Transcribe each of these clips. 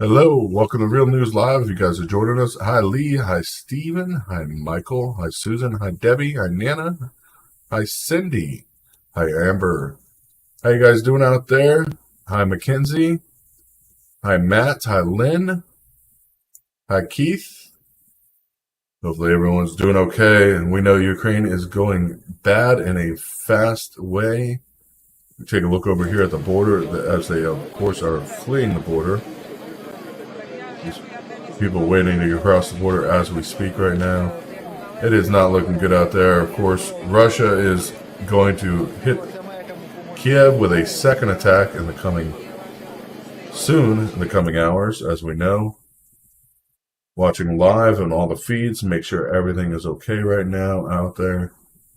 Hello, welcome to Real News Live. If you guys are joining us, hi Lee, hi Steven, hi Michael, hi Susan, hi Debbie, hi Nana, hi Cindy, hi Amber. How you guys doing out there? Hi Mackenzie, hi Matt, hi Lynn, hi Keith. Hopefully everyone's doing okay, and we know Ukraine is going bad in a fast way. Take a look over here at the border as they, of course, are fleeing the border. People waiting to cross the border as we speak right now. It is not looking good out there. Of course, Russia is going to hit Kiev with a second attack in the coming hours, as we know. Watching live on all the feeds, make sure everything is okay right now out there.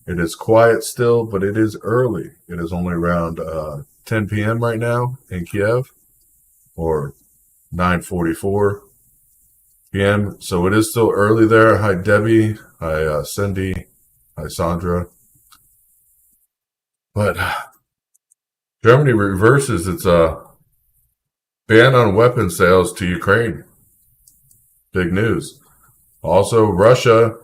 It is quiet still, but it is early. It is only around 10 p.m. right now in Kiev, or 9:44 p.m. So it is still early there. Hi, Debbie. Hi, Cindy. Hi, Sandra. But Germany reverses its ban on weapon sales to Ukraine. Big news. Also, Russia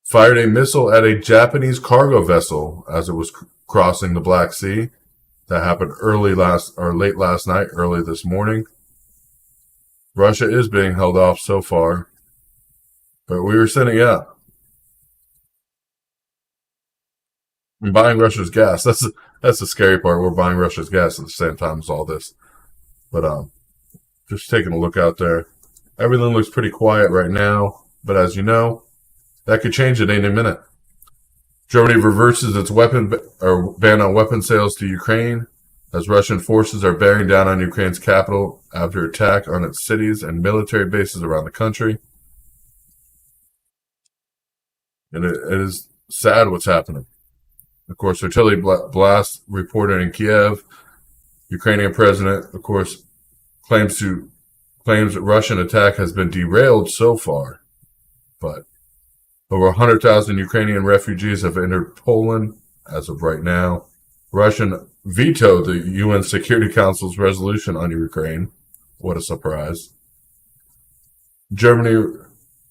fired a missile at a Japanese cargo vessel as it was crossing the Black Sea. That happened late last night, early this morning. Russia is being held off so far, but we were sending out and buying Russia's gas. That's the scary part. We're buying Russia's gas at the same time as all this. But just taking a look out there, everything looks pretty quiet right now. But as you know, that could change at any minute. Germany reverses its ban on weapon sales to Ukraine as Russian forces are bearing down on Ukraine's capital after attack on its cities and military bases around the country. And it is sad what's happening. Of course, artillery blast reported in Kiev. Ukrainian president, of course, claims that Russian attack has been derailed so far, but over 100,000 Ukrainian refugees have entered Poland as of right now. Russia vetoed the UN Security Council's resolution on Ukraine. What a surprise. Germany,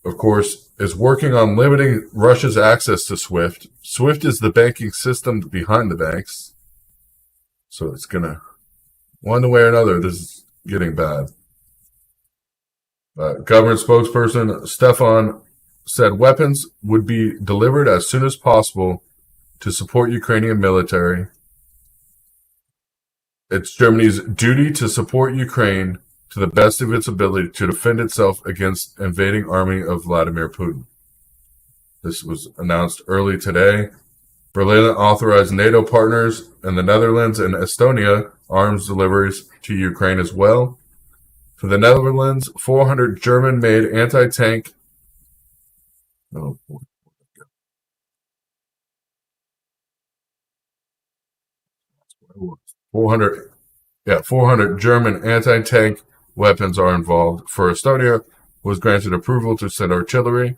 of course, is working on limiting Russia's access to SWIFT. SWIFT is the banking system behind the banks. So it's going to, one way or another, this is getting bad. Government spokesperson Stefan said weapons would be delivered as soon as possible to support Ukrainian military. It's Germany's duty to support Ukraine to the best of its ability to defend itself against invading army of Vladimir Putin. This was announced early today. Berlin authorized NATO partners in the Netherlands and Estonia arms deliveries to Ukraine as well. For the Netherlands, 400 German-made anti-tank 400 German anti-tank weapons are involved. For Estonia, was granted approval to send artillery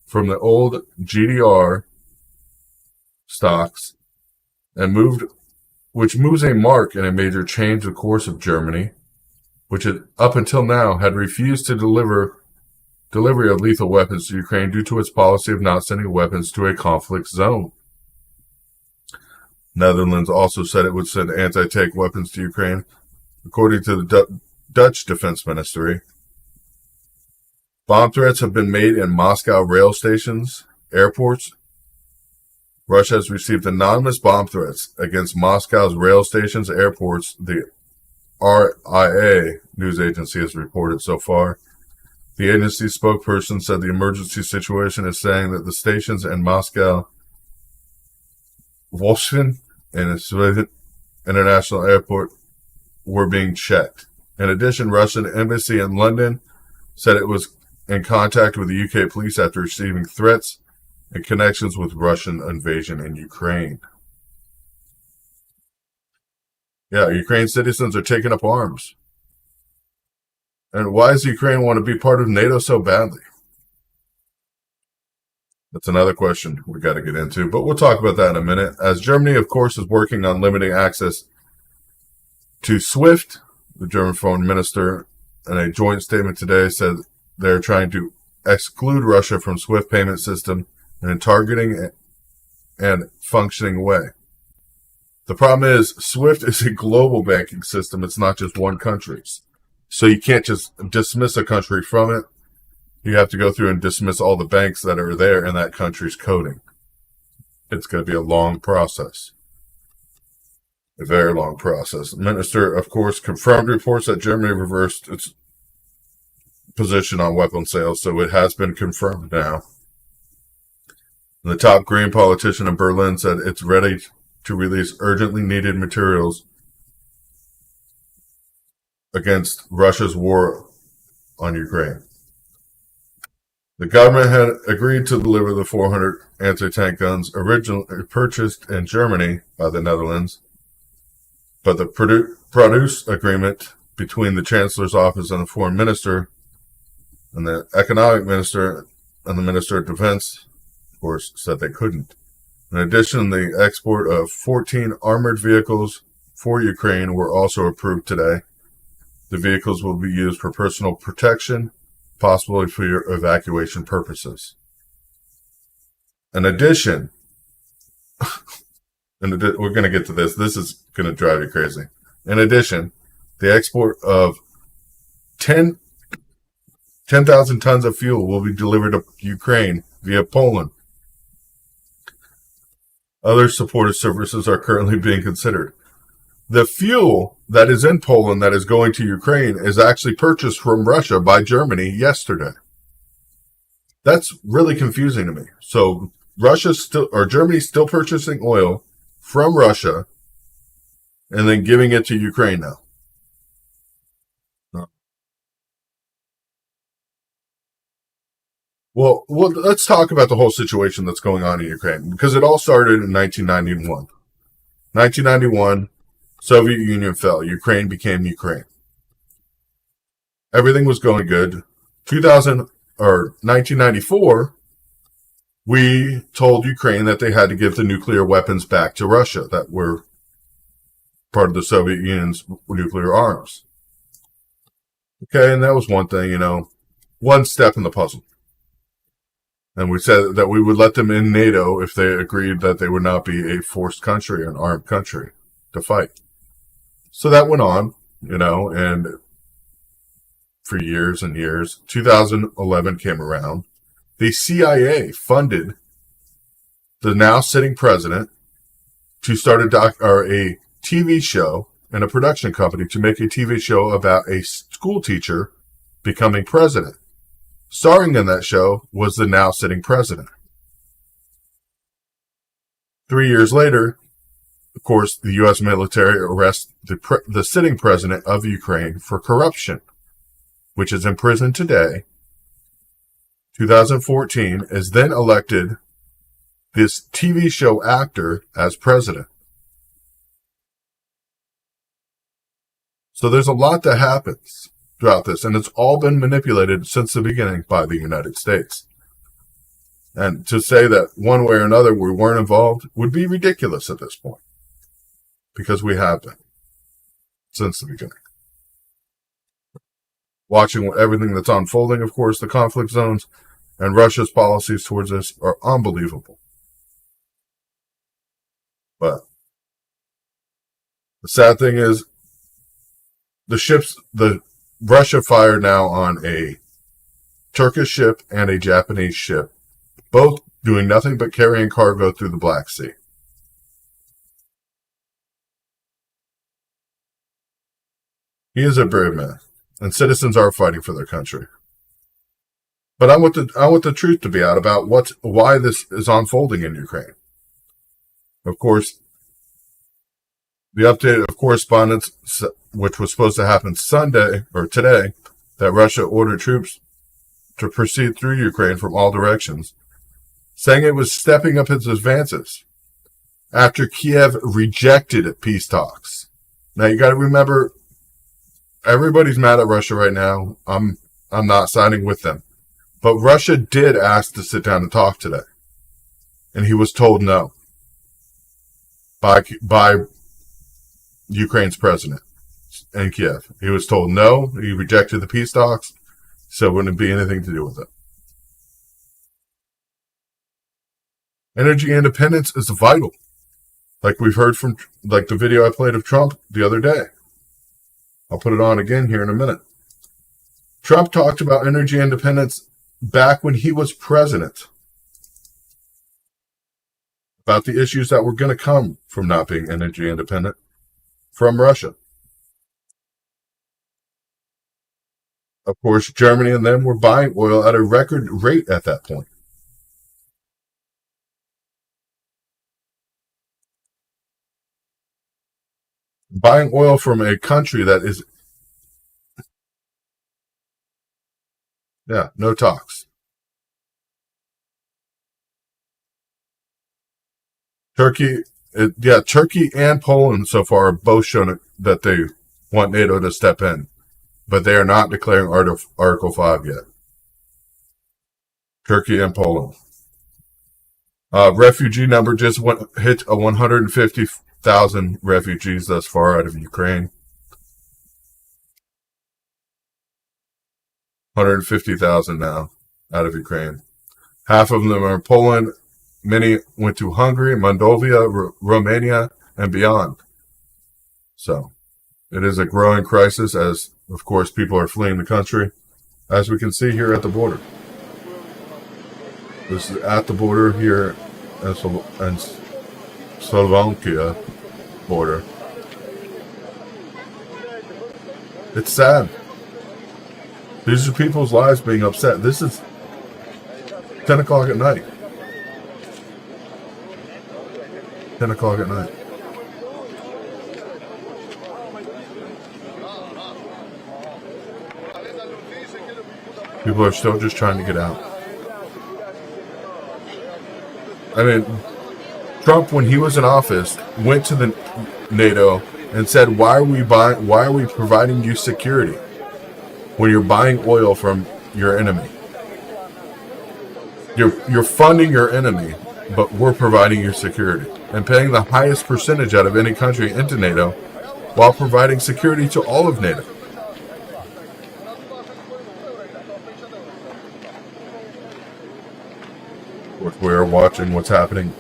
from the old GDR stocks which moves a mark in a major change of course of Germany, which up until now had refused to delivery of lethal weapons to Ukraine due to its policy of not sending weapons to a conflict zone. Netherlands also said it would send anti-tank weapons to Ukraine, according to the Dutch Defense Ministry. Bomb threats have been made in Moscow rail stations, airports. Russia has received anonymous bomb threats against Moscow's rail stations, airports, the RIA news agency has reported so far. The agency spokesperson said the emergency situation is saying that the stations in Moscow, Volshin, and Svitavy International Airport were being checked. In addition, Russian embassy in London said it was in contact with the UK police after receiving threats and connections with Russian invasion in Ukraine. Yeah, Ukraine citizens are taking up arms. And why does Ukraine want to be part of NATO so badly? That's another question we got to get into, but we'll talk about that in a minute. As Germany, of course, is working on limiting access to SWIFT, the German foreign minister in a joint statement today, said they're trying to exclude Russia from SWIFT payment system in a targeting and functioning way. The problem is SWIFT is a global banking system. It's not just one country's. So you can't just dismiss a country from it. You have to go through and dismiss all the banks that are there in that country's coding. It's going to be a long process. A very long process. The minister, of course, confirmed reports that Germany reversed its position on weapon sales, so it has been confirmed now. The top Green politician in Berlin said it's ready to release urgently needed materials against Russia's war on Ukraine. The government had agreed to deliver the 400 anti-tank guns originally purchased in Germany by the Netherlands, but the produce agreement between the Chancellor's office and the Foreign Minister and the Economic Minister and the Minister of Defense, of course, said they couldn't. In addition, the export of 14 armored vehicles for Ukraine were also approved today. The vehicles will be used for personal protection, possibly for evacuation purposes. In addition, we're going to get to this. This is going to drive you crazy. In addition, the export of 10,000 tons of fuel will be delivered to Ukraine via Poland. Other supportive services are currently being considered. The fuel that is in Poland that is going to Ukraine is actually purchased from Russia by Germany yesterday. That's really confusing to me. So Germany's still purchasing oil from Russia and then giving it to Ukraine now. Well, let's talk about the whole situation that's going on in Ukraine, because it all started in 1991. 1991, Soviet Union fell. Ukraine became Ukraine. Everything was going good. 1994, we told Ukraine that they had to give the nuclear weapons back to Russia that were part of the Soviet Union's nuclear arms. Okay, and that was one thing, one step in the puzzle. And we said that we would let them in NATO if they agreed that they would not be a forced country or an armed country to fight. So that went on, and for years and years. 2011 came around. The CIA funded the now sitting president to start a TV show and a production company to make a TV show about a school teacher becoming president. Starring in that show was the now sitting president. 3 years later, of course, the U.S. military arrests the sitting president of Ukraine for corruption, which is in prison today. 2014 is then elected this TV show actor as president. So there's a lot that happens throughout this, and it's all been manipulated since the beginning by the United States. And to say that one way or another we weren't involved would be ridiculous at this point, because we have been since the beginning. Watching everything that's unfolding, of course, the conflict zones and Russia's policies towards us are unbelievable. But the sad thing is, Russia fired now on a Turkish ship and a Japanese ship, both doing nothing but carrying cargo through the Black Sea. He is a brave man, and citizens are fighting for their country. But I want the truth to be out about why this is unfolding in Ukraine. Of course, the update of correspondence, which was supposed to happen Sunday or today, that Russia ordered troops to proceed through Ukraine from all directions, saying it was stepping up its advances after Kiev rejected peace talks. Now you got to remember, everybody's mad at Russia right now. I'm not siding with them, but Russia did ask to sit down and talk today, and he was told no by Ukraine's president. and Kiev. He was told no. He rejected the peace talks, so it wouldn't be anything to do with it. Energy independence is vital. Like we've heard from, like the video I played of Trump the other day. I'll put it on again here in a minute. Trump talked about energy independence back when he was president, about the issues that were going to come from not being energy independent from Russia. Of course, Germany and them were buying oil at a record rate at that point. Buying oil from a country that is, no talks. Turkey and Poland so far have both shown that they want NATO to step in, but they are not declaring Article 5 yet. Turkey and Poland. Refugee number just hit 150,000 refugees thus far out of Ukraine. 150,000 now out of Ukraine. Half of them are in Poland. Many went to Hungary, Moldova, Romania, and beyond. So it is a growing crisis as, of course, people are fleeing the country, as we can see here at the border. This is at the border here in Slovakia border. It's sad. These are people's lives being upset. This is 10 o'clock at night. 10 o'clock at night. People are still just trying to get out. I mean, Trump, when he was in office, went to the NATO and said, why are we providing you security when you're buying oil from your enemy? You're funding your enemy, but we're providing you security and paying the highest percentage out of any country into NATO while providing security to all of NATO. Of course, we are watching what's happening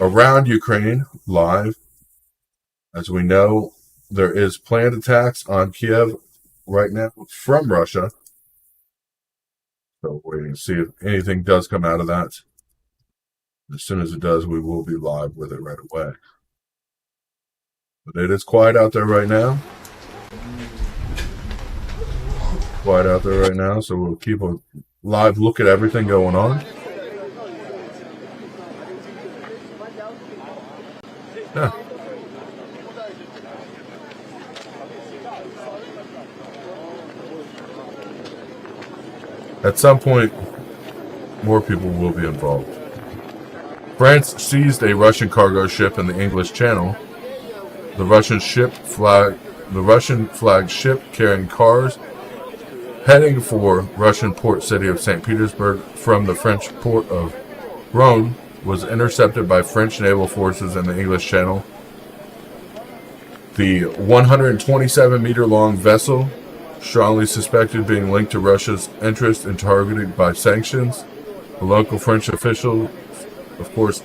around Ukraine live. As we know, there is planned attacks on Kiev right now from Russia. So we're waiting to see if anything does come out of that. As soon as it does, we will be live with it right away. But it is quiet out there right now. Quiet out there right now, so we'll keep a live look at everything going on. Yeah. At some point, more people will be involved. France seized a Russian cargo ship in the English Channel. The Russian flagged ship carrying cars heading for Russian port city of St. Petersburg from the French port of Rhone was intercepted by French naval forces in the English Channel. The 127-meter-long vessel, strongly suspected being linked to Russia's interest and targeted by sanctions. The local French official, of course,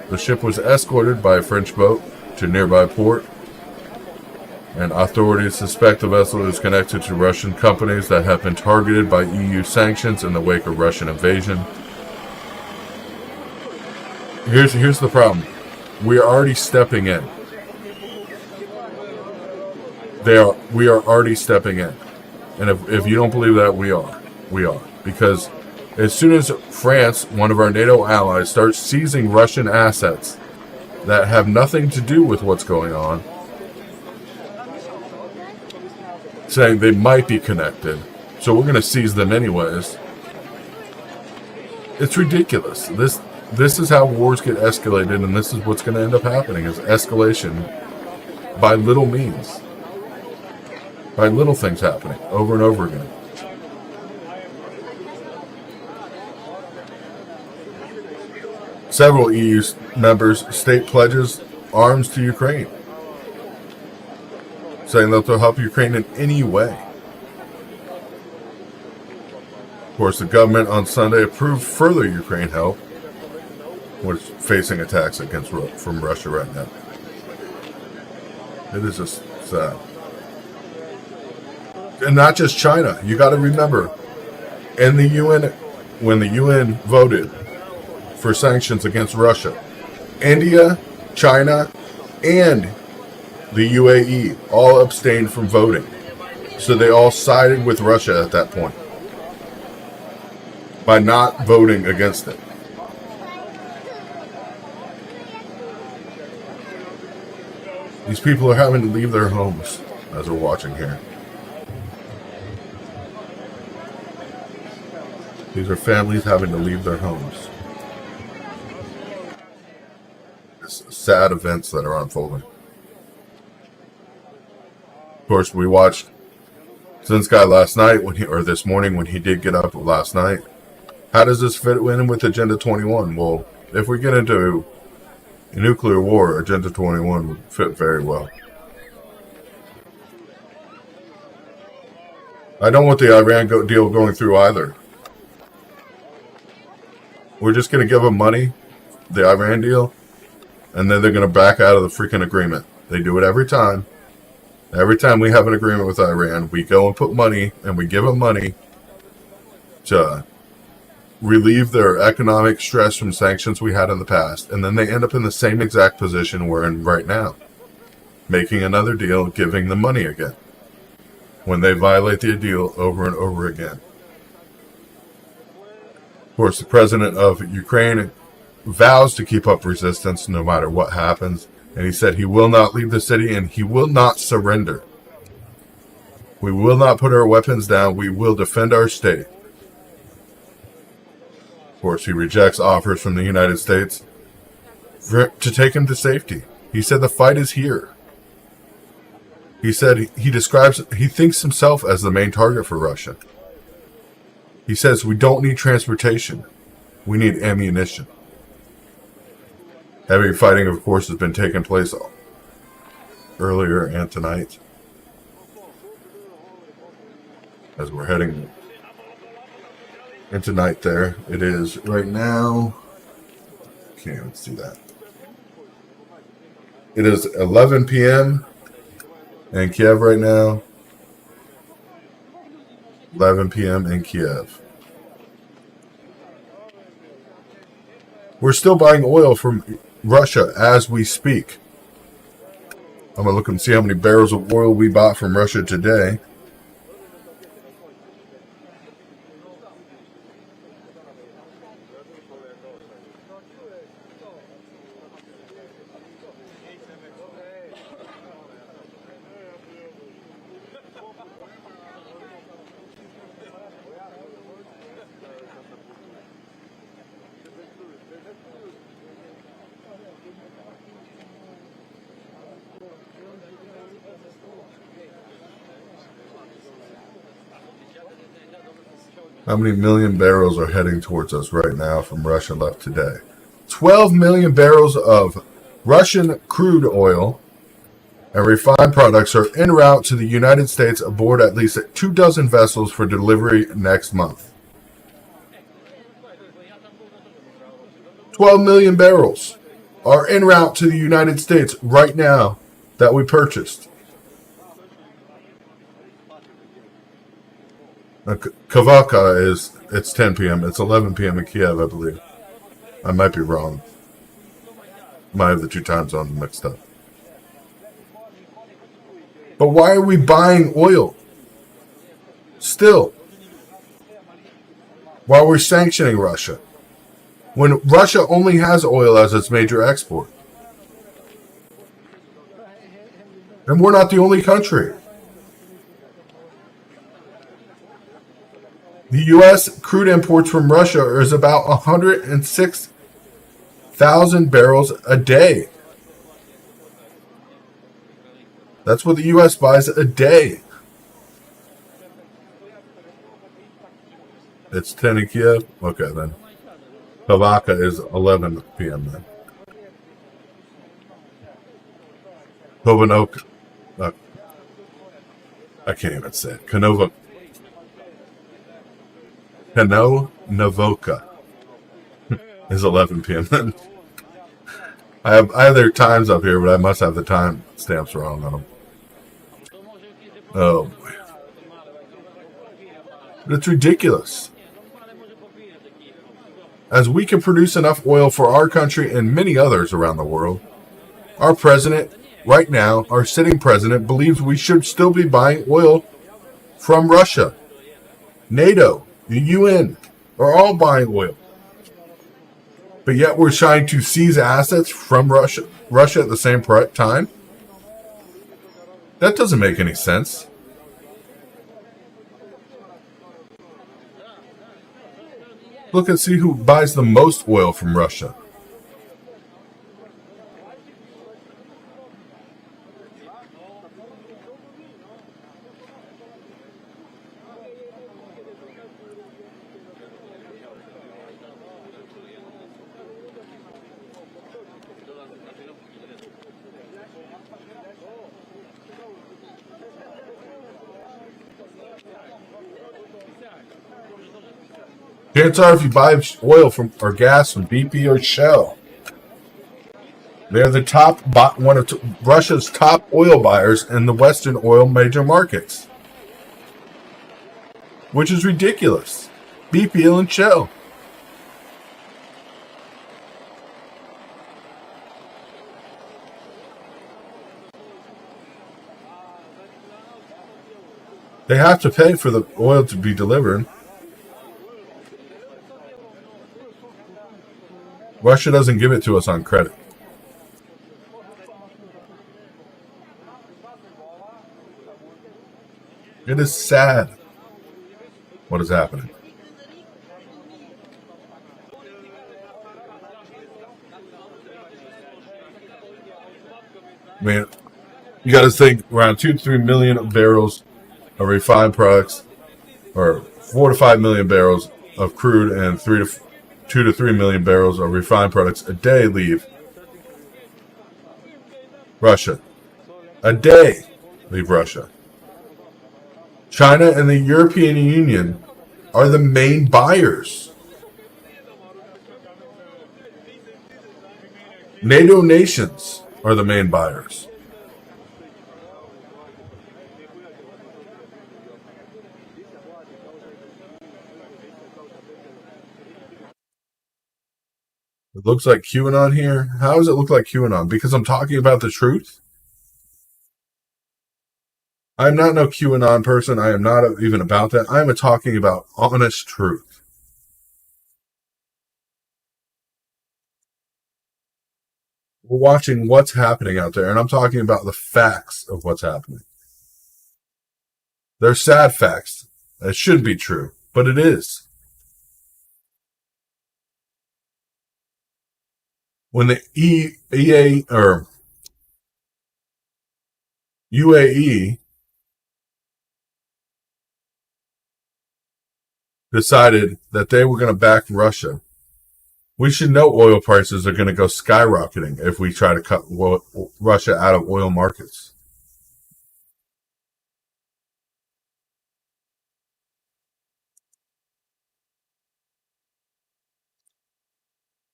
the ship was escorted by a French boat to a nearby port, and authorities suspect the vessel is connected to Russian companies that have been targeted by EU sanctions in the wake of Russian invasion. Here's the problem. We are already stepping in. We are already stepping in. And if you don't believe that, we are. Because as soon as France, one of our NATO allies, starts seizing Russian assets that have nothing to do with what's going on, saying they might be connected, so we're going to seize them anyways. It's ridiculous. This is how wars get escalated, and this is what's going to end up happening, is escalation by little means. By little things happening over and over again. Several EU members state pledges arms to Ukraine. saying that they'll help Ukraine in any way. Of course, the government on Sunday approved further Ukraine help, which is facing attacks from Russia right now. It is just sad. And not just China. You got to remember, in the UN, when the UN voted for sanctions against Russia, India, China, and the UAE all abstained from voting. So they all sided with Russia at that point by not voting against it. These people are having to leave their homes, as we're watching here. These are families having to leave their homes. It's sad events that are unfolding. Of course, we watched this guy last night, or this morning when he did get up last night. How does this fit in with Agenda 21? Well, if we get into a nuclear war, Agenda 21 would fit very well. I don't want the Iran deal going through either. We're just going to give them money, the Iran deal, and then they're going to back out of the freaking agreement. They do it every time. Every time we have an agreement with Iran, we go and put money, and we give them money to relieve their economic stress from sanctions we had in the past, and then they end up in the same exact position we're in right now, making another deal, giving them money again, when they violate the deal over and over again. Of course, the president of Ukraine vows to keep up resistance no matter what happens, and he said he will not leave the city and he will not surrender. We will not put our weapons down. We will defend our state. Of course, he rejects offers from the United States to take him to safety. He said the fight is here. He said he thinks himself as the main target for Russia. He says we don't need transportation. We need ammunition. Heavy fighting, of course, has been taking place earlier and tonight. As we're heading into night there. It is right now. Can't even see that. It is 11 p.m. in Kiev right now. 11 p.m. in Kiev. We're still buying oil from Russia as we speak. I'm going to look and see how many barrels of oil we bought from Russia today. How many million barrels are heading towards us right now from Russia left today? 12 million barrels of Russian crude oil and refined products are en route to the United States aboard at least 24 vessels for delivery next month. 12 million barrels are en route to the United States right now that we purchased. Kavaka it's 10 p.m. It's 11 p.m. in Kiev, I believe. I might be wrong. Might have the two time zones mixed up. But why are we buying oil? Still. While we're sanctioning Russia. When Russia only has oil as its major export. And we're not the only country. The U.S. crude imports from Russia is about 106,000 barrels a day. That's what the U.S. buys a day. It's 10 in Kiev? Okay, then. Kavaka is 11 p.m. then. I can't even say it. Navoka is 11 p.m. I have their times up here, but I must have the time stamps wrong on them. Oh boy. It's ridiculous. As we can produce enough oil for our country and many others around the world, our president, right now, our sitting president, believes we should still be buying oil from Russia. NATO, the UN are all buying oil. But yet we're trying to seize assets from Russia at the same time? That doesn't make any sense. Look and see who buys the most oil from Russia. Chances are if you buy oil from or gas from BP or Shell, they're the one of Russia's top oil buyers in the Western oil major markets, which is ridiculous. BP and Shell. They have to pay for the oil to be delivered. Russia doesn't give it to us on credit. It is sad what is happening. I mean, you got to think around 2 to 3 million barrels of refined products, or 4 to 5 million barrels of crude, and 2 to 3 million barrels of refined products a day leave Russia. A day leave Russia. China and the European Union are the main buyers. NATO nations are the main buyers. It looks like QAnon here. How does it look like QAnon? Because I'm talking about the truth? I'm not no QAnon person. I am not even about that. I am talking about honest truth. We're watching what's happening out there, and I'm talking about the facts of what's happening. They're sad facts. It shouldn't be true, but it is. When the EA or UAE decided that they were going to back Russia, we should know oil prices are going to go skyrocketing if we try to cut Russia out of oil markets.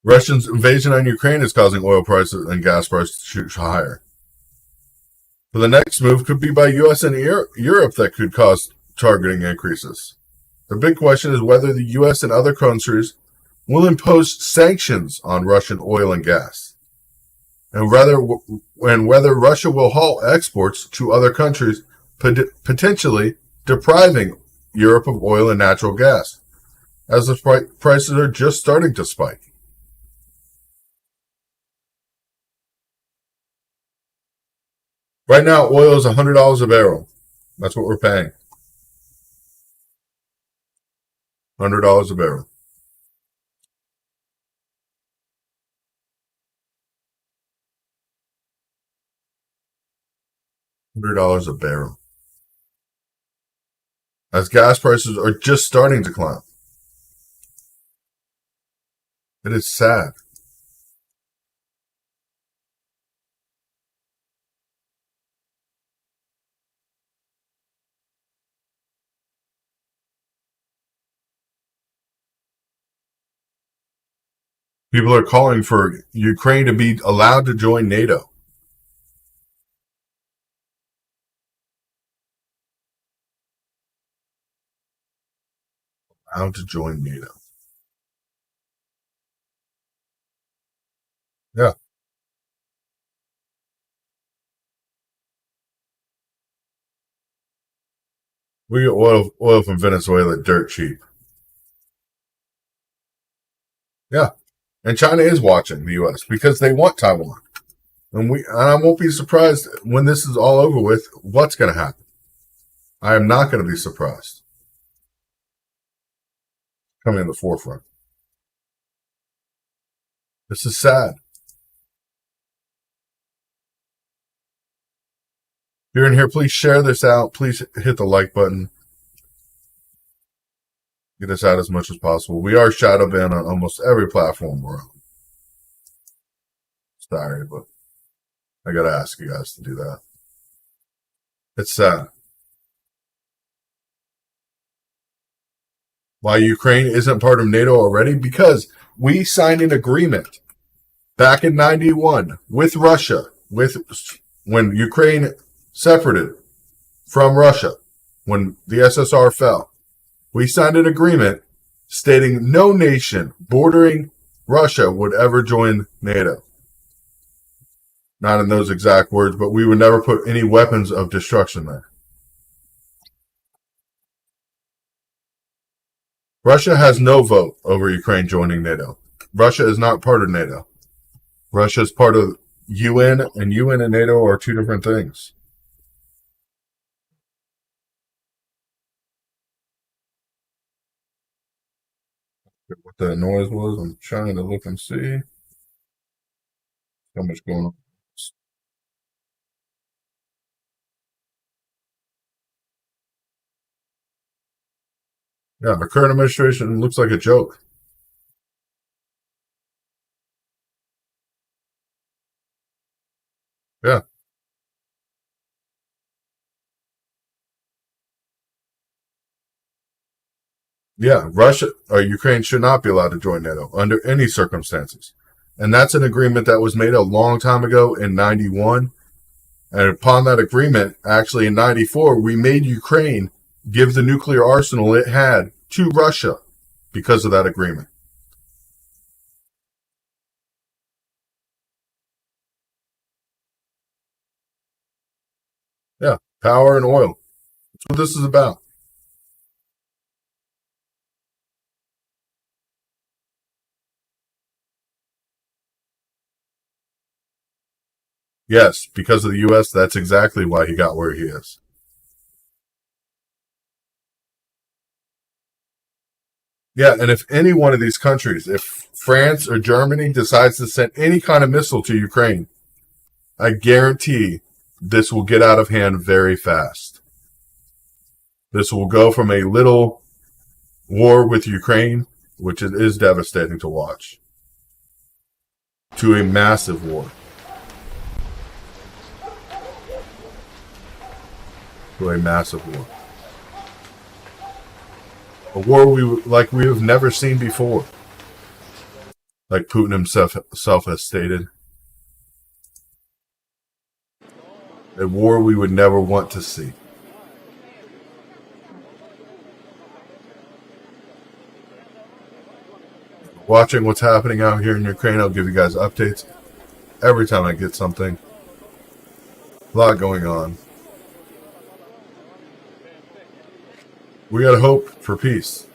Russia's invasion on Ukraine is causing oil prices and gas prices to shoot higher. But the next move could be by U.S. and Europe that could cause targeting increases. The big question is whether the U.S. and other countries will impose sanctions on Russian oil and gas, and whether Russia will halt exports to other countries, potentially depriving Europe of oil and natural gas, as the prices are just starting to spike. Right now, oil is $100 a barrel. That's what we're paying. $100 a barrel. $100 a barrel. As gas prices are just starting to climb. It is sad. People are calling for Ukraine to be allowed to join NATO. Allowed to join NATO. Yeah. We get oil from Venezuela dirt cheap. Yeah. And China is watching the U.S. because they want Taiwan. And I won't be surprised when this is all over with what's going to happen. I am not going to be surprised. Coming in the forefront. This is sad. If you're in here, please share this out. Please hit the like button. Get us out as much as possible. We are shadow banned on almost every platform we're on. Sorry, but I got to ask you guys to do that. It's sad. Why Ukraine isn't part of NATO already? Because we signed an agreement back in 91 with Russia, when Ukraine separated from Russia, when the SSR fell. We signed an agreement stating no nation bordering Russia would ever join NATO. Not in those exact words, but we would never put any weapons of destruction there. Russia has no vote over Ukraine joining NATO. Russia is not part of NATO. Russia is part of UN, and UN and NATO are two different things. What that noise was, I'm trying to look and see how much going on. Yeah, the current administration looks like a joke. Yeah. Yeah, Russia or Ukraine should not be allowed to join NATO under any circumstances. And that's an agreement that was made a long time ago in 91. And upon that agreement, actually in 94, we made Ukraine give the nuclear arsenal it had to Russia because of that agreement. Yeah, power and oil. That's what this is about. Yes, because of the U.S., that's exactly why he got where he is. Yeah, and if any one of these countries, if France or Germany decides to send any kind of missile to Ukraine, I guarantee this will get out of hand very fast. This will go from a little war with Ukraine, which is devastating to watch, to a massive war. To a massive war. A war we have never seen before. Like Putin himself has stated. A war we would never want to see. Watching what's happening out here in Ukraine, I'll give you guys updates every time I get something. A lot going on. We got to hope for peace.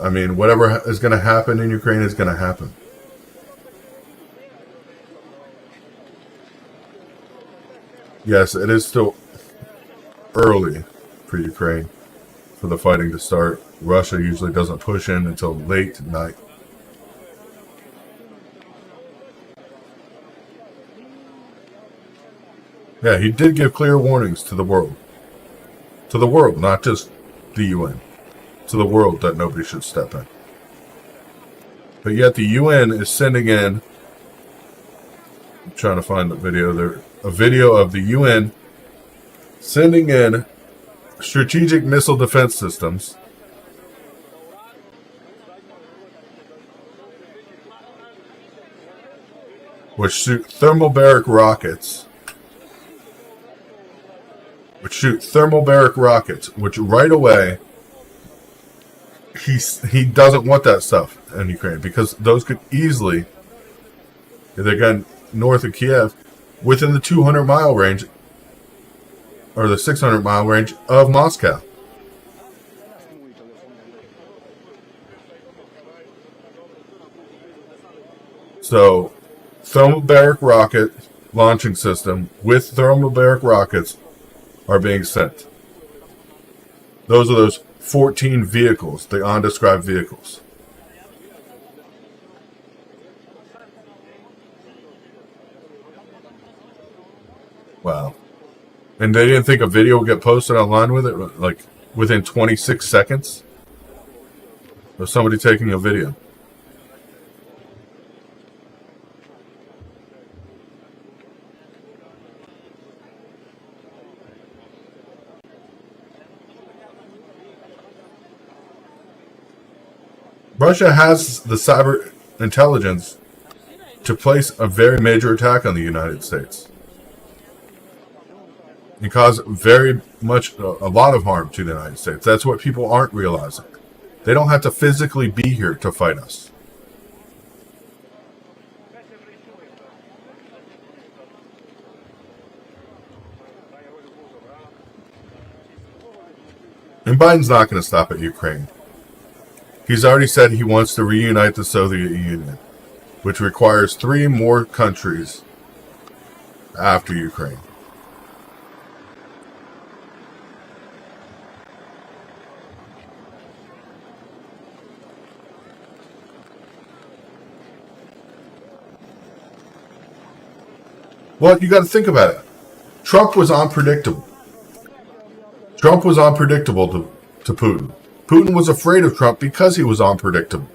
I mean, whatever is going to happen in Ukraine is going to happen. Yes, it is still early for Ukraine for the fighting to start. Russia usually doesn't push in until late night. Yeah, he did give clear warnings to the world. To the world, not just the UN. To the world that nobody should step in. But yet the UN is sending in, I'm trying to find the video there, a video of the UN sending in strategic missile defense systems which shoot thermobaric rockets, which right away he doesn't want that stuff in Ukraine because those could easily, if they got north of Kiev, within the 200-mile range or the 600-mile range of Moscow. So, thermobaric rocket launching system with thermobaric rockets are being sent. Those are those 14 vehicles, the undescribed vehicles. Wow. And they didn't think a video would get posted online with it, like within 26 seconds of somebody taking a video. Russia has the cyber intelligence to place a very major attack on the United States and cause very much a lot of harm to the United States. That's what people aren't realizing. They don't have to physically be here to fight us. And Biden's not going to stop at Ukraine. He's already said he wants to reunite the Soviet Union, which requires 3 more countries after Ukraine. Well, you got to think about it. Trump was unpredictable. Trump was unpredictable to Putin. Putin was afraid of Trump because he was unpredictable.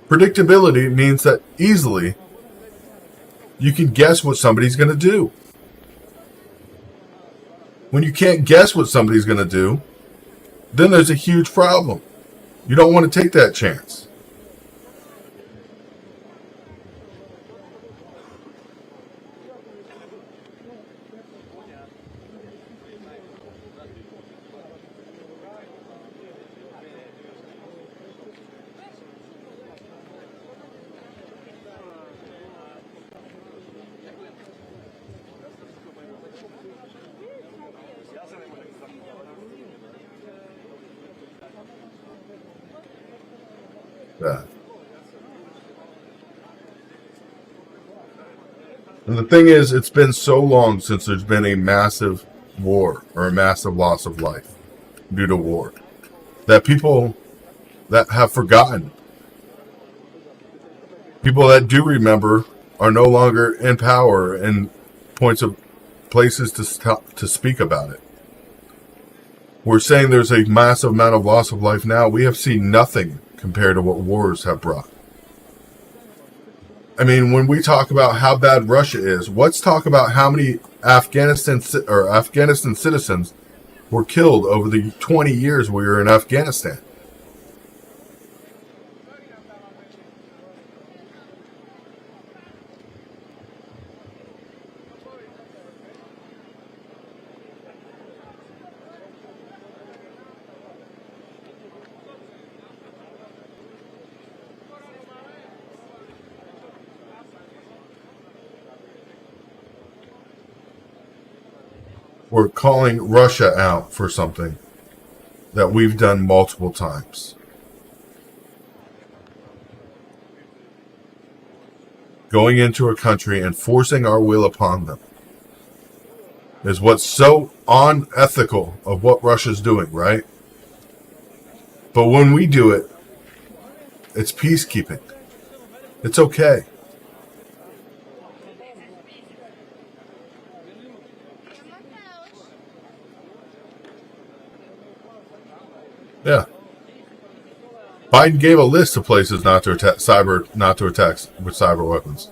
Predictability means that easily you can guess what somebody's going to do. When you can't guess what somebody's going to do, then there's a huge problem. You don't want to take that chance. Yeah. And the thing is, it's been so long since there's been a massive war or a massive loss of life due to war that people that have forgotten, people that do remember, are no longer in power and places to speak about it. We're saying there's a massive amount of loss of life now. We have seen nothing compared to what wars have brought. I mean, when we talk about how bad Russia is, let's talk about how many Afghanistan citizens were killed over the 20 years we were in Afghanistan. We're calling Russia out for something that we've done multiple times. Going into a country and forcing our will upon them is what's so unethical of what Russia's doing, right? But when we do it, it's peacekeeping. It's okay. Yeah. Biden gave a list of places not to attack with cyber weapons.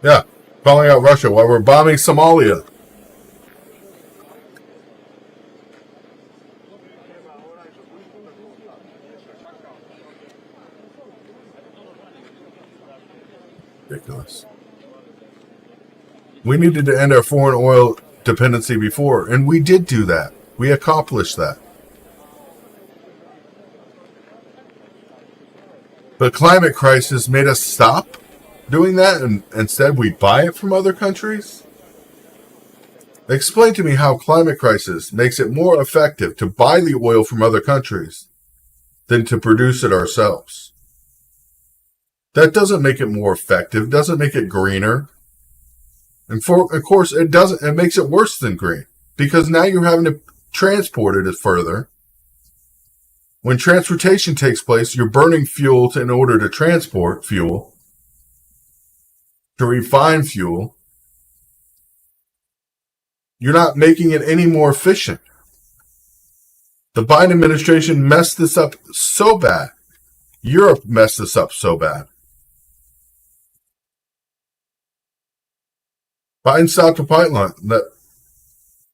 Yeah. Calling out Russia while we're bombing Somalia. Ridiculous. We needed to end our foreign oil dependency before, and we did do that. We accomplished that. The climate crisis made us stop doing that, and instead we buy it from other countries? Explain to me how climate crisis makes it more effective to buy the oil from other countries than to produce it ourselves. That doesn't make it more effective, doesn't make it greener. And of course, it doesn't. It makes it worse than green, because now you're having to transport it further. When transportation takes place, you're burning fuel in order to transport fuel, to refine fuel. You're not making it any more efficient. The Biden administration messed this up so bad. Europe messed this up so bad. Biden stopped a pipeline that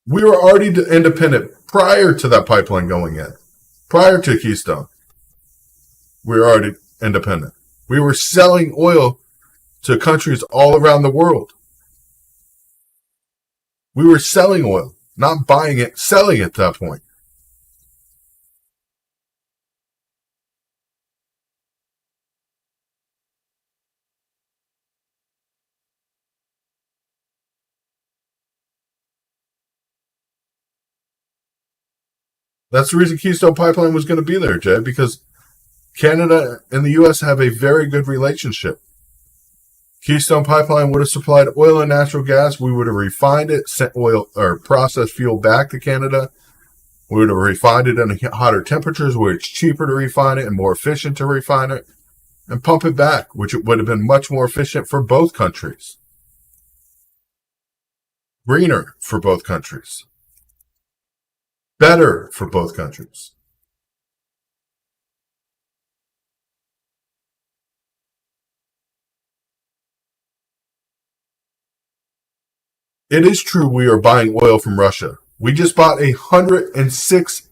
we were already independent prior to that pipeline going in. Prior to Keystone, we were already independent. We were selling oil to countries all around the world. We were selling oil, not buying it, selling it at that point. That's the reason Keystone Pipeline was going to be there, Jed, because Canada and the U.S. have a very good relationship. Keystone Pipeline would have supplied oil and natural gas. We would have refined it, sent oil or processed fuel back to Canada. We would have refined it in hotter temperatures where it's cheaper to refine it and more efficient to refine it, and pump it back, which would have been much more efficient for both countries. Greener for both countries. Better for both countries. It is true we are buying oil from Russia. We just bought 106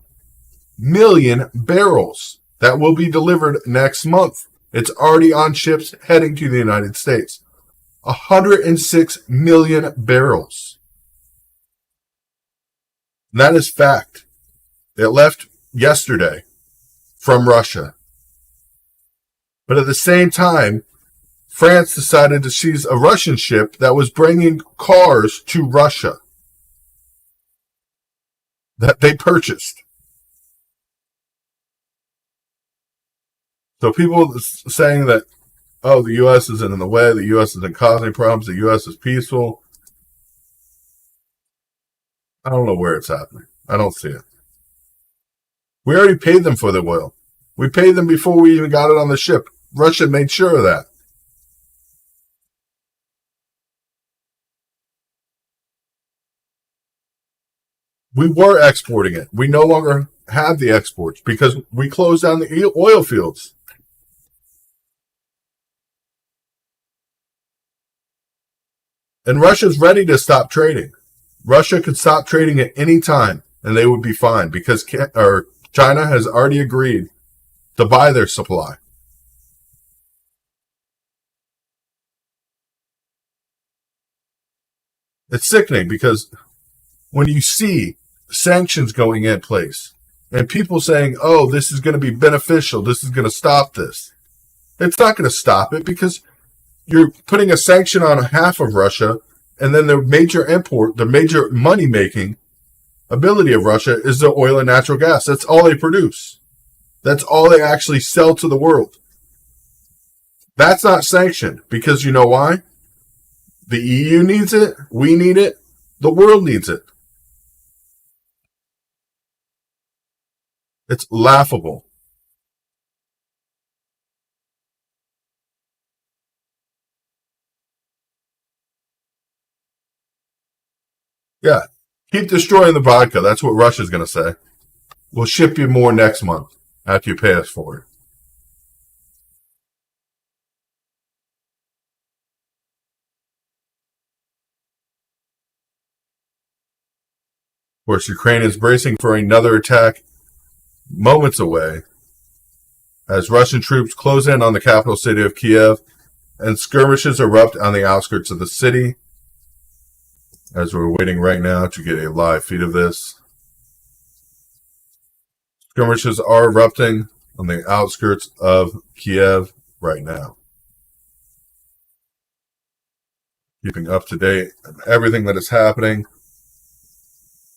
million barrels that will be delivered next month. It's already on ships heading to the United States. 106 million barrels. And that is fact. It left yesterday from Russia. But at the same time, France decided to seize a Russian ship that was bringing cars to Russia that they purchased. So people saying that, oh, the U.S. isn't in the way, the U.S. isn't causing problems, the U.S. is peaceful. I don't know where it's happening. I don't see it. We already paid them for the oil. We paid them before we even got it on the ship. Russia made sure of that. We were exporting it. We no longer have the exports because we closed down the oil fields. And Russia's ready to stop trading. Russia could stop trading at any time and they would be fine because China has already agreed to buy their supply. It's sickening because when you see sanctions going in place and people saying, oh, this is going to be beneficial, this is going to stop this. It's not going to stop it because you're putting a sanction on half of Russia, and then the major import, the major money-making ability of Russia is the oil and natural gas. That's all they produce. That's all they actually sell to the world. That's not sanctioned because you know why? The EU needs it, we need it, the world needs it. It's laughable. Yeah, keep destroying the vodka. That's what Russia's going to say. We'll ship you more next month after you pay us for it. Of course, Ukraine is bracing for another attack moments away as Russian troops close in on the capital city of Kiev and skirmishes erupt on the outskirts of the city. As we're waiting right now to get a live feed of this, skirmishes are erupting on the outskirts of Kiev right now. Keeping up to date on everything that is happening.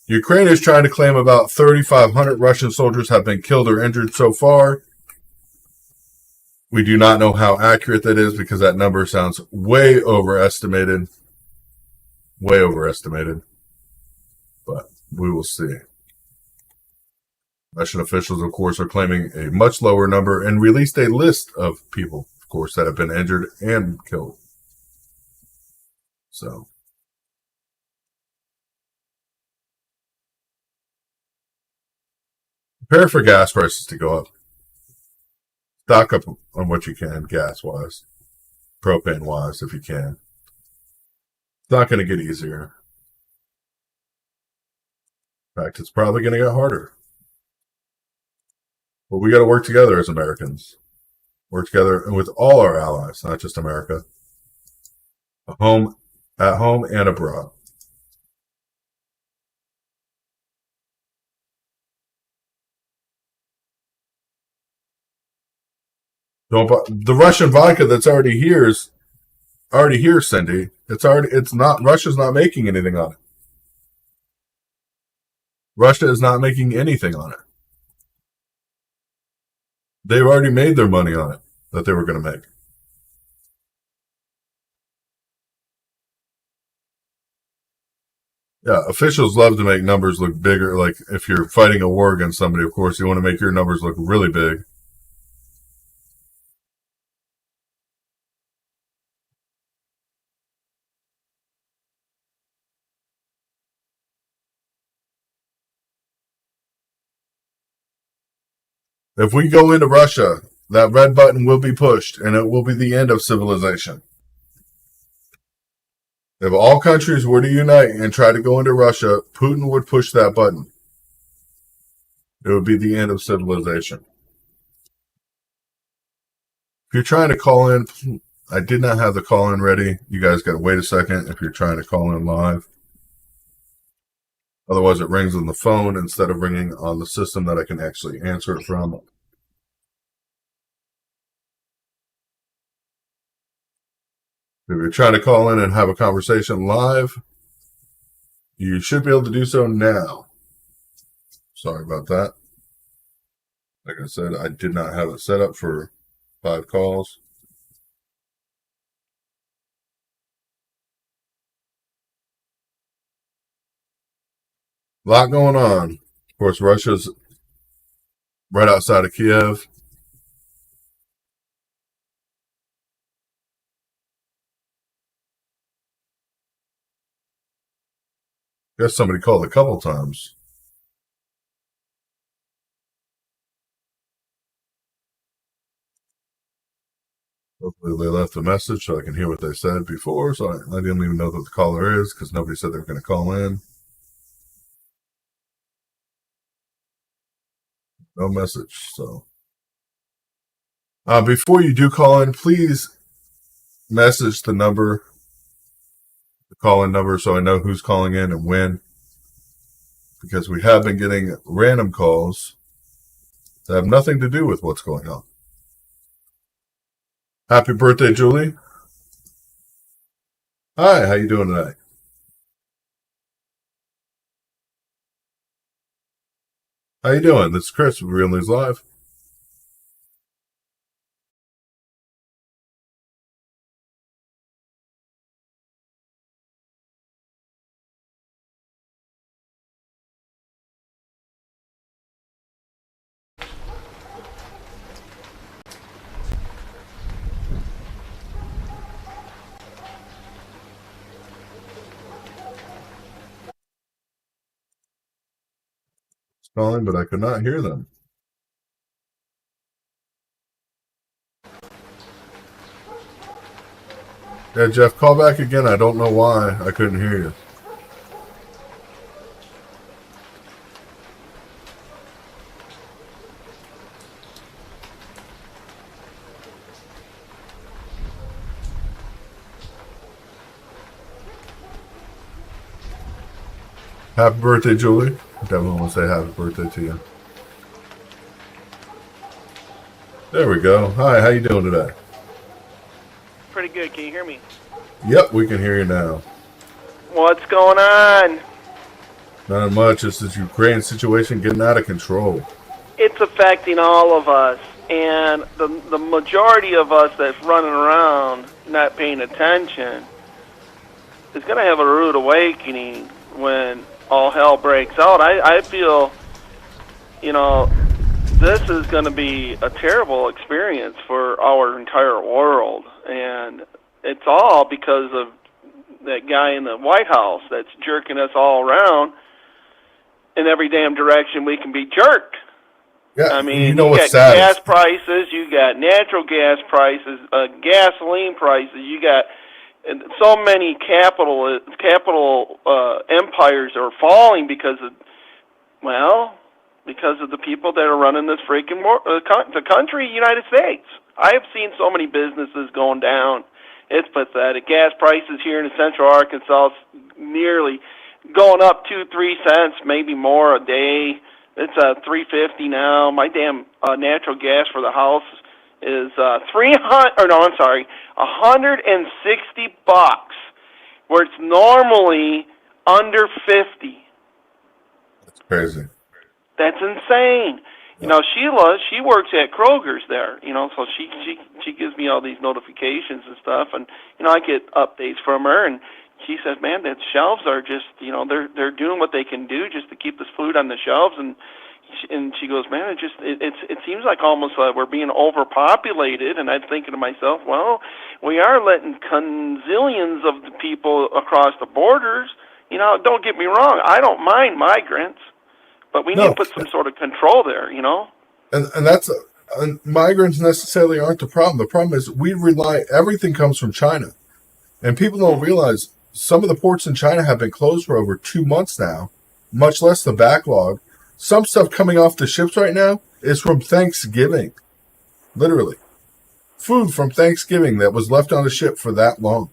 Ukraine is trying to claim about 3,500 Russian soldiers have been killed or injured so far. We do not know how accurate that is because that number sounds way overestimated. Way overestimated. But we will see. Russian officials, of course, are claiming a much lower number and released a list of people, of course, that have been injured and killed. So, prepare for gas prices to go up. Stock up on what you can, gas-wise, propane-wise, if you can. It's not going to get easier. In fact, it's probably going to get harder. But we got to work together as Americans. Work together with all our allies, not just America. At home and abroad. The Russian vodka that's already here, Cindy. Russia's not making anything on it. Russia is not making anything on it. They've already made their money on it that they were going to make. Yeah, officials love to make numbers look bigger. Like if you're fighting a war against somebody, of course, you want to make your numbers look really big. If we go into Russia, that red button will be pushed, and it will be the end of civilization. If all countries were to unite and try to go into Russia, Putin would push that button. It would be the end of civilization. If you're trying to call in, I did not have the call in ready. You guys got to wait a second if you're trying to call in live. Otherwise, it rings on the phone instead of ringing on the system that I can actually answer it from. If you're trying to call in and have a conversation live, you should be able to do so now. Sorry about that. Like I said, I did not have it set up for 5 calls. A lot going on. Of course, Russia's right outside of Kiev. Guess somebody called a couple times. Hopefully they left a message so I can hear what they said before. So I didn't even know who the caller is because nobody said they were going to call in. No message. So before you do call in, please message the number, the call-in number, so I know who's calling in and when. Because we have been getting random calls that have nothing to do with what's going on. Happy birthday, Julie. Hi, how you doing today? How you doing? This is Chris with Real News Live. Calling, but I could not hear them. Yeah, Jeff, call back again. I don't know why I couldn't hear you. Happy birthday, Julie. Definitely want to say happy birthday to you. There we go. Hi, how you doing today? Pretty good. Can you hear me? Yep, we can hear you now. What's going on? Not much. It's this Ukraine situation getting out of control. It's affecting all of us, and the majority of us that's running around not paying attention is going to have a rude awakening when all hell breaks out. I feel, this is going to be a terrible experience for our entire world, and it's all because of that guy in the White House that's jerking us all around in every damn direction we can be jerked. Yeah, I mean, you know got what's sad? gas prices, you got natural gas prices, gasoline prices, you got so many capital empires are falling because of the people that are running this freaking the country, United States. I have seen so many businesses going down. It's pathetic. Gas prices here in Central Arkansas nearly going up 2-3 cents, maybe more a day. It's $3.50 now. My damn natural gas for the house is $160, where it's normally under 50. That's crazy. That's insane. Sheila, she works at Kroger's there, so she gives me all these notifications and stuff, and I get updates from her, and she says, man, the shelves are just, they're doing what they can do just to keep this food on the shelves, and she goes, man, it seems like almost we're being overpopulated, and I'm thinking to myself, well, we are letting zillions of the people across the borders. Don't get me wrong, I don't mind migrants. But we need to put some sort of control there, And that's migrants necessarily aren't the problem. The problem is everything comes from China. And people don't realize some of the ports in China have been closed for over 2 months now, much less the backlog. Some stuff coming off the ships right now is from Thanksgiving. Literally. Food from Thanksgiving that was left on a ship for that long.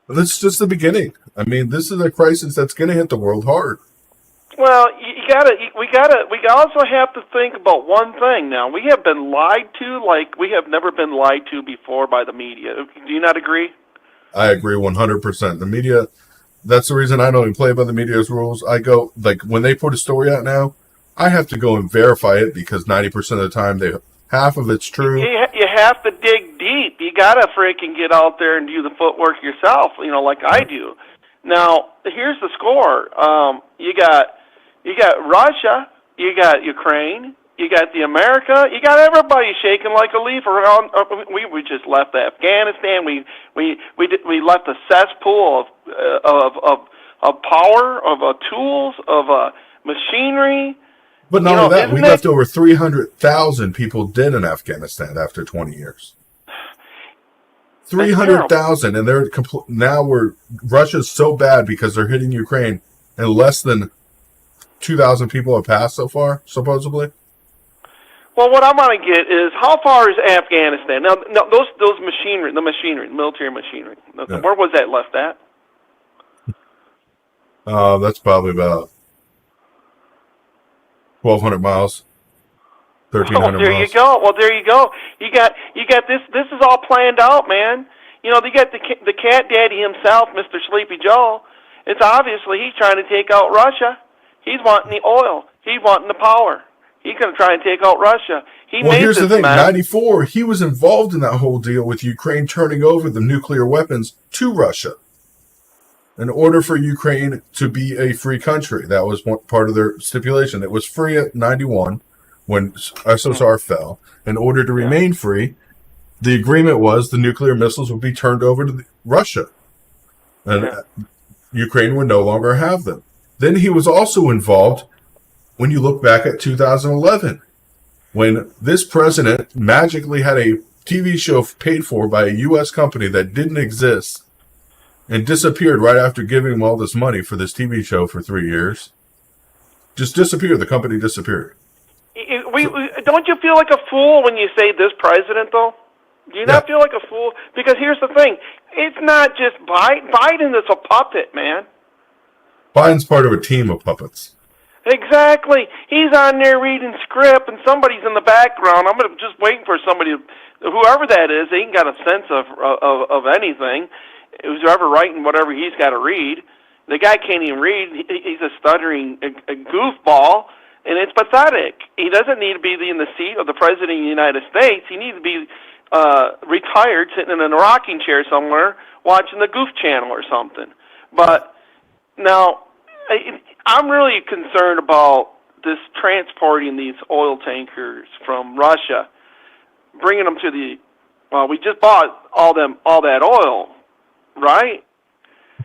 This is just the beginning. I mean, this is a crisis that's going to hit the world hard. Well, we also have to think about one thing now. We have been lied to like we have never been lied to before by the media. Do you not agree? I agree 100%. The media, that's the reason I don't even play by the media's rules. I go, when they put a story out now, I have to go and verify it because 90% of the time, half of it's true. You have to dig deep. You got to freaking get out there and do the footwork yourself, like I do. Now, here's the score. You got Russia, you got Ukraine, you got the America, you got everybody shaking like a leaf around. We just left Afghanistan. We left a cesspool of power, of tools, of machinery. But not only that, we left over 300,000 people dead in Afghanistan after 20 years. 300,000, and Russia's so bad because they're hitting Ukraine, and less than 2,000 people have passed so far, supposedly. Well, what I want to get is how far is Afghanistan? Now those machinery, the military machinery. Yeah. Where was that left at? That's probably about 1,200 miles, 1,300 miles. There you go. Well, there you go. You got this. This is all planned out, man. They got the cat daddy himself, Mr. Sleepy Joe. It's obviously he's trying to take out Russia. He's wanting the oil. He's wanting the power. He's going to try and take out Russia. Here's the thing. 94, he was involved in that whole deal with Ukraine turning over the nuclear weapons to Russia in order for Ukraine to be a free country. That was part of their stipulation. It was free at 91 when SSR fell. In order to remain free, the agreement was the nuclear missiles would be turned over to Russia. And Ukraine would no longer have them. Then he was also involved when you look back at 2011, when this president magically had a TV show paid for by a U.S. company that didn't exist and disappeared right after giving him all this money for this TV show for 3 years. Just disappeared. The company disappeared. Don't you feel like a fool when you say this president, though? Do you not feel like a fool? Because here's the thing. It's not just Biden. Biden is a puppet, man. Biden's part of a team of puppets. Exactly. He's on there reading script, and somebody's in the background. I'm just waiting for somebody, whoever that is, they ain't got a sense of anything. Who's ever writing whatever he's got to read. The guy can't even read. He's a stuttering a goofball, and it's pathetic. He doesn't need to be in the seat of the President of the United States. He needs to be retired, sitting in a rocking chair somewhere, watching the Goof Channel or something. But now, I'm really concerned about this transporting these oil tankers from Russia, bringing them to the. Well, we just bought all that oil, right?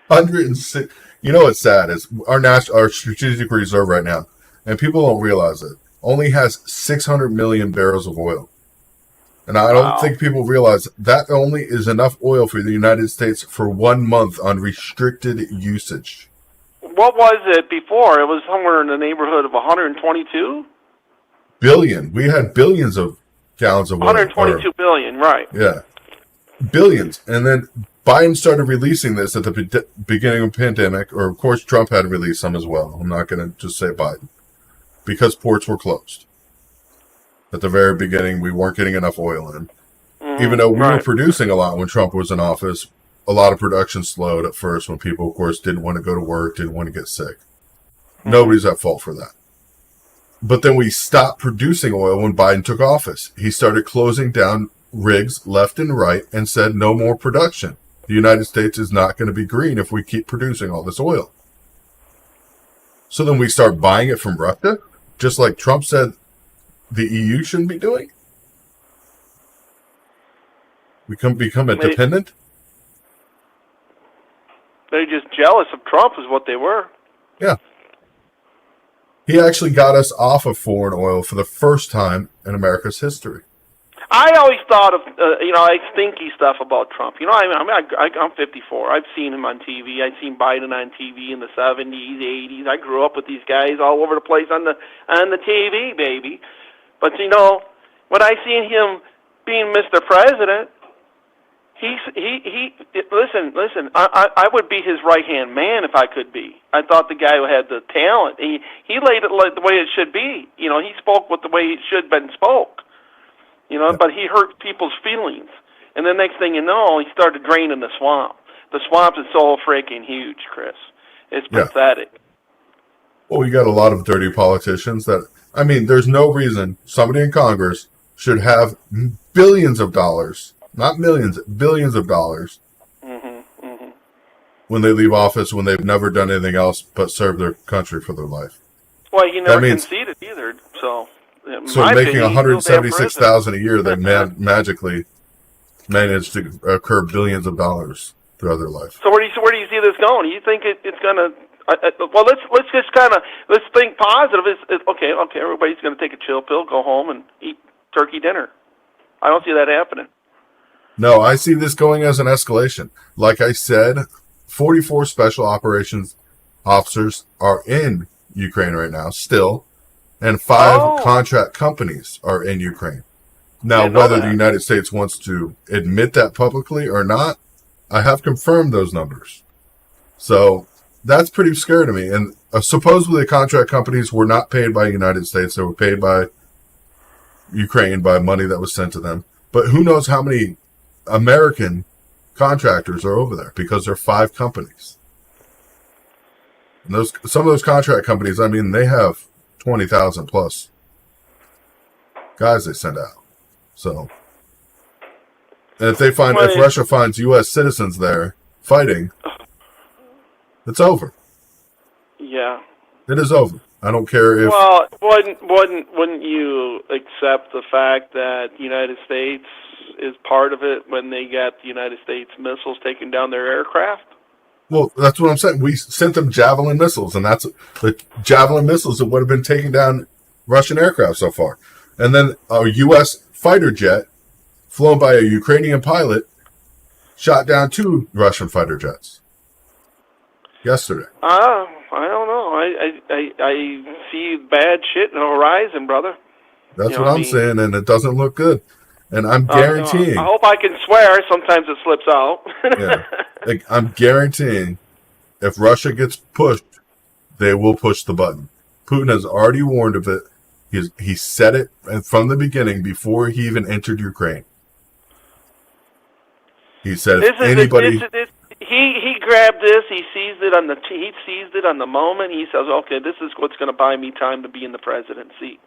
106. You know what's sad is our strategic reserve right now, and people don't realize it, only has 600 million barrels of oil. And I don't think people realize that only is enough oil for the United States for 1 month on restricted usage. What was it before? It was somewhere in the neighborhood of 122? Billion. We had billions of gallons of oil. 122 billion, right. Yeah. Billions. And then Biden started releasing this at the beginning of the pandemic, or of course Trump had to release some as well. I'm not going to just say Biden. Because ports were closed. At the very beginning, we weren't getting enough oil in. Even though we were producing a lot when Trump was in office, a lot of production slowed at first when people, of course, didn't want to go to work, didn't want to get sick. Nobody's at fault for that. But then we stopped producing oil when Biden took office. He started closing down rigs left and right and said no more production. The United States is not going to be green if we keep producing all this oil. So then we start buying it from Russia, just like Trump said the EU shouldn't be doing? We can become a dependent? They're just jealous of Trump is what they were. Yeah. He actually got us off of foreign oil for the first time in America's history. I always thought of, stinky stuff about Trump. I'm 54. I've seen him on TV. I've seen Biden on TV in the 70s, 80s. I grew up with these guys all over the place on the TV, baby. But, when I see him being Mr. President, listen, I would be his right-hand man if I could be. I thought the guy who had the talent. He laid it like the way it should be. He spoke with the way it should have been spoke. But he hurt people's feelings. And the next thing you know, he started draining the swamp. The swamp is so freaking huge, Chris. It's pathetic. Well, you got a lot of dirty politicians there's no reason somebody in Congress should have billions of dollars, not millions, billions of dollars, when they leave office, when they've never done anything else but serve their country for their life. Well, he never conceded either, so... So making $176,000 a year, they magically managed to incur billions of dollars throughout their life. So where do you see this going? Do you think it's going to? Well, let's just let's think positive. Okay. Everybody's going to take a chill pill, go home, and eat turkey dinner. I don't see that happening. No, I see this going as an escalation. Like I said, 44 special operations officers are in Ukraine right now, still. And 5 contract companies are in Ukraine. Now, whether the United States wants to admit that publicly or not, I have confirmed those numbers. So that's pretty scary to me. And supposedly the contract companies were not paid by the United States. They were paid by Ukraine by money that was sent to them. But who knows how many American contractors are over there, because there are 5 companies. And some of those contract companies, they have 20,000 plus guys they send out. So, and if Russia finds U.S. citizens there fighting, it's over. Yeah, it is over. I don't care if. Well, wouldn't you accept the fact that the United States is part of it when they got the United States missiles taking down their aircraft? Well, that's what I'm saying. We sent them Javelin missiles, and that's the Javelin missiles that would have been taking down Russian aircraft so far. And then a U.S. fighter jet, flown by a Ukrainian pilot, shot down 2 Russian fighter jets yesterday. I don't know. I see bad shit in the horizon, brother. That's what I'm saying, and it doesn't look good. And I'm No, guaranteeing, I hope I can swear. Sometimes it slips out. yeah, like I'm guaranteeing, if Russia gets pushed, they will push the button. Putin has already warned of it. He said it from the beginning before he even entered Ukraine. He said if anybody, he grabbed this. He seized it on the moment. He says, "Okay, this is what's going to buy me time to be in the president's seat."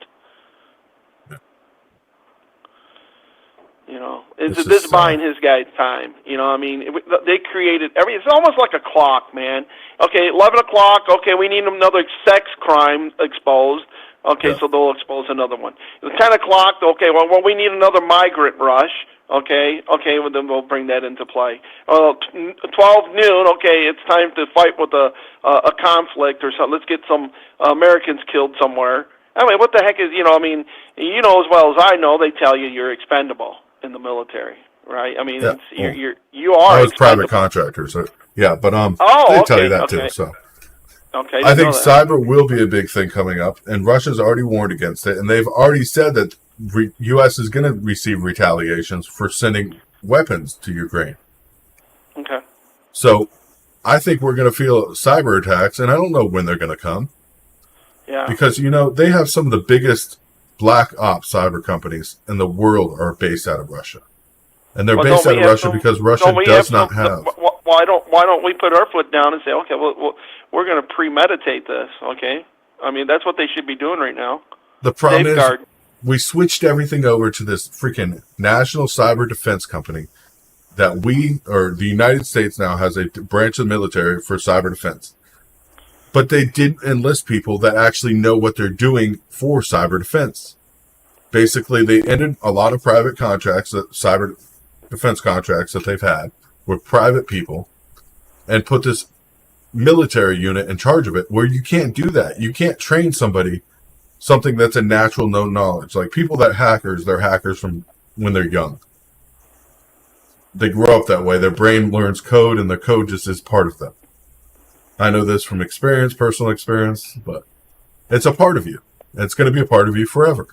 You know, this buying his guys time. You know, I mean, they created it's almost like a clock, man. Okay, 11 o'clock. Okay, we need another sex crime exposed. Okay, so they'll expose another one. 10 o'clock. Okay, well, we need another migrant rush. Okay, well, then we'll bring that into play. 12 noon. Okay, it's time to fight with a conflict or something. Let's get some Americans killed somewhere. I mean, what the heck is, I mean, you know as well as I know, they tell you you're expendable in the military, right? I mean, you are. I was private contractor, so yeah, but they tell you that too. So okay, I think cyber will be a big thing coming up, and Russia's already warned against it, and they've already said that U.S. is going to receive retaliations for sending weapons to Ukraine. Okay. So I think we're going to feel cyber attacks, and I don't know when they're going to come. Yeah. Because, they have some of the biggest black ops cyber companies in the world are based out of Russia. And they're based out of Russia because Russia does not have... Why don't we put our foot down and say, okay, well we're going to premeditate this, okay? I mean, that's what they should be doing right now. The problem is we switched everything over to this freaking National Cyber Defense Company that the United States now has a branch of the military for cyber defense. But they didn't enlist people that actually know what they're doing for cyber defense. Basically, they ended a lot of private contracts, cyber defense contracts that they've had with private people, and put this military unit in charge of it, where you can't do that. You can't train something that's a natural known knowledge. Like people they're hackers from when they're young. They grow up that way. Their brain learns code, and the code just is part of them. I know this from personal experience, but it's a part of you. It's going to be a part of you forever.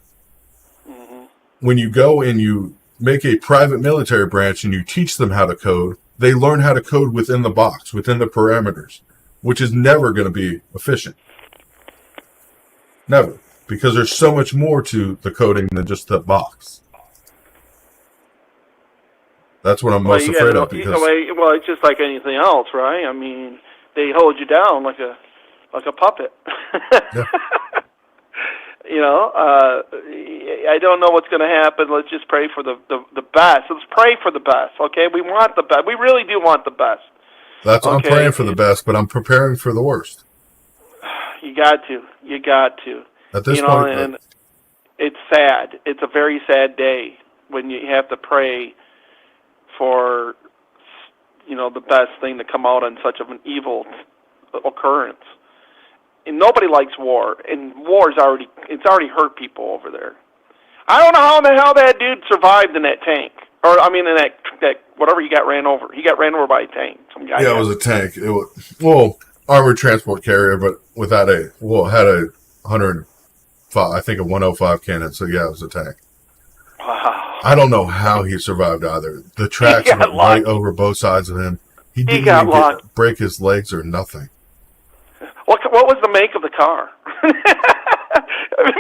Mm-hmm. When you go and you make a private military branch and you teach them how to code, they learn how to code within the box, within the parameters, which is never going to be efficient. Never. Because there's so much more to the coding than just the box. That's what I'm most afraid of. Well, it's just like anything else, right? I mean, they hold you down like a puppet. Yeah. I don't know what's going to happen. Let's just pray for the best. Let's pray for the best, okay? We want the best. We really do want the best. That's I'm praying for the best, but I'm preparing for the worst. You got to. At this point, and it's sad. It's a very sad day when you have to pray for, the best thing to come out on such of an evil occurrence. And nobody likes war, and it's already hurt people over there. I don't know how in the hell that dude survived in that tank, in that whatever he got ran over. He got ran over by a tank. Some guy. Yeah, it was a tank. It was armored transport carrier, but had a 105, I think a 105 cannon. So yeah, it was a tank. Wow. I don't know how he survived either. The tracks went right over both sides of him. He didn't even break his legs or nothing. What was the make of the car?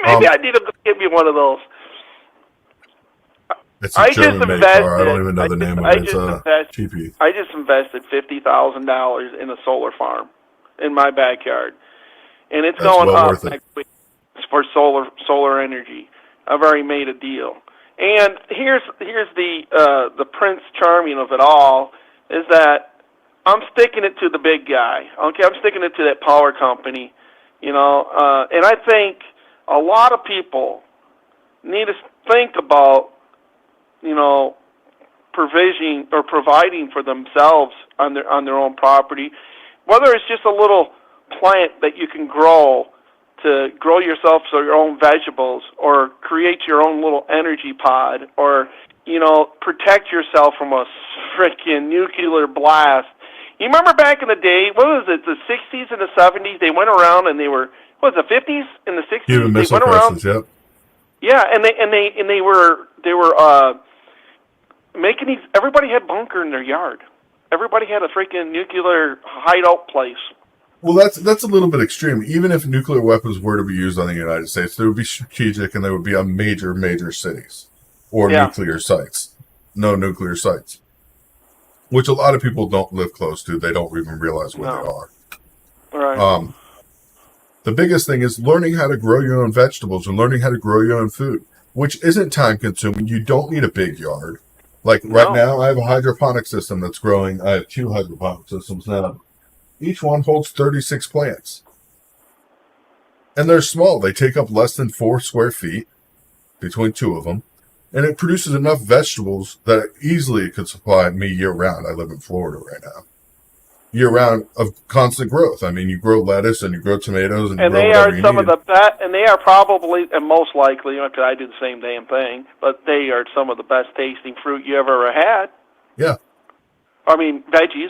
Maybe I need him to give me one of those. It's a German-made car. I don't even know the name of it. It's cheapy. I just invested $50,000 in a solar farm in my backyard, and it's going up next week for solar energy. I've already made a deal. And here's the Prince Charming of it all is that I'm sticking it to the big guy. Okay, I'm sticking it to that power company, and I think a lot of people need to think about, providing for themselves on their own property, whether it's just a little plant that you can grow to grow yourself your own vegetables, or create your own little energy pod, or protect yourself from a freaking nuclear blast. You remember back in the day, what was it, the 60s and the 70s? They went around and they were, what was it, 50s and the 60s? Cuban Missile Crisis, yep. Yeah, and they were everybody had bunker in their yard. Everybody had a freaking nuclear hideout place. Well, that's a little bit extreme. Even if nuclear weapons were to be used on the United States, they would be strategic and they would be on major cities or nuclear sites. No nuclear sites, which a lot of people don't live close to. They don't even realize where they are. Right. The biggest thing is learning how to grow your own vegetables and learning how to grow your own food, which isn't time consuming. You don't need a big yard. Like right now, I have a hydroponic system that's growing. I have 2 hydroponic systems now. Each one holds 36 plants. And they're small. They take up less than 4 square feet between 2 of them. And it produces enough vegetables that easily it could supply me year round. I live in Florida right now. Year round of constant growth. I mean, you grow lettuce and you grow tomatoes and you grow they whatever are you some need. of the best, and they are probably and most likely, because I do the same damn thing, but they are some of the best tasting fruit you ever had. Yeah. I mean, veggies,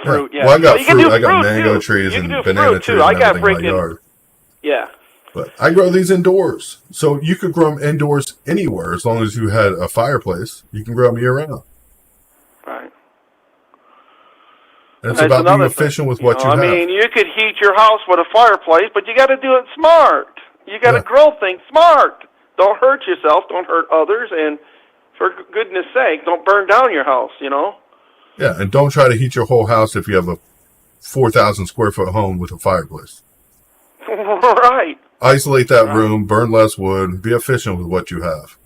fruit. Yeah. Well, I got you can fruit. do I got fruit mango too. trees You and can do banana fruit trees too. and everything in my yard. Yeah. But I grow these indoors. So you could grow them indoors anywhere as long as you had a fireplace. You can grow them year round. Right. And it's about being efficient with what you have. I mean, you could heat your house with a fireplace, but you got to do it smart. You got to grow things smart. Don't hurt yourself. Don't hurt others. And for goodness sake, don't burn down your house, Yeah, and don't try to heat your whole house if you have a 4,000 square foot home with a fireplace. Right. Isolate that room, burn less wood, be efficient with what you have.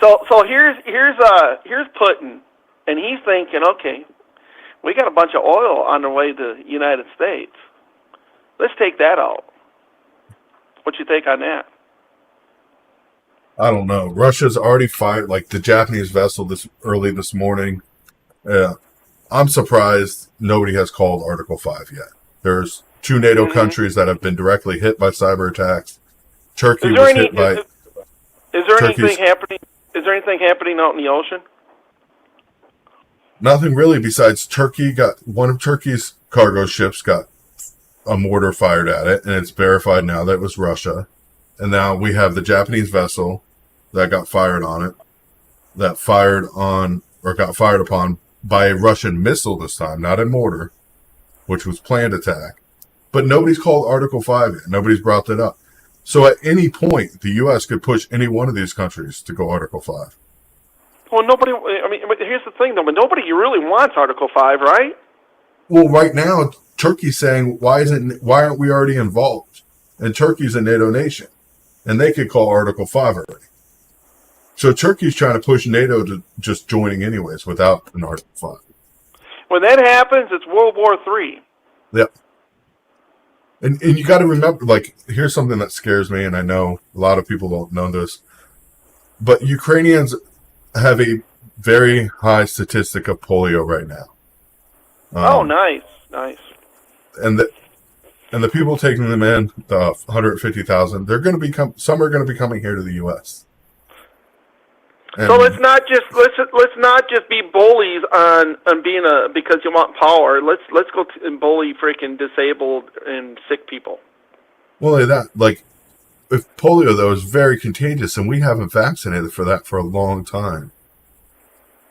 So here's Putin, and he's thinking, okay, we got a bunch of oil on the way to the United States. Let's take that out. What you think on that? I don't know. Russia's already fired, like the Japanese vessel early this morning. Yeah, I'm surprised nobody has called Article 5 yet. There's 2 NATO countries that have been directly hit by cyber attacks. Turkey was hit by. Is there anything happening? Is there anything happening out in the ocean? Nothing really, besides Turkey got one of Turkey's cargo ships got a mortar fired at it, and it's verified now that it was Russia. And now we have the Japanese vessel that got fired on it, that fired on or got fired upon by a Russian missile this time, not a mortar, which was planned attack. But nobody's called Article 5 yet. Nobody's brought that up. So at any point, the U.S. could push any one of these countries to go Article 5. Well, nobody. I mean, here's the thing, though. But nobody really wants Article 5, right? Well, right now, Turkey's saying, why aren't we already involved? And Turkey's a NATO nation, and they could call Article 5 already. So Turkey's trying to push NATO to just joining anyways without an Article 5. When that happens, it's World War III. Yep. And you got to remember, like, here's something that scares me, and I know a lot of people don't know this, but Ukrainians have a very high statistic of polio right now. Nice. And the people taking them in, the 150,000, they're going to some are going to be coming here to the U.S. And so let's not just be bullies on being because you want power. Let's go and bully freaking disabled and sick people. Well, like if polio though is very contagious, and we haven't vaccinated for that for a long time.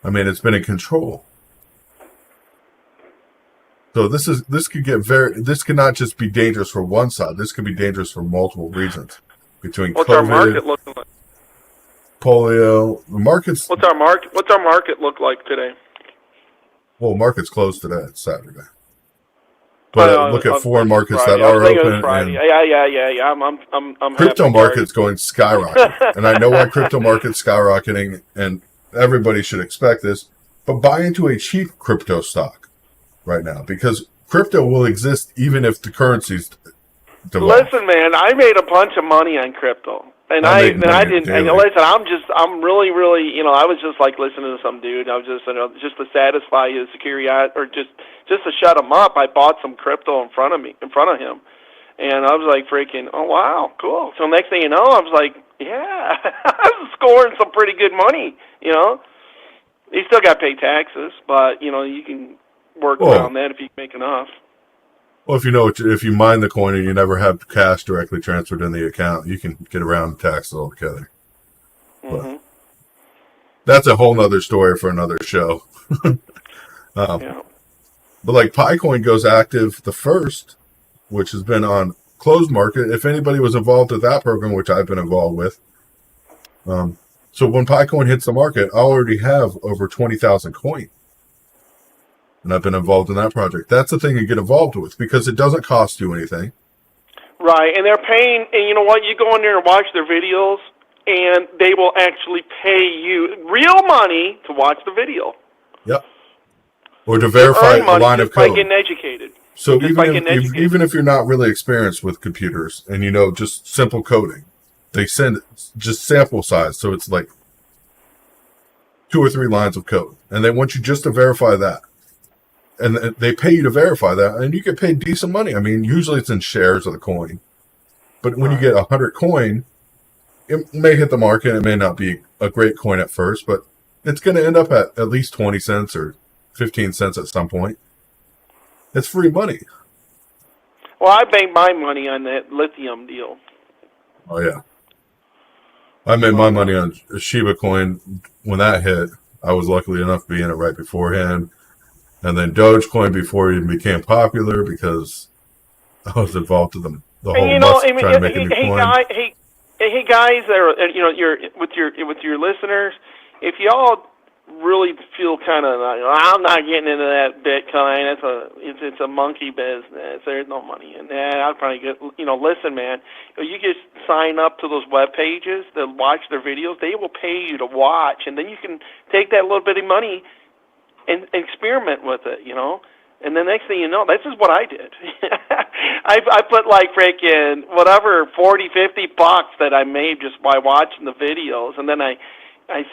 I mean, it's been in control. So this could not just be dangerous for one side. This could be dangerous for multiple reasons. Between what's COVID, our market looking like? Polio, the markets. What's our market look like today? Well, market's closed today. It's Saturday. But look at foreign markets that are open. And yeah. I'm crypto market's going skyrocketing, and I know why crypto market's skyrocketing, and everybody should expect this. But buy into a cheap crypto stock right now, because crypto will exist even if the currency's devolve. Listen, man, I made a bunch of money on crypto. And I didn't. And listen, I'm really, I was just like listening to some dude. I was just, just to satisfy his curiosity, or just to shut him up. I bought some crypto in front of him, and I was like, freaking, oh wow, cool. So next thing you know, I was like, yeah, I was scoring some pretty good money. You still got to pay taxes, but you can work around that if you make enough. Well, if you mine the coin and you never have cash directly transferred in the account, you can get around taxes altogether. Mm-hmm. That's a whole nother story for another show. um, Yeah. but like PieCoin goes active the first, which has been on closed market. If anybody was involved with that program, which I've been involved with, so when PieCoin hits the market, I already have over 20,000 coin, and I've been involved in that project. That's the thing you get involved with because it doesn't cost you anything. Right, and they're paying, and you know what? You go in there and watch their videos, and they will actually pay you real money to watch the video. Yep. Or to You verify earn a money line of just by code. getting educated. So Just by getting educated. even if you're not really experienced with computers and you know just simple coding, they send just sample size. So it's like 2 or 3 lines of code, and they want you just to verify that. And they pay you to verify that, and you get paid decent money. I mean, usually it's in shares of the coin, but when you get 100 coin, it may hit the market. It may not be a great coin at first, but it's going to end up at least 20 cents or 15 cents at some point. It's free money. Well, I banked my money on that lithium deal. Oh yeah, I made my money on Shiba coin when that hit. I was lucky enough to be in it right beforehand, and then Dogecoin before it even became popular because I was involved with the And whole you know, Musk I mean, trying to make a new coin. hey guys, that are you know, you're with your listeners. If y'all really feel kind of, I'm not getting into that Bitcoin. It's a monkey business. There's no money in that. I'd probably get, you know, listen, man. You just sign up to those web pages to watch their videos. They will pay you to watch, and then you can take that little bit of money and experiment with it, you know. And the next thing you know, this is what I did. I put like freaking whatever $40-50 that I made just by watching the videos, and then I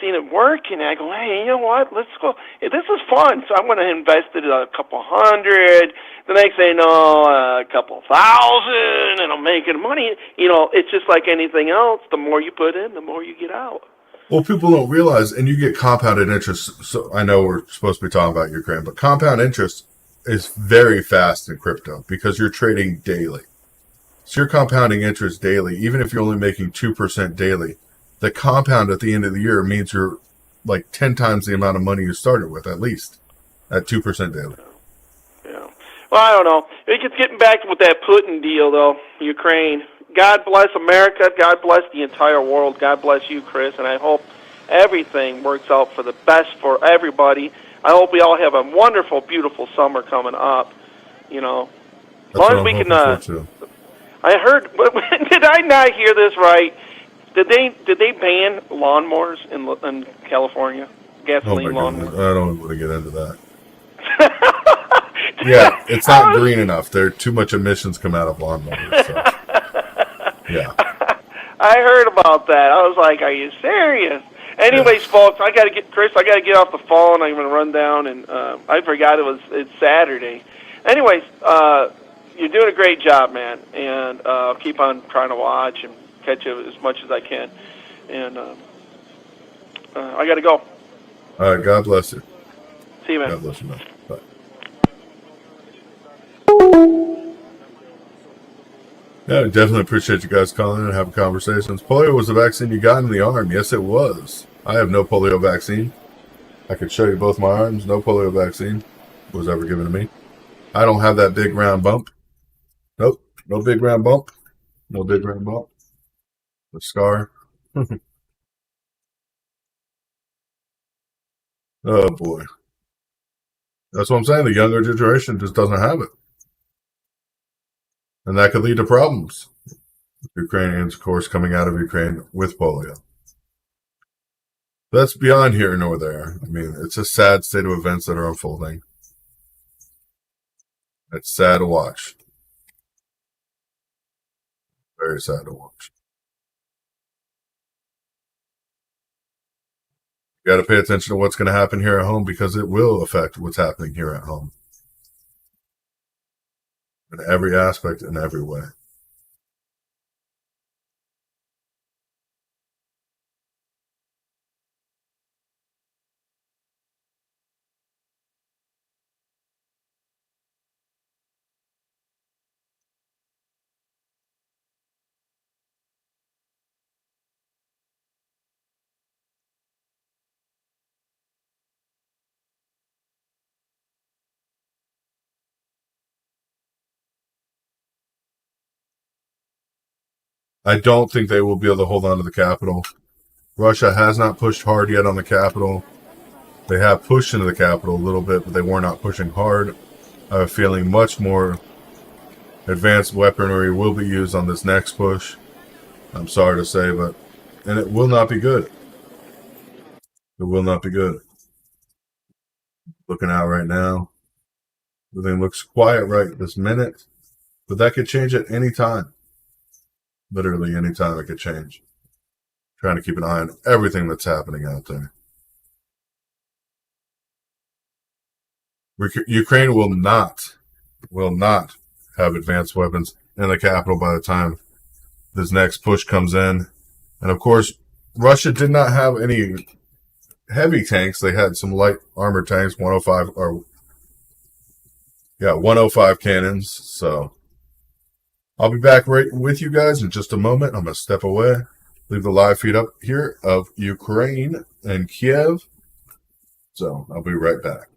seen it working. And I go, hey, you know what? Let's go. Hey, this is fun. So I'm going to invest it a couple hundred. The next thing you know, a couple thousand, and I'm making money. You know, it's just like anything else. The more you put in, the more you get out. Well, people don't realize, and you get compounded interest. So I know we're supposed to be talking about Ukraine, but compound interest is very fast in crypto because you're trading daily. So you're compounding interest daily, even if you're only making 2% daily. The compound at the end of the year means you're like 10 times the amount of money you started with, at least at 2% daily. Yeah. Well, I don't know. It's just getting back with that Putin deal, though. Ukraine. God bless America. God bless the entire world. God bless you, Chris. And I hope everything works out for the best for everybody. I hope we all have a wonderful, beautiful summer coming up. You know, as That's long what as I'm we can. hoping for too. I heard. Did I not hear this right? Did they ban lawnmowers in California? Oh my Gasoline goodness, lawnmowers. I don't want to get into that. Yeah, it's not green enough. There too much emissions come out of lawnmowers. So yeah. I heard about that. I was like, "Are you serious?" Anyways, folks, I gotta get Chris. I gotta get off the phone. I'm gonna run down, and I forgot it's Saturday. Anyways, you're doing a great job, man, and I'll keep on trying to watch and catch you as much as I can. And I gotta go. All right. God bless you. See you, man. God bless you, man. Bye. Yeah, I definitely appreciate you guys calling in and having conversations. Polio was the vaccine you got in the arm. Yes, it was. I have no polio vaccine. I could show you both my arms. No polio vaccine was ever given to me. I don't have that big round bump. Nope. No big round bump. No big round bump. The scar. Oh boy. That's what I'm saying. The younger generation just doesn't have it. And that could lead to problems. Ukrainians, of course, coming out of Ukraine with polio. That's beyond here nor there. I mean, it's a sad state of events that are unfolding. It's sad to watch. Very sad to watch. You got to pay attention to what's going to happen here at home because it will affect what's happening here at home in every aspect, in every way. I don't think they will be able to hold on to the capital. Russia has not pushed hard yet on the capital. They have pushed into the capital a little bit, but they were not pushing hard. I have a feeling much more advanced weaponry will be used on this next push. I'm sorry to say, and it will not be good. It will not be good. Looking out right now. Everything looks quiet right this minute, but that could change at any time. Literally any time it could change. Trying to keep an eye on everything that's happening out there. Ukraine will not have advanced weapons in the capital by the time this next push comes in. And of course, Russia did not have any heavy tanks. They had some light armored tanks, 105 cannons. So I'll be back right with you guys in just a moment. I'm going to step away, leave the live feed up here of Ukraine and Kiev. So I'll be right back.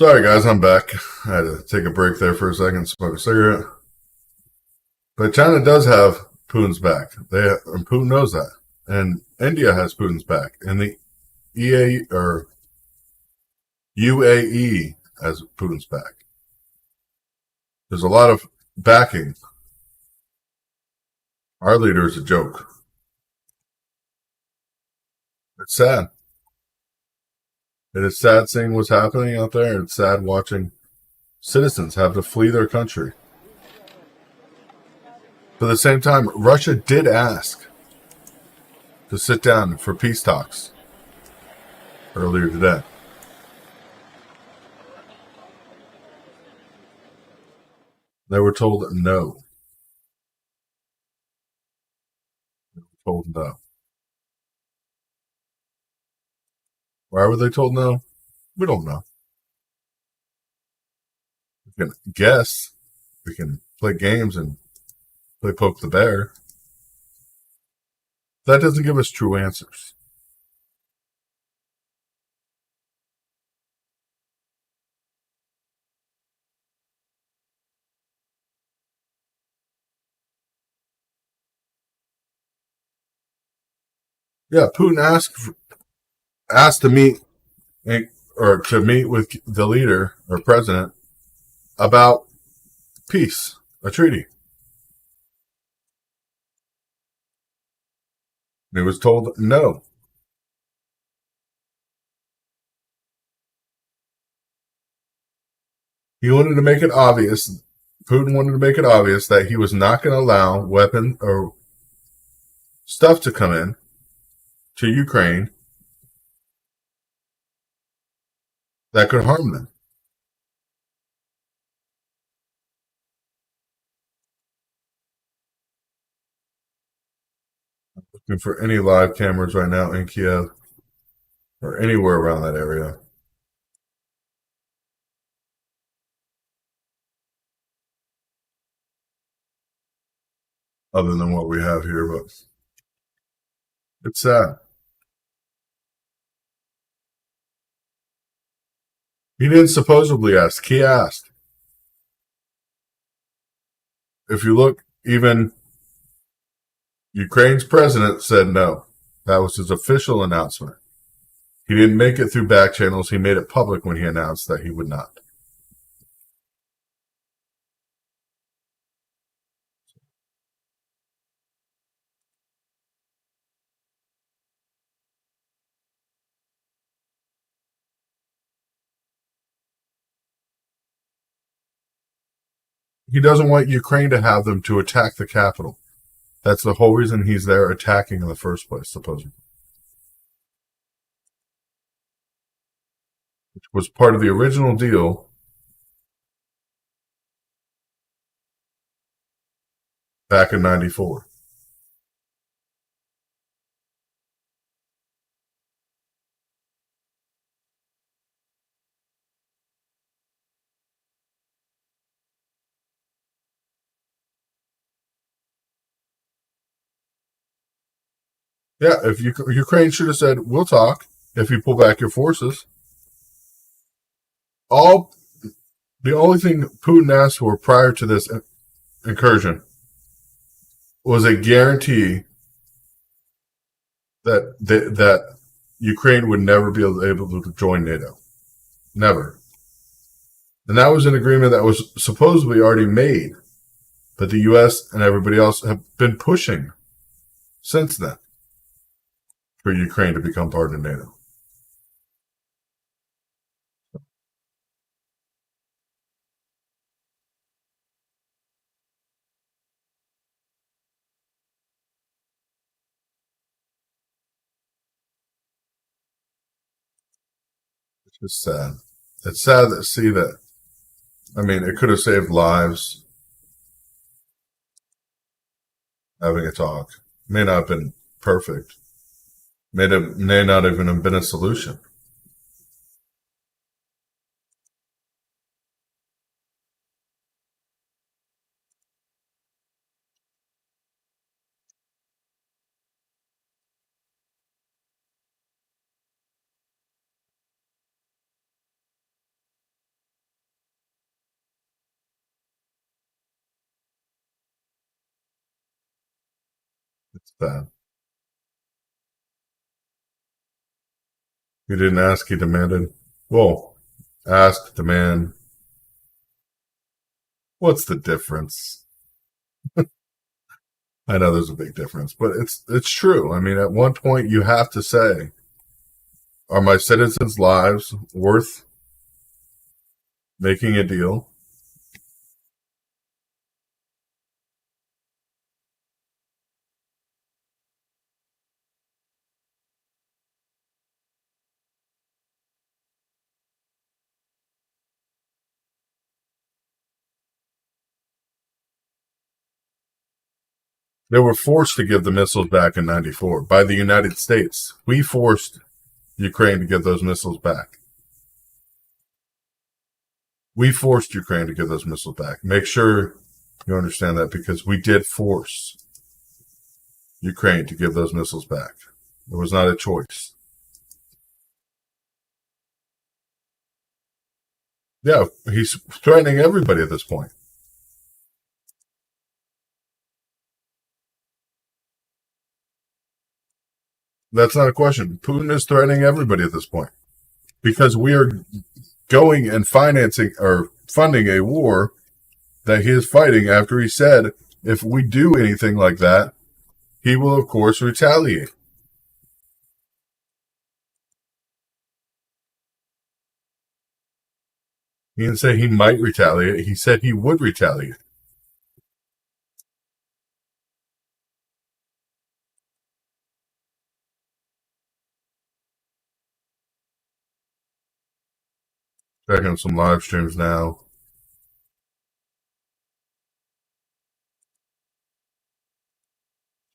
Sorry, guys, I'm back. I had to take a break there for a second, smoke a cigarette. But China does have Putin's back. And Putin knows that, and India has Putin's back, and the EA or UAE has Putin's back. There's a lot of backing. Our leader is a joke. It's sad. It is sad seeing what's happening out there. It's sad watching citizens have to flee their country. But at the same time, Russia did ask to sit down for peace talks earlier today. They were told no. They were told no. Why were they told no? We don't know. We can guess. We can play games and play poke the bear. That doesn't give us true answers. Yeah, Putin asked to meet with the leader or president about peace, a treaty. And he was told no. He wanted to make it obvious. Putin wanted to make it obvious that he was not going to allow weapon or stuff to come in to Ukraine that could harm them. Looking for any live cameras right now in Kiev or anywhere around that area. Other than what we have here, but it's sad. He didn't supposedly ask. He asked. If you look, even Ukraine's president said no. That was his official announcement. He didn't make it through back channels. He made it public when he announced that he would not. He doesn't want Ukraine to have them to attack the capital. That's the whole reason he's there attacking in the first place, supposedly. Which was part of the original deal back in 94. Yeah, if Ukraine should have said, we'll talk if you pull back your forces. The only thing Putin asked for prior to this incursion was a guarantee that Ukraine would never be able to join NATO. Never. And that was an agreement that was supposedly already made, but the U.S. and everybody else have been pushing since then for Ukraine to become part of NATO. It's just sad. It's sad to see that. I mean, it could have saved lives having a talk. May not have been perfect. May not even have been a solution. That. He didn't ask, he demanded. Well, ask, demand. What's the difference? I know there's a big difference, but it's true. I mean, at one point you have to say, are my citizens' lives worth making a deal? They were forced to give the missiles back in 94 by the United States. We forced Ukraine to give those missiles back. We forced Ukraine to give those missiles back. Make sure you understand that, because we did force Ukraine to give those missiles back. It was not a choice. Yeah, he's threatening everybody at this point. That's not a question. Putin is threatening everybody at this point, because we are going and financing or funding a war that he is fighting after he said if we do anything like that, he will, of course, retaliate. He didn't say he might retaliate. He said he would retaliate. Checking some live streams now.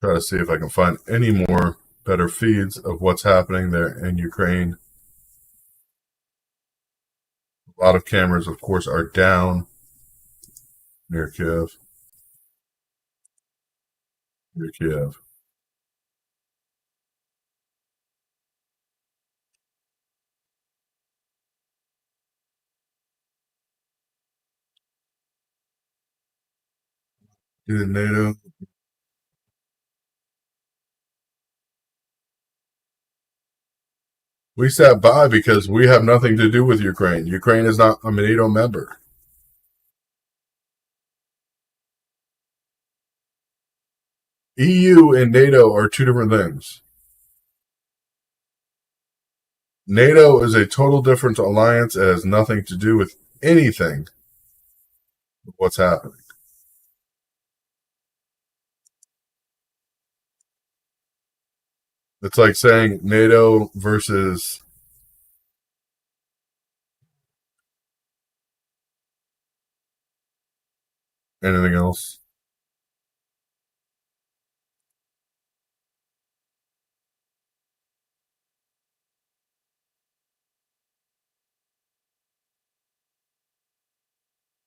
Try to see if I can find any more better feeds of what's happening there in Ukraine. A lot of cameras, of course, are down near Kiev. Near Kiev. Did NATO? We sat by because we have nothing to do with Ukraine. Ukraine is not a NATO member. EU and NATO are two different things. NATO is a total different alliance. It has nothing to do with anything with what's happening. It's like saying NATO versus anything else.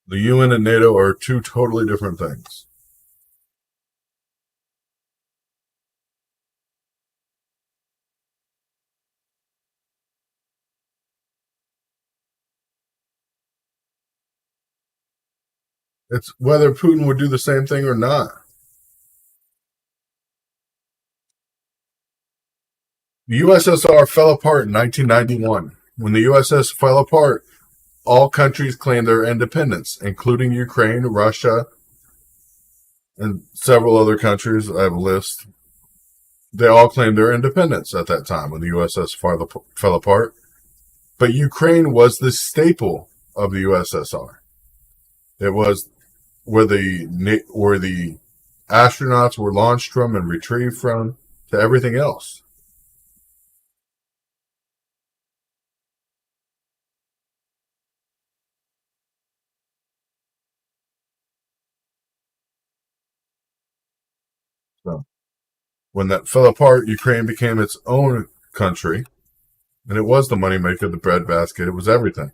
The UN and NATO are two totally different things. It's whether Putin would do the same thing or not. The USSR fell apart in 1991. When the USSR fell apart, all countries claimed their independence, including Ukraine, Russia, and several other countries. I have a list. They all claimed their independence at that time when the USSR fell apart. But Ukraine was the staple of the USSR. It was where the astronauts were launched from and retrieved from, to everything else. So when that fell apart, Ukraine became its own country, and it was the moneymaker, the breadbasket. It was everything.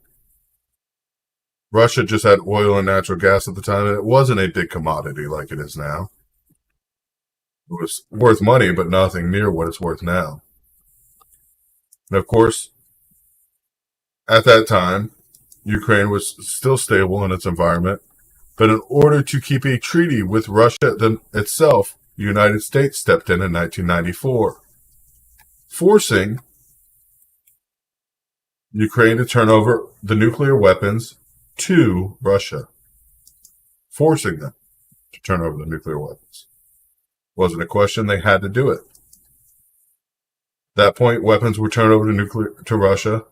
Russia just had oil and natural gas at the time, and it wasn't a big commodity like it is now. It was worth money, but nothing near what it's worth now. And of course, at that time, Ukraine was still stable in its environment, but in order to keep a treaty with Russia itself, the United States stepped in 1994, forcing Ukraine to turn over the nuclear weapons to Russia. Forcing them to turn over the nuclear weapons. Wasn't a question, they had to do it. At that point, weapons were turned over to Russia.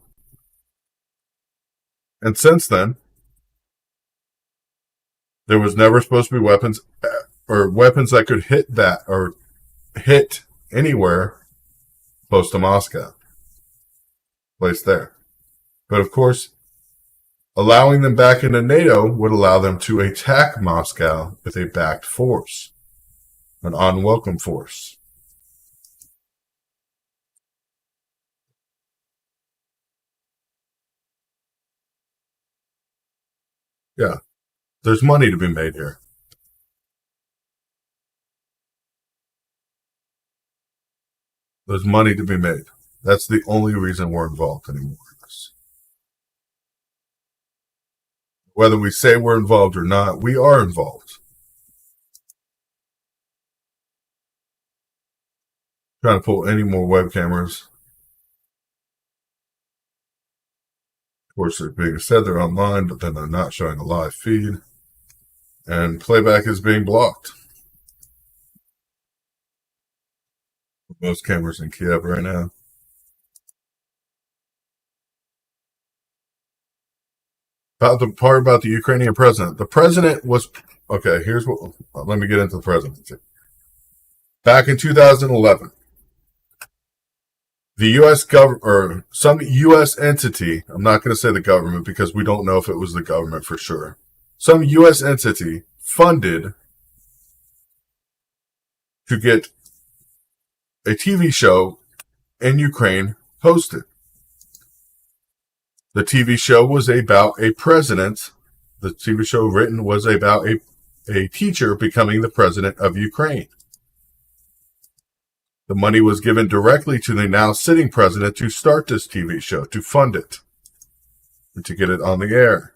And since then, there was never supposed to be weapons or weapons that could hit that or hit anywhere close to Moscow. Placed there. But of course, allowing them back into NATO would allow them to attack Moscow with a backed force, an unwelcome force. Yeah, there's money to be made here. There's money to be made. That's the only reason we're involved anymore in this. Whether we say we're involved or not, we are involved. Trying to pull any more web cameras. Of course, they're being said they're online, but then they're not showing a live feed. And playback is being blocked. Most cameras in Kiev right now. About the part about the Ukrainian president. The president was... Okay, here's what... Let me get into the presidency. Back in 2011, the U.S. government, or some U.S. entity, I'm not going to say the government because we don't know if it was the government for sure. Some U.S. entity funded to get a TV show in Ukraine hosted. The TV show was about a president. The TV show written was about a teacher becoming the president of Ukraine. The money was given directly to the now sitting president to start this TV show, to fund it, and to get it on the air.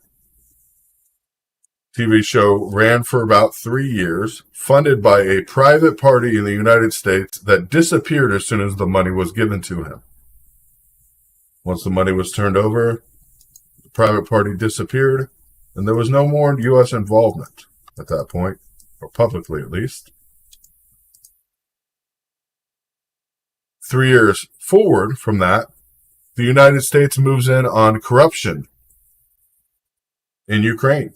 TV show ran for about 3 years, funded by a private party in the United States that disappeared as soon as the money was given to him. Once the money was turned over, the private party disappeared, and there was no more U.S. involvement at that point, or publicly at least. 3 years forward from that, the United States moves in on corruption in Ukraine,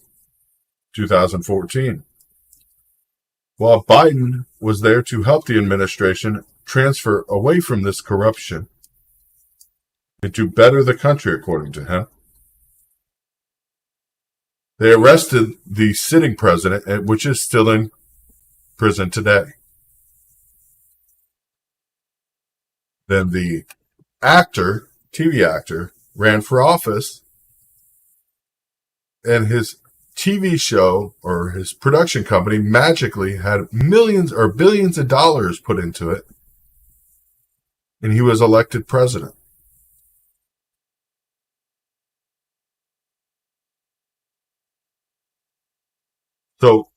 2014. While Biden was there to help the administration transfer away from this corruption and to better the country, according to him, they arrested the sitting president, which is still in prison today. Then the actor, TV actor, ran for office, and his TV show or his production company magically had millions or billions of dollars put into it, and he was elected president. So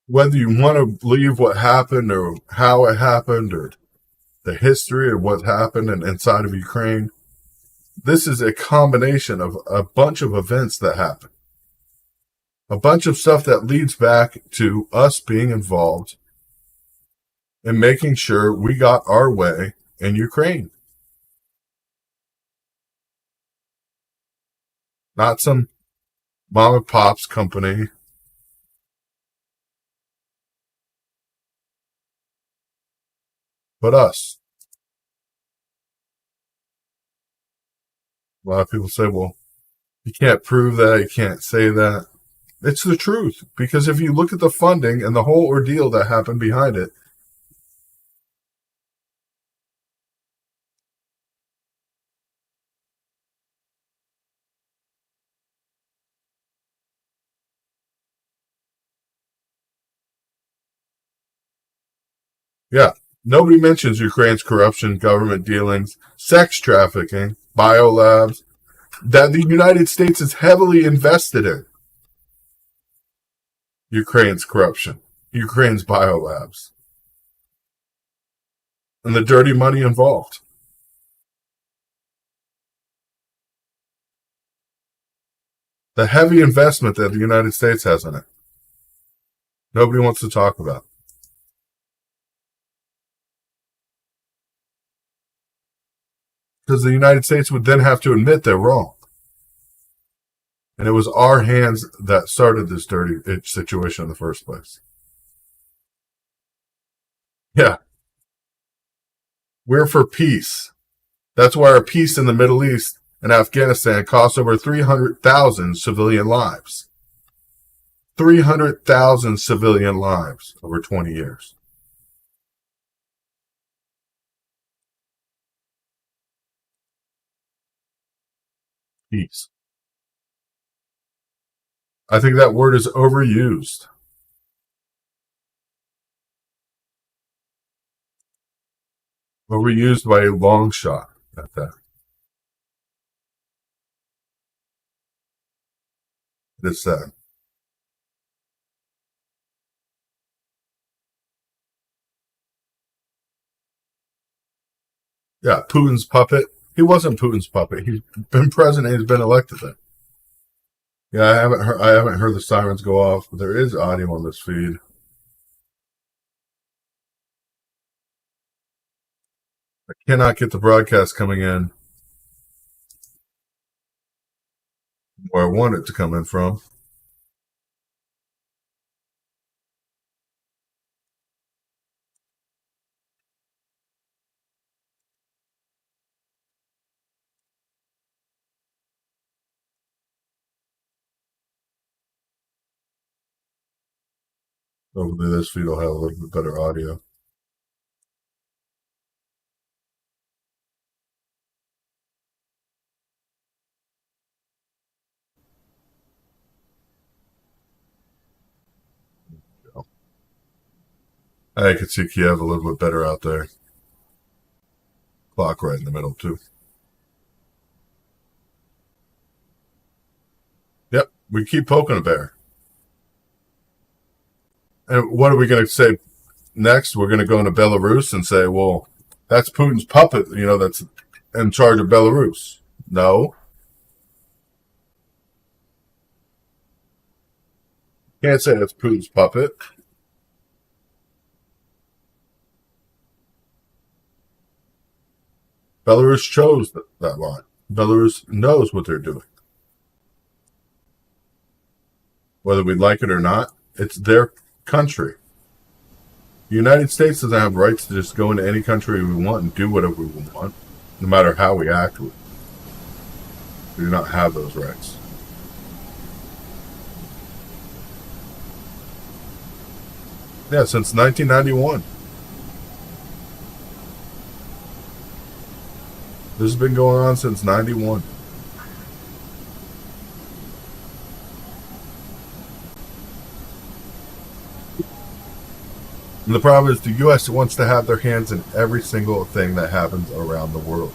whether you want to believe what happened or how it happened or the history of what happened inside of Ukraine, this is a combination of a bunch of events that happened. A bunch of stuff that leads back to us being involved in making sure we got our way in Ukraine. Not some mom and pop's company. But us. A lot of people say, well, you can't prove that, you can't say that. It's the truth, because if you look at the funding and the whole ordeal that happened behind it, yeah, nobody mentions Ukraine's corruption, government dealings, sex trafficking, biolabs, that the United States is heavily invested in. Ukraine's corruption, Ukraine's biolabs. and the dirty money involved. The heavy investment that the United States has in it. Nobody wants to talk about. Because the United States would then have to admit they're wrong. And it was our hands that started this dirty situation in the first place. Yeah. We're for peace. That's why our peace in the Middle East and Afghanistan cost over 300,000 civilian lives. 300,000 civilian lives over 20 years. Peace. I think that word is overused. Overused by a long shot at that. It's sad. Yeah, Putin's puppet. He wasn't Putin's puppet. He's been president. He's been elected then. Yeah, I haven't heard the sirens go off, but there is audio on this feed. I cannot get the broadcast coming in where I want it to come in from. Hopefully this feed will have a little bit better audio. I could see Kiev a little bit better out there. Clock right in the middle, too. Yep, we keep poking a bear. And what are we going to say next? We're going to go into Belarus and say, well, that's Putin's puppet, that's in charge of Belarus. No. Can't say that's Putin's puppet. Belarus chose that line. Belarus knows what they're doing. Whether we like it or not, it's their country. The United States doesn't have rights to just go into any country we want and do whatever we want, no matter how we act. We do not have those rights. Yeah, since 1991. This has been going on since 91. And the problem is the U.S. wants to have their hands in every single thing that happens around the world.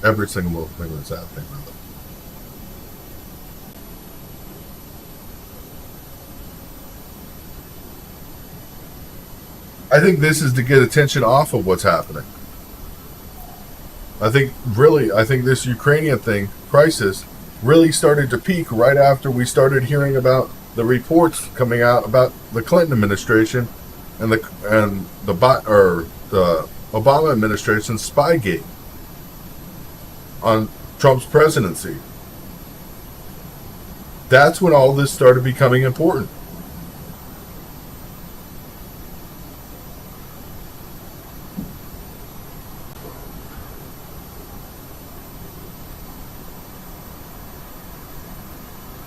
Every single little thing that's happening. I think this is to get attention off of what's happening. I think this Ukrainian crisis really started to peak right after we started hearing about the reports coming out about the Clinton administration and the Obama administration's Spygate on Trump's presidency. That's when all this started becoming important.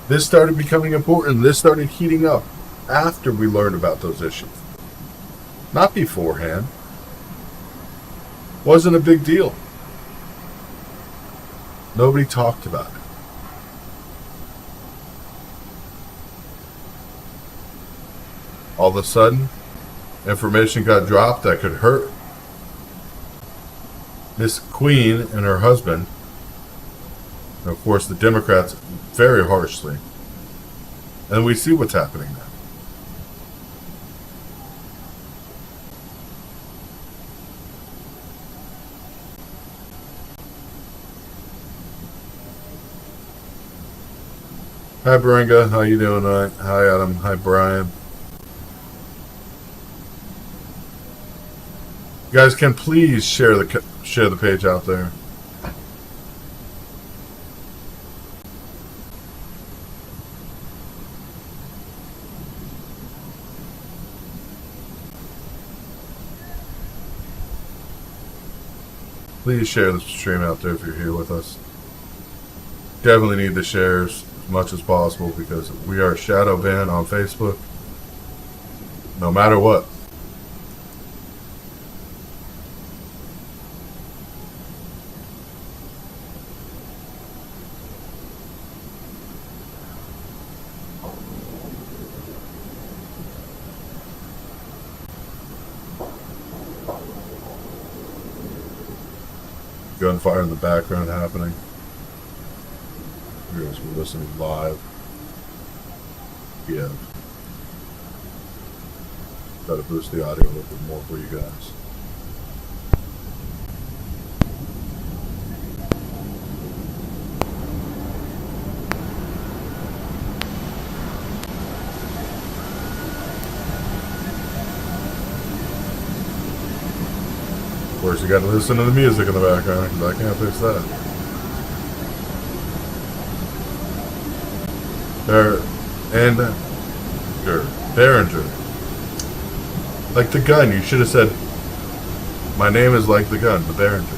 This started becoming important. This started heating up after we learned about those issues. Not beforehand. Wasn't a big deal. Nobody talked about it. All of a sudden, information got dropped that could hurt Miss Queen and her husband And of course, the Democrats very harshly. And we see what's happening now. Hi, Beringa. How you doing tonight? Hi, Adam. Hi, Brian. You guys can please share the page out there. Please share the stream out there if you're here with us. Definitely need the shares as much as possible because we are shadow banned on Facebook no matter what. Gunfire in the background happening. We're listening live. Yeah. Got to boost the audio a little bit more for you guys. Of course, you got to listen to the music in the background because I can't fix that. Behringer. Like the gun, you should have said, my name is like the gun, the Behringer.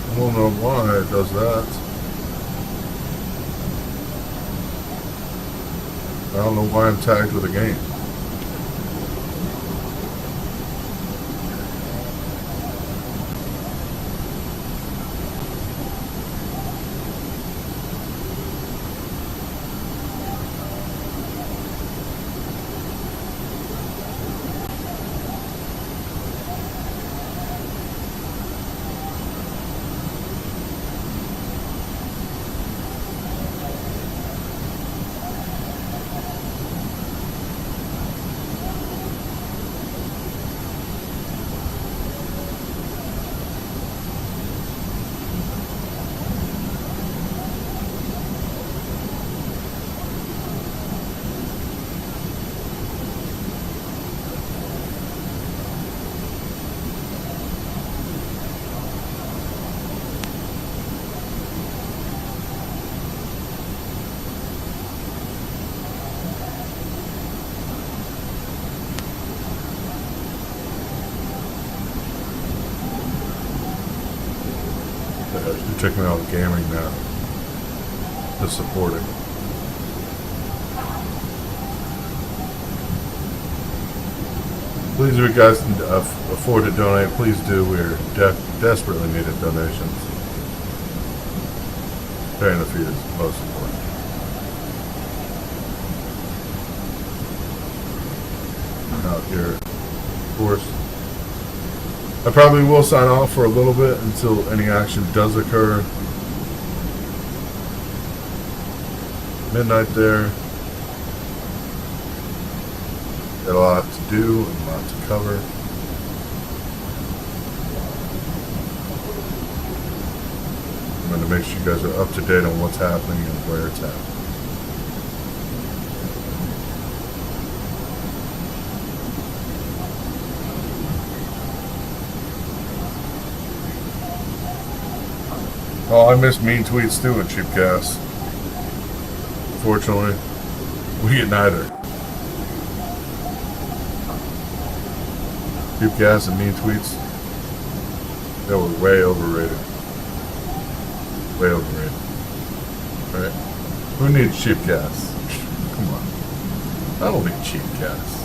I don't know why it does that. I don't know why I'm tagged with a game. Check me out gaming now. Just supporting. Please, if you guys can afford to donate, please do. We're desperately needed donations. Paying the fee is most important. Out here, of course. I probably will sign off for a little bit until any action does occur. Midnight there. Got a lot to do and a lot to cover. I'm going to make sure you guys are up to date on what's happening and where it's happening. Oh, I miss mean tweets too and cheap gas. Fortunately, we get neither. Cheap gas and mean tweets, they were way overrated. Way overrated. Alright? Who needs cheap gas? Come on. I don't need cheap gas.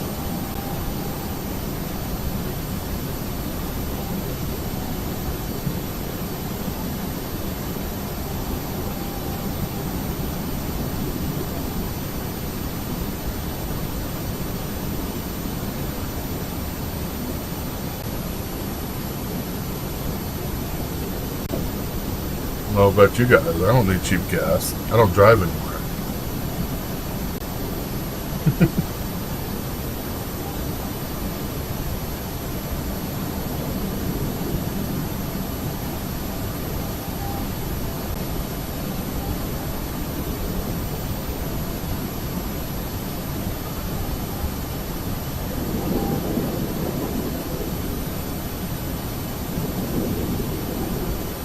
I don't know about you guys. I don't need cheap gas. I don't drive anywhere.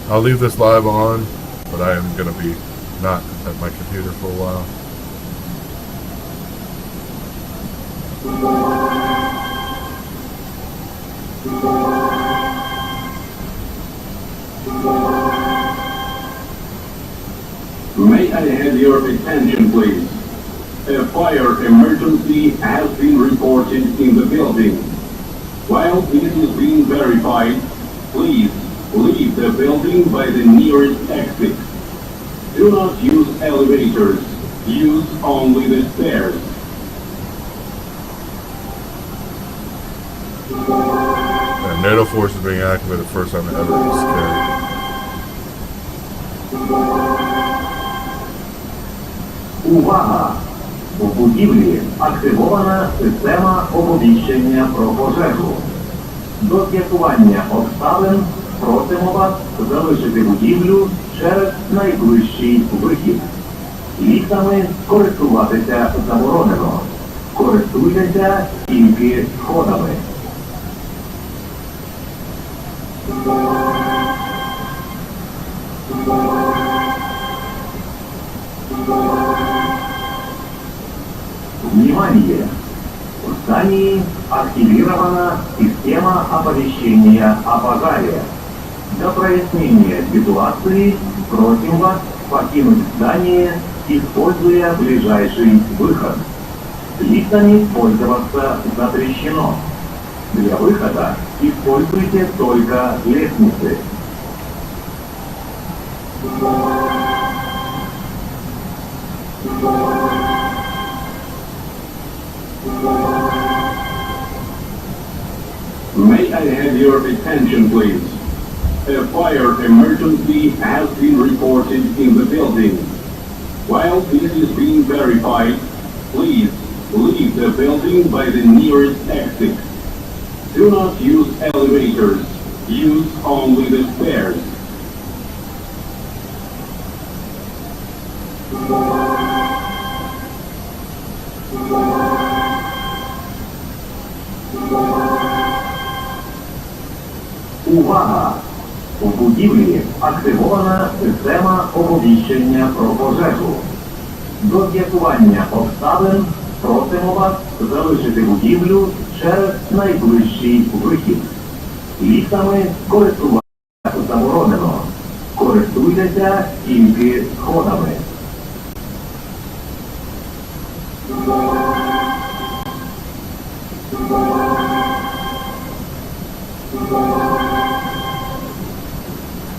I'll leave this live on, but I am going to be not at my computer for a while. May I have your attention, please? A fire emergency has been reported in the building. While this is being verified, please leave the building by the nearest exit. Do not use elevators. Use only the stairs. And NATO force is being activated first time ever. It's scary. Увага! У будівлі активована система оповіщення про пожежу. До з'ясування обставин просимо вас залишити будівлю через найближчий вихід. Ліфтами користуватися заборонено. Користуйтеся тільки сходами. Внимание! В здании активирована система оповещения о пожаре. Для прояснения ситуации просим вас покинуть здание, используя ближайший выход. Лифтами пользоваться запрещено. Для выхода используйте только лестницы. May I have your attention, please? A fire emergency has been reported in the building. While this is being verified, please leave the building by the nearest exit. Do not use elevators. Use only the stairs. Увага! У будівлі активована система оповіщення про пожежу. До з'ясування обставин просимо вас залишити будівлю через найближчий вихід. Ліфтами користуватися заборонено. Користуйтеся тільки сходами.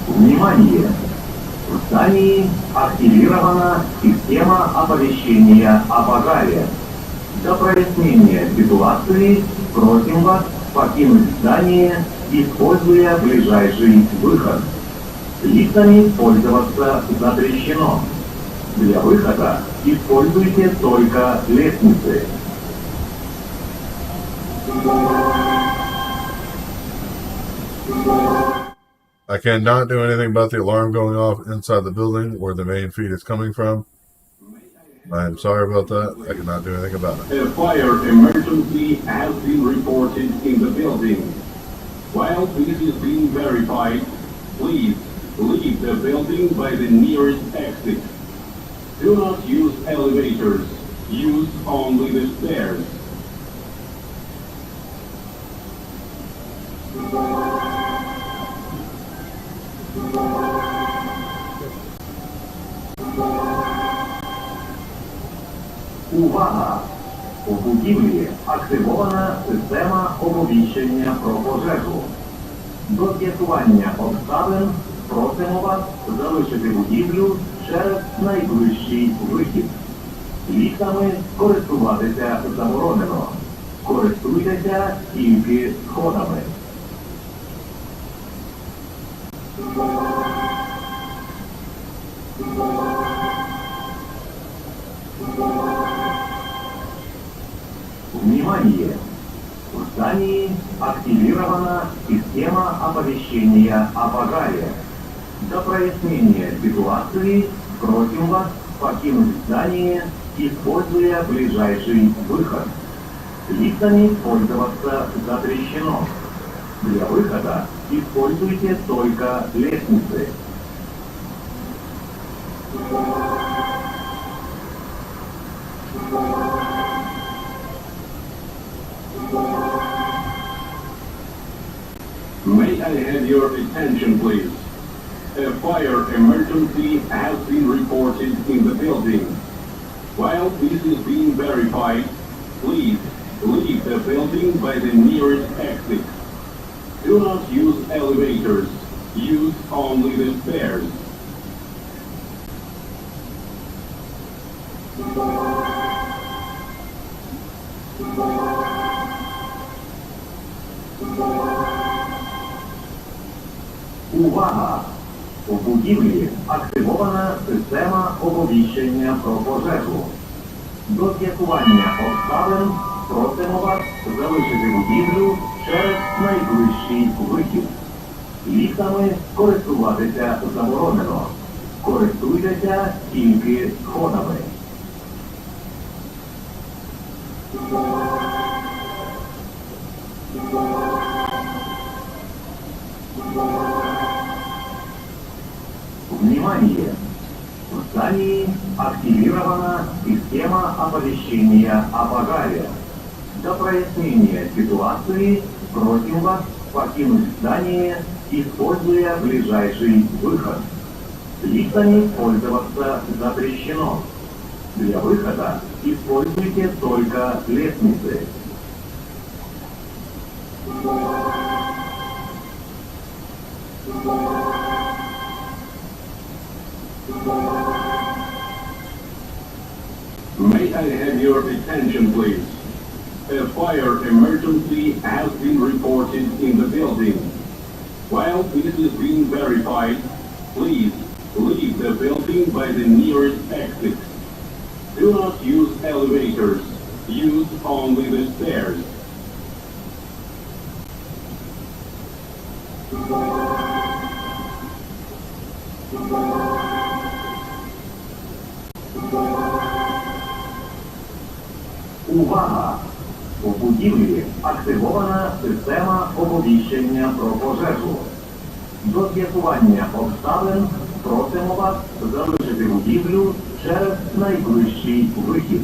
Внимание! В здании активирована система оповещения о пожаре. Для прояснения ситуации просим вас покинуть здание, используя ближайший выход. Лифтами пользоваться запрещено. Для выхода используйте только лестницы. I cannot do anything about the alarm going off inside the building where the main feed is coming from. I am sorry about that. I cannot do anything about it. A fire emergency has been reported in the building. While this is being verified, please leave the building by the nearest exit. Do not use elevators. Use only the stairs. Увага! У будівлі активована система оповіщення про пожежу. До з'ясування обставин просимо вас залишити будівлю через найближчий вихід. Ліфтами користуватися заборонено. Користуйтеся тільки сходами. Внимание! В здании активирована система оповещения о пожаре. До прояснения ситуации просим вас покинуть здание, используя ближайший выход. Лифтами пользоваться запрещено. Для выхода используйте только лестницы. May I have your attention, please? A fire emergency has been reported in the building. While this is being verified, please leave the building by the nearest exit. Do not use elevators. Use only the stairs. Увага! У будівлі активована система оповіщення про пожежу. До з'ясування обставин просимо вас залишити будівлю через найближчий вихід. Ліфтами користуватися заборонено. Користуйтеся тільки сходами. Внимание! В здании активирована система оповещения о пожаре. До прояснения ситуации просим вас покинуть здание, используя ближайший выход. Лифтами пользоваться запрещено. Для выхода используйте только лестницы. May I have your attention, please? A fire emergency has been reported in the building. While this is being verified, please leave the building by the nearest exit. Do not use elevators. Use only the stairs. Увага! У будівлі активована система оповіщення про пожежу. До з'ясування обставин просимо вас залишити будівлю через найближчий вихід.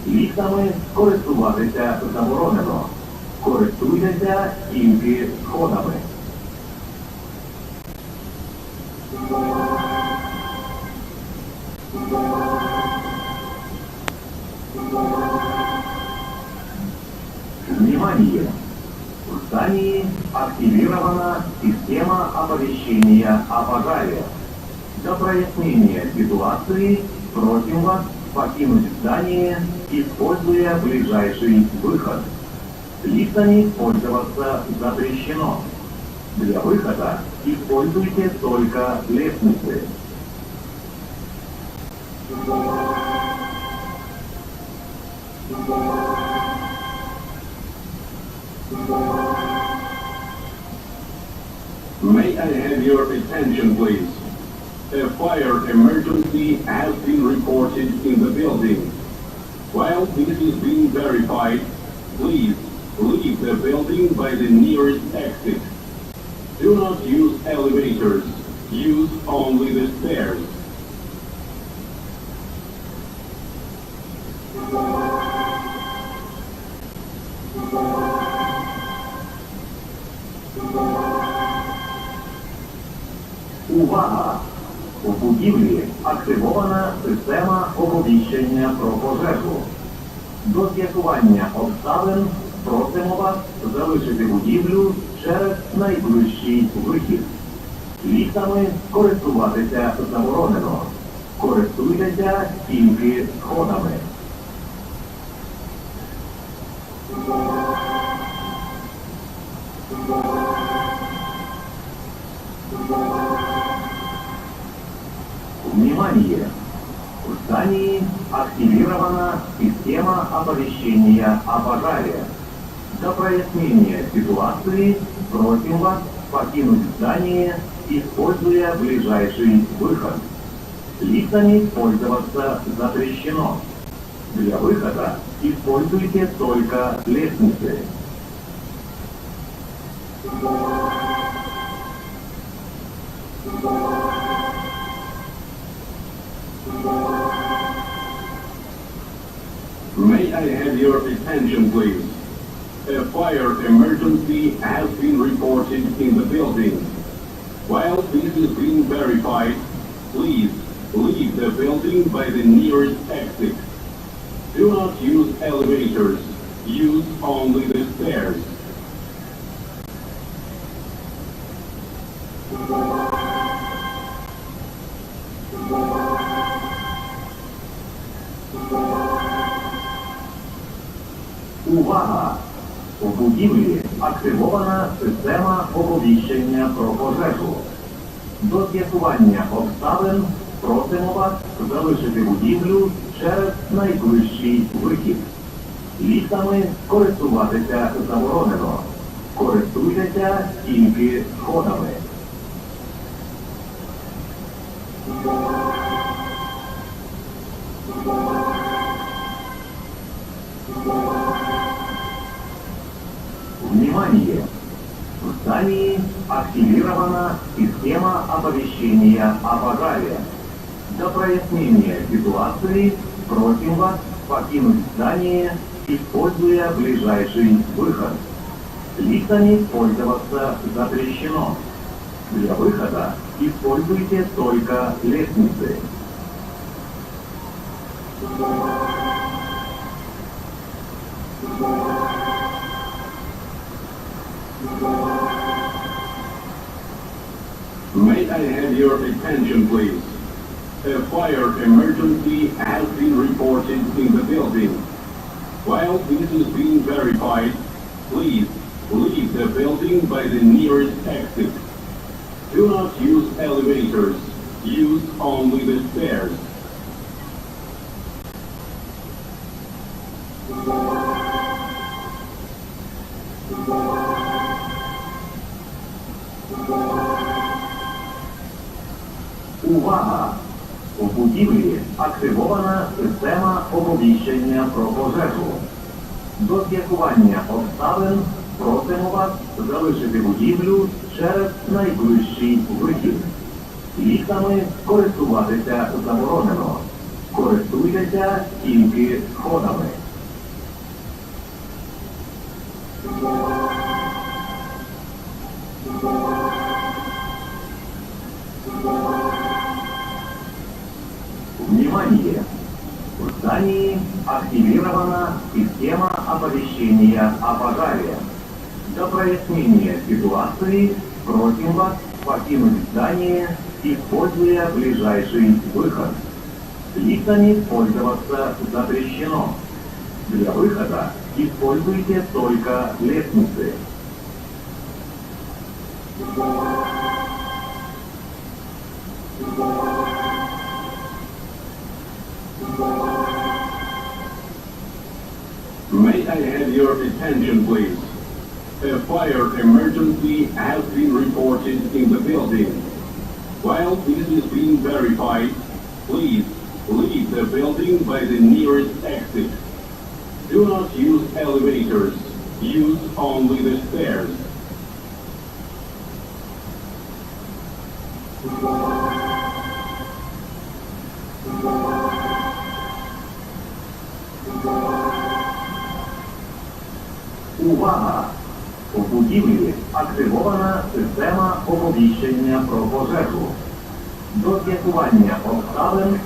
Ліфтами користуватися заборонено. Користуйтеся тільки сходами. Внимание! В здании активирована система оповещения о пожаре. До прояснения ситуации просим вас покинуть здание, используя ближайший выход. Лифтами пользоваться запрещено. Для выхода используйте только лестницы. May I have your attention, please? A fire emergency has been reported in the building. While this is being verified, please leave the building by the nearest exit. Do not use elevators. Use only the stairs. Увага! У будівлі активована система оповіщення про пожежу. До з'ясування обставин просимо вас залишити будівлю через найближчий вихід. Ліфтами користуватися заборонено. Користуйтеся тільки сходами. Внимание! В здании активирована система оповещения о пожаре. До прояснения ситуации просим вас покинуть здание, используя ближайший выход. Лифтами пользоваться запрещено. Для выхода используйте только лестницы. May I have your attention, please? A fire emergency has been reported in the building. While this is being verified, please leave the building by the nearest exit. Do not use elevators. Use only the stairs. Увага! У будівлі активована система оповіщення про пожежу. До з'ясування обставин просимо вас залишити будівлю через найближчий вихід. Ліфтами користуватися заборонено. Користуйтеся тільки сходами. Внимание! В здании активирована система оповещения о пожаре. До прояснения ситуации просим вас покинуть здание, используя ближайший выход. Лифтами пользоваться запрещено. Для выхода используйте только лестницы. May I have your attention, please? A fire emergency has been reported in the building. While this is being verified, please leave the building by the nearest exit. Do not use elevators. Use only the stairs. Увага! У будівлі активована система оповіщення про пожежу. До з'ясування обставин просимо вас залишити будівлю через найближчий вихід. Ліфтами користуватися заборонено. Користуйтеся тільки сходами. Внимание! В здании активирована система оповещения о пожаре. До прояснения ситуации просим вас покинуть здание, используя ближайший выход. Лифтами пользоваться запрещено. Для выхода используйте только лестницы. May I have your attention, please? A fire emergency has been reported in the building. While this is being verified, please leave the building by the nearest exit. Do not use elevators. Use only the stairs. Увага! У будівлі активована система оповіщення про пожежу. До з'ясування обставин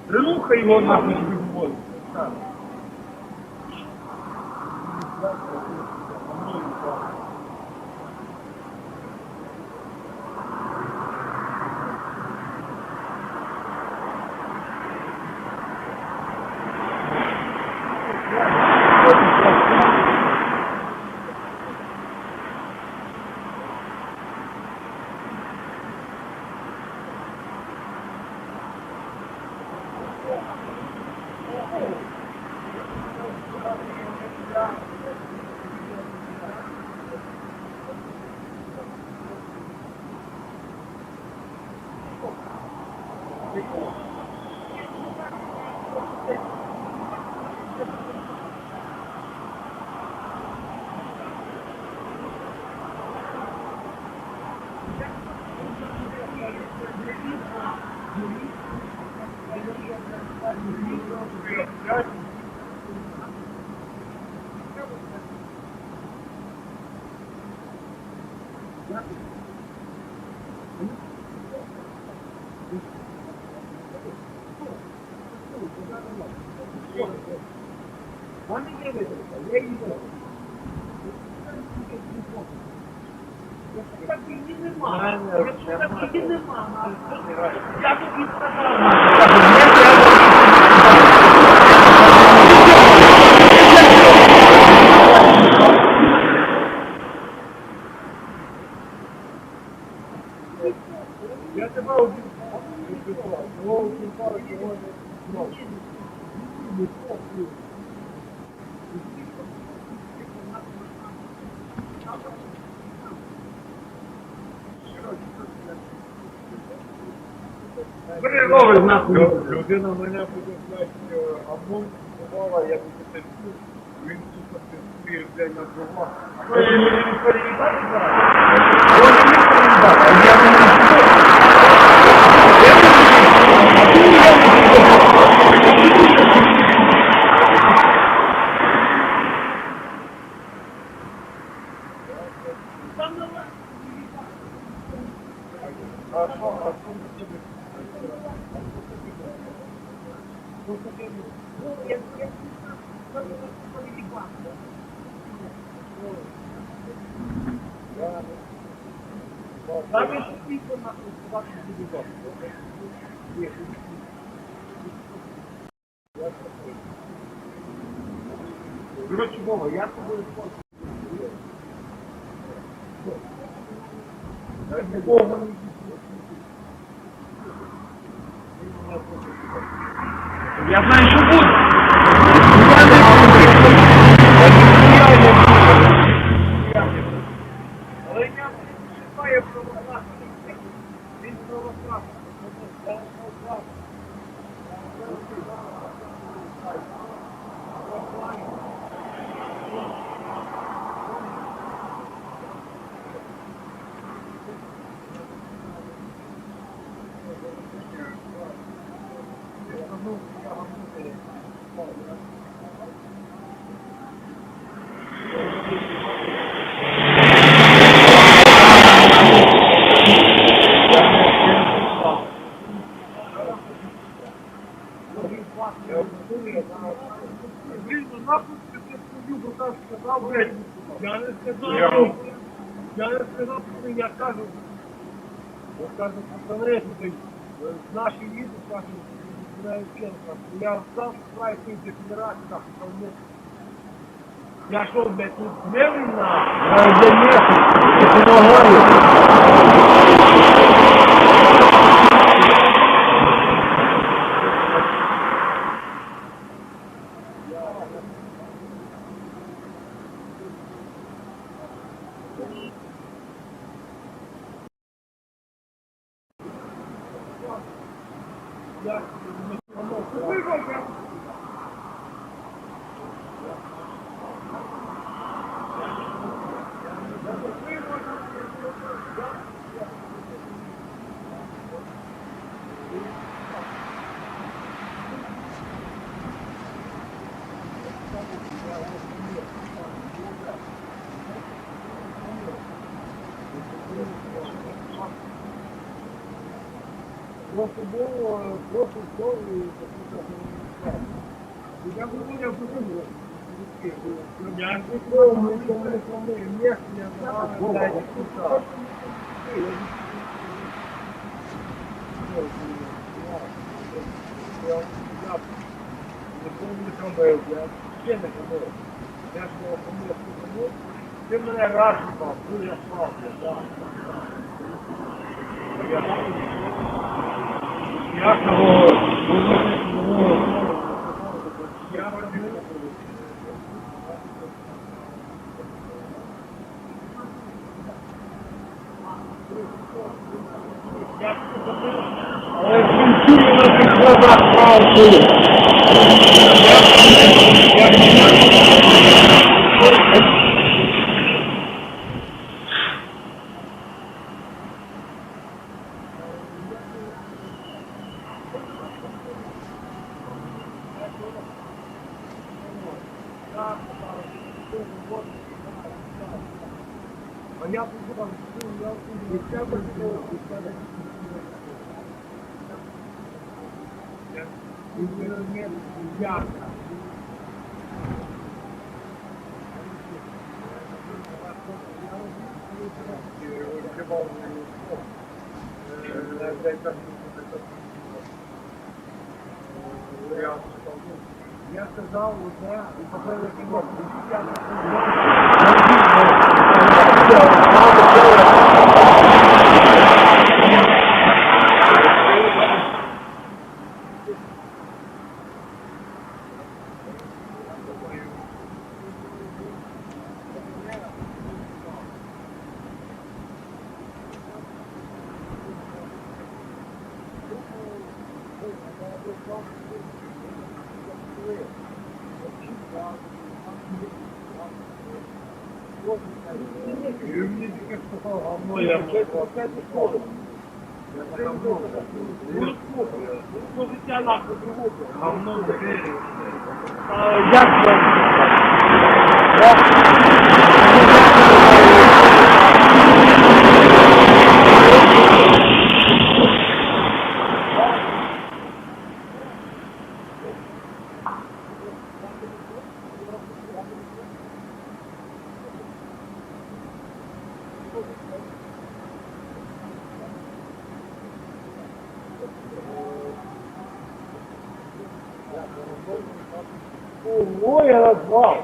Рухай його нахуй в Людина мене буде ОМОН бувала, я буду терпів, він тут спів, блядь, на двох. А він мені переїбати зараз? Він мені переїбати, а я Короче, Вова, я тобою я знаю, що буде. Але я не шукаю православних. Він православний. Я не сказав, що я кажу. Я кажу, пацани, наші їдуть, кажу, я сам справді цим дефінерацію, так, я що, блядь, тут не війна? Я не помогаю. Просто було, просто історії, я говорю, я прикол, мы мест не знаю, дайте куда. Не помню, там был, я ще не помню. Я ж не помню, ти мене раз спав, дуже спав, так. Я того, я але кінцю на тих глазах прав було. А я там, я я сказал, да, и поправил кино. Ой, я назвал.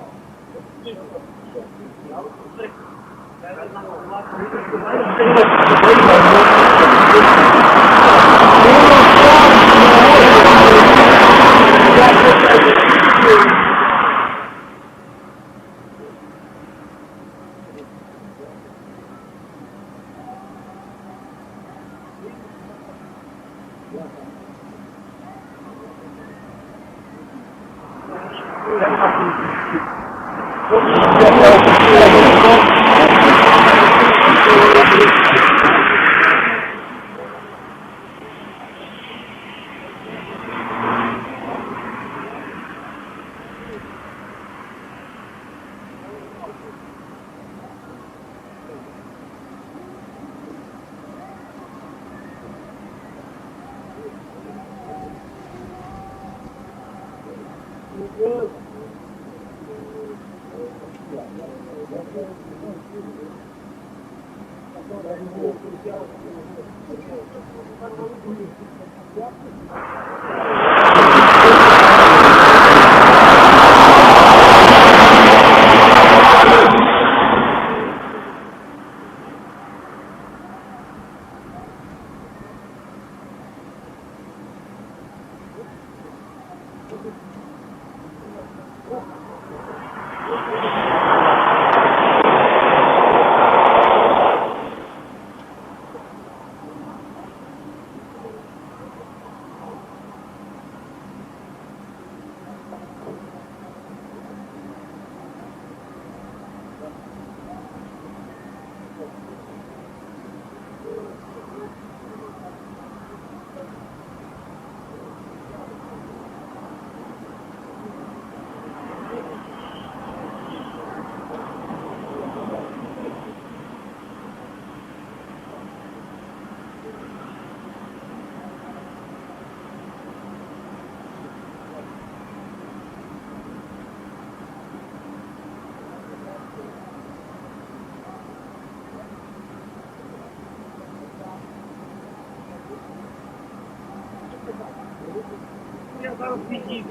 зараз підійду.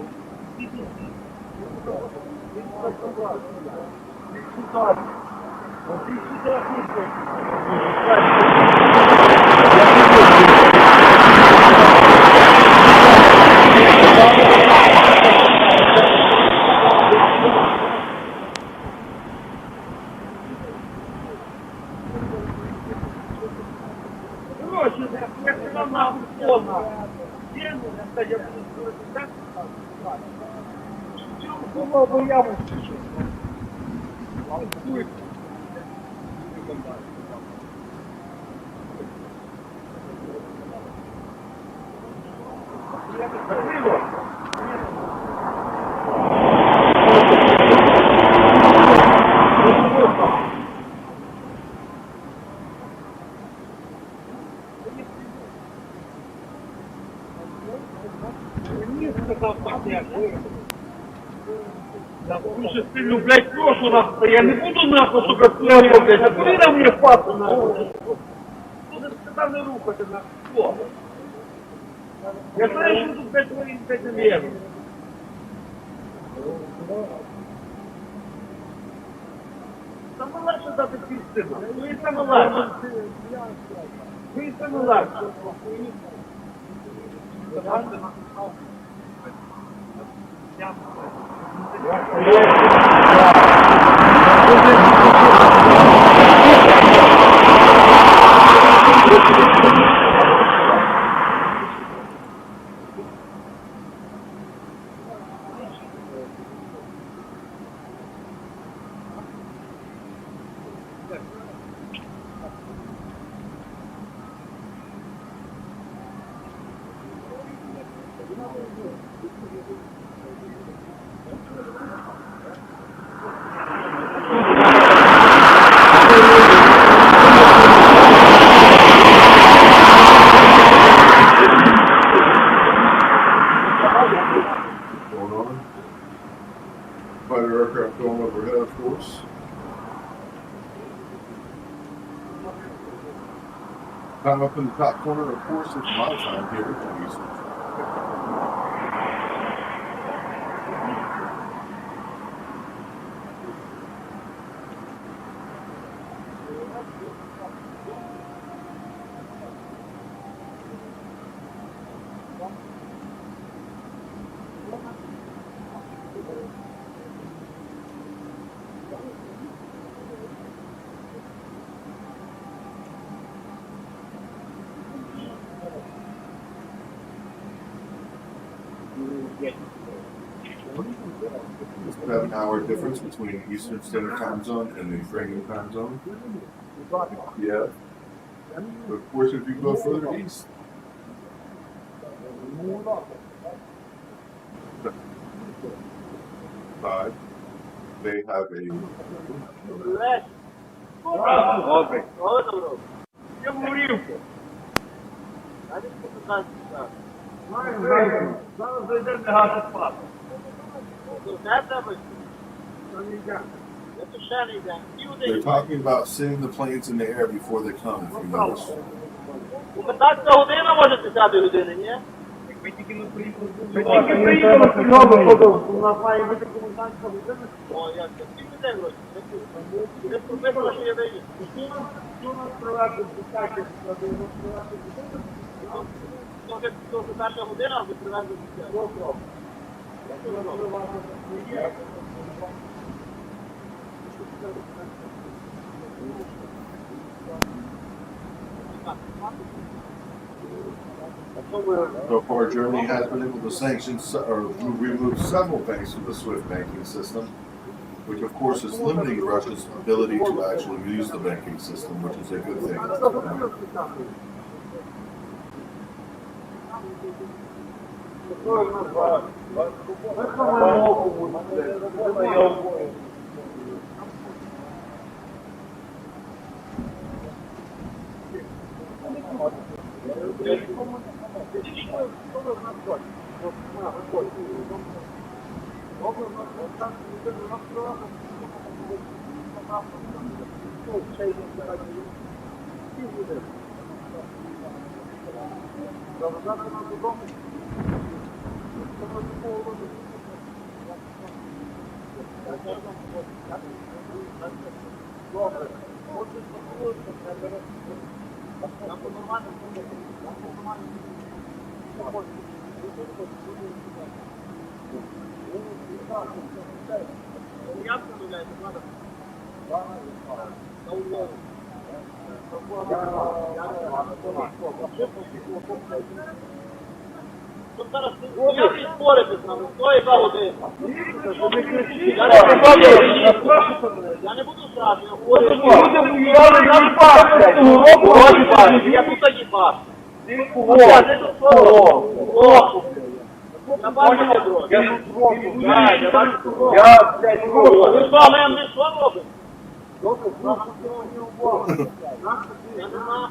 Підійду. Він так забрав. Він сюди. От він сюди підійде. Короче, я сказал нахуй поздно. Стену, я буду строить так. Чего было бы я бы Я дуже сильно, блядь, прошу нахуй, я не буду нахуй, сука, стояти, блядь, а куди на мені впасти, нахуй? Буду сказав не рухати, нахуй, я знаю, що тут, блядь, твої, блядь, не вірю. Саме легше дати пістину, ну і саме легше. Ну і саме легше. Going on. Fighter aircraft going overhead, of course. Time up in the top corner, of course, it's my time here at Eastern. It's a 7-hour difference between Eastern Standard Time Zone and the Ukrainian time zone. Yeah. But of course, if you go further east, side, they have a Я говорив. Зараз зайдемо газ спати. they're talking about sending the planes in the air before they come, if you notice. 15 година може 10 години, ні? Ми тільки приїхали, у нас має бути комендантська година. О, як це? Скільки людей гроші? Ти прописано, що я даю. Що нас привезли в дитячі, То перша година, ви привезли 10. So far, Germany has been able to sanction or remove several banks from the SWIFT banking system, which of course is limiting Russia's ability to actually use the banking system, which is a good thing. Я не спорити з нами, хто яка година. Я не буду зразу, я говорю. Люди воювали на пас, Я тут їбав. Я бачу не дрон. Ви що, ми не що робимо? Я не на.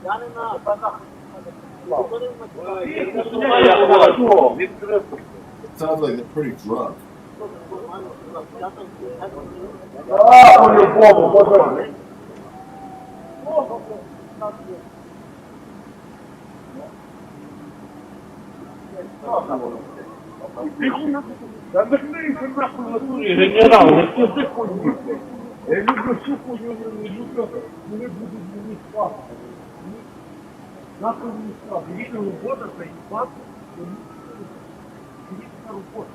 Я не на. Sounds like they're pretty drunk. по-любому, може. Да закрийся нахуй на турі, генерал, не ти хуйню. Я люблю всю хуйню, не люблю, вони будуть мені спати. Нахуй мені спати. Їхня робота – це їбати, їхня робота.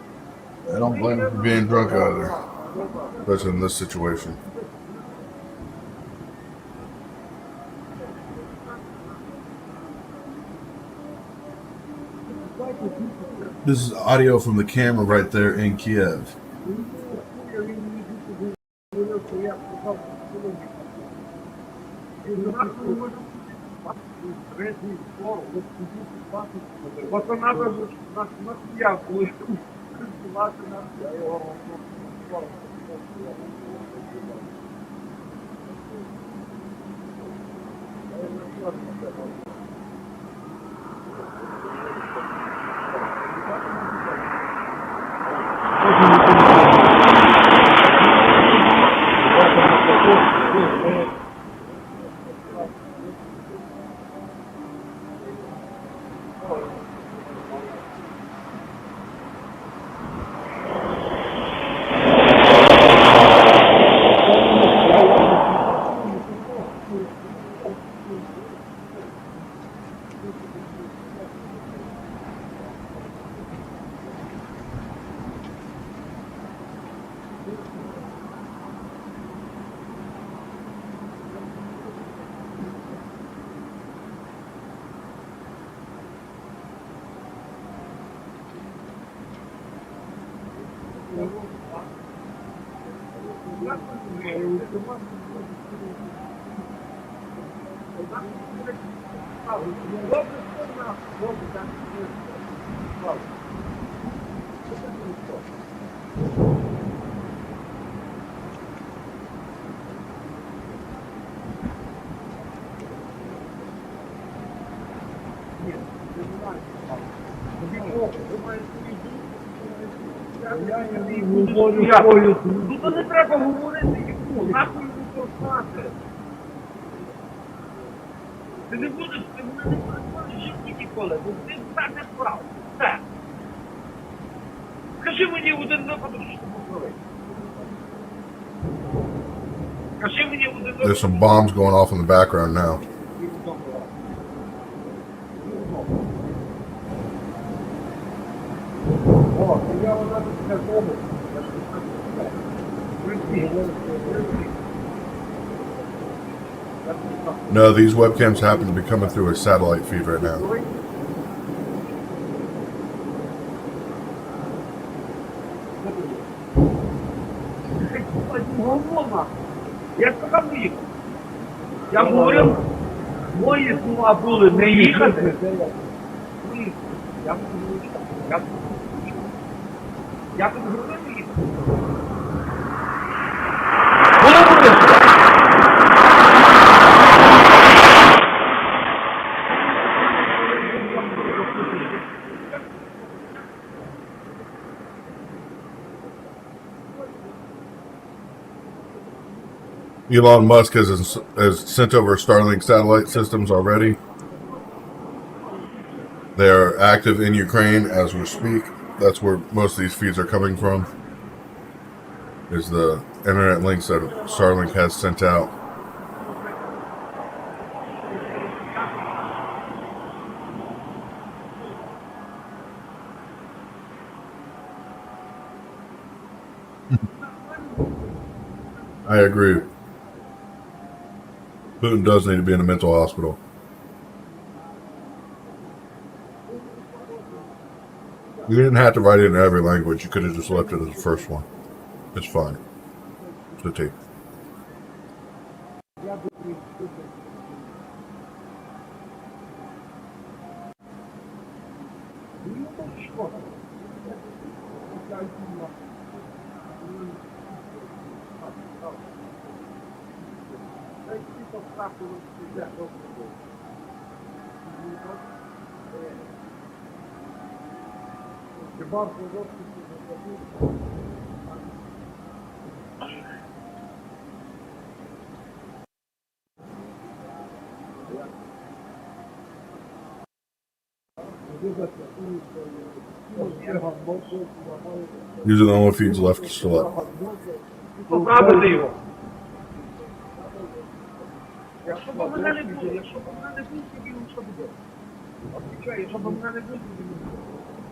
I don't blame him for being drunk either, especially in this situation. This is audio from the camera right there in Kiev. Вот надо на пьянку. Ну то не треба говорити, нахуй йому знати. Ти не будеш, ти мене не переконуєш в житті ніколи, бо ти так не справ. Все. Скажи мені один випадок, що ти повторив. Скажи мені один випадок. There's some bombs going off in the background now. О, я вона не зробив. No, these webcams happen to be coming through a satellite feed right now. Я сказав не їхати. Я говорив, мої слова були не їхати. Я тут говорив не їхати. Коли буде? Elon Musk has sent over Starlink satellite systems already. They are active in Ukraine as we speak. That's where most of these feeds are coming from. Is the internet links that Starlink has sent out. I agree. Putin does need to be in a mental hospital. You didn't have to write it in every language. You could have just left it as the first one. It's fine. It's a take. These are the only feeds left still up. Поправити його. Якщо б мене не було, якщо б мене не було, тоді він що буде? Отвічаю, якщо б мене не було, тоді він буде.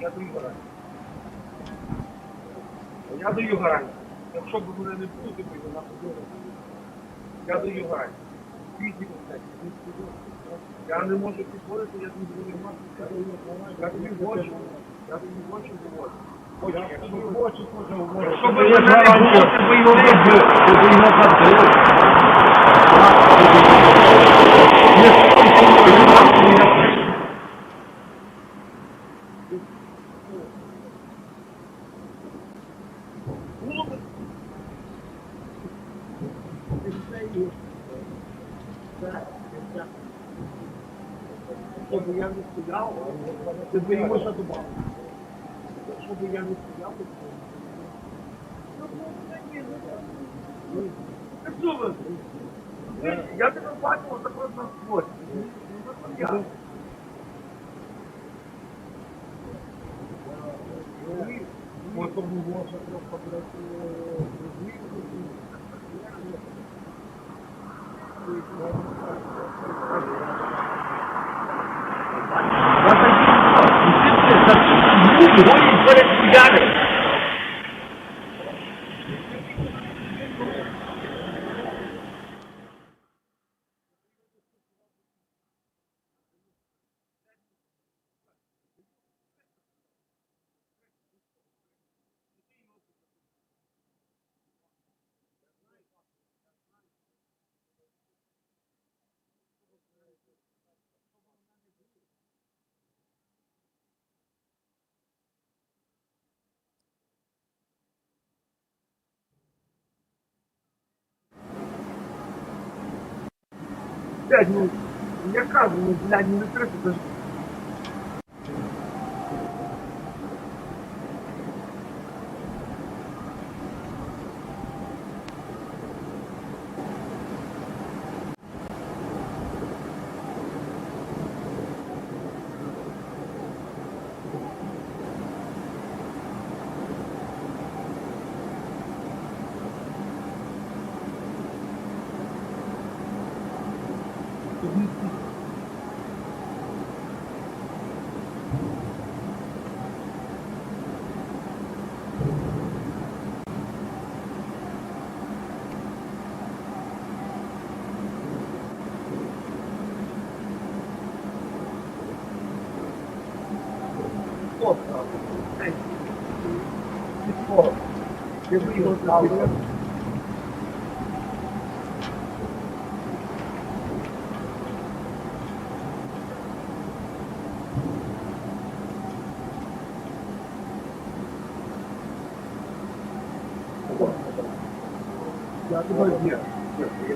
Я даю гарантію. Я даю гарантію. Якщо б мене не було, тоді вона буде. Я даю гарантію. Я не можу підтворити, я не буду мати. Я тобі хочу. Я тобі хочу говорити. Я тобі хочу говорити. Якщо б мене не було, ти б його робив. Ти б його ходив. Щоб я не стояв, ти б його задумав. Якщо б я не стояв, то я тебе бачив також на сході. Блядь, ну, я кажу, ну, блядь, не закрыто даже. Я тебе вірю.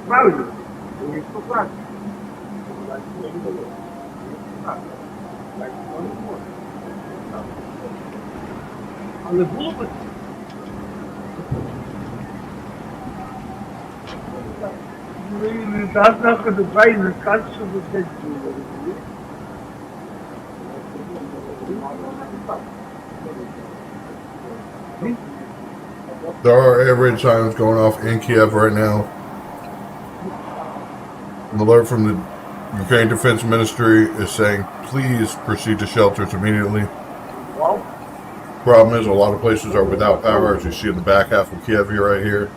Правильно? Я що правильно? Але було б... Не дасть нахуй до краю, не скажеш, що ви десь було. There are air raid sirens going off in Kiev right now. An alert from the Ukraine Defense Ministry is saying, please proceed to shelters immediately. Problem is, a lot of places are without power, as you see in the back half of Kiev here, right here.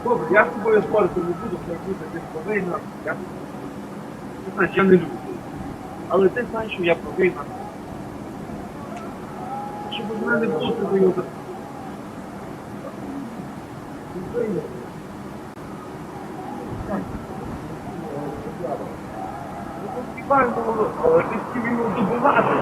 Добре, я з тобою спорити не буду, що ти правий на. Ти знаєш, я не люблю. Але ти знаєш, що я правий на. Щоб у мене не було тебе його. Але ти хотів його добивати.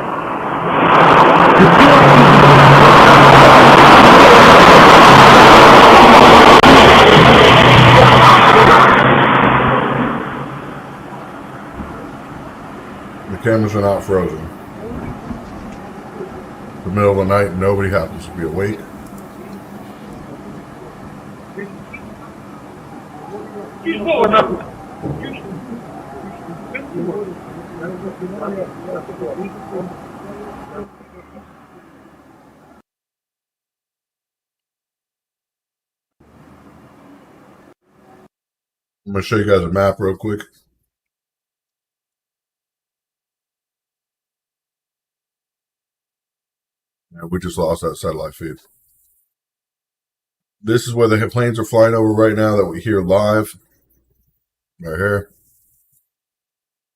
The cameras are not frozen. The middle of the night, nobody happens to be awake. Пішов нахуй. I'm going to show you guys a map real quick. Yeah, we just lost that satellite feed. This is where the planes are flying over right now that we hear live. Right here.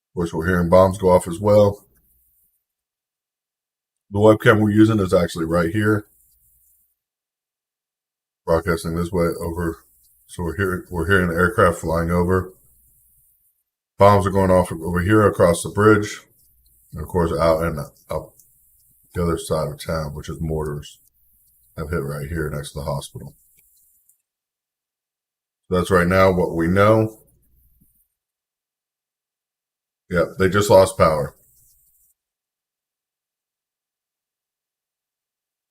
Of course, we're hearing bombs go off as well. The webcam we're using is actually right here. Broadcasting this way over. So we're hearing aircraft flying over. Bombs are going off over here across the bridge. And of course, out and up the other side of town, which is mortars, have hit right here next to the hospital. So that's right now what we know. Yep, they just lost power.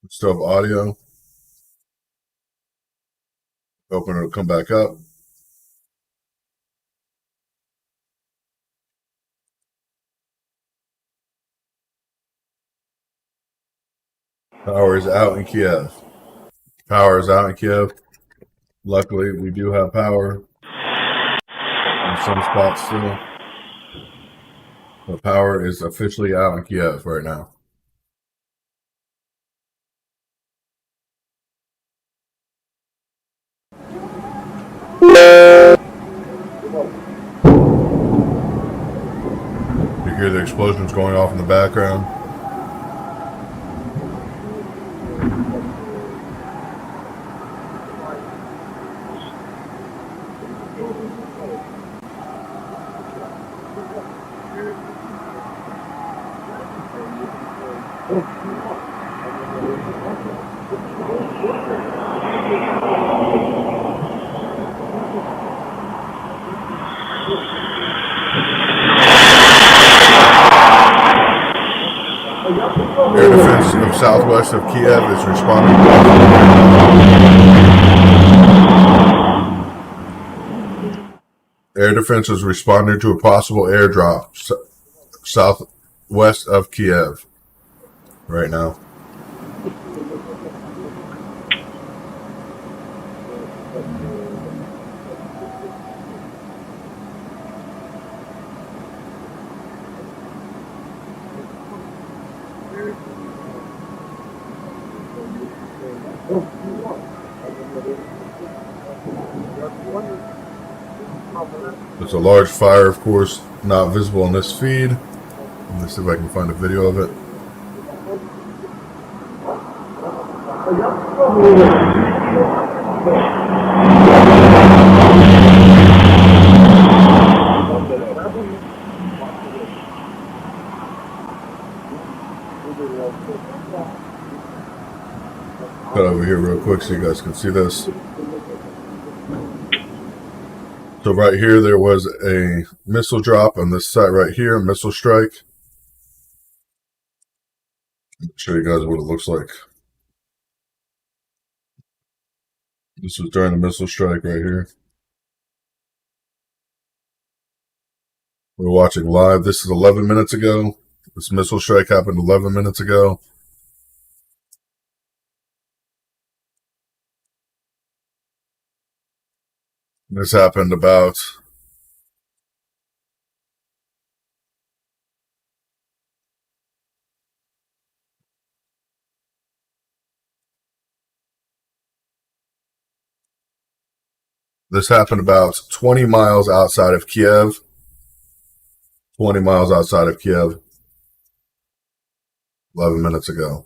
Still have audio. Hoping it'll come back up. Power is out in Kiev. Power is out in Kiev. Luckily, we do have power in some spots still. The power is officially out in Kiev right now. You hear the explosions going off in the background. Air defense of southwest of Kiev is responding. Air defense is responding to a possible airdrop southwest of Kiev right now. It's a large fire, of course, not visible in this feed. Let me see if I can find a video of it. quick so you guys can see this. So right here, there was a missile drop on this site right here, missile strike. I'll show you guys what it looks like. This was during the missile strike right here. We're watching live. This is 11 minutes ago. This missile strike happened 11 minutes ago. This happened about This happened about 20 miles outside of Kiev. 20 miles outside of Kiev. 11 minutes ago.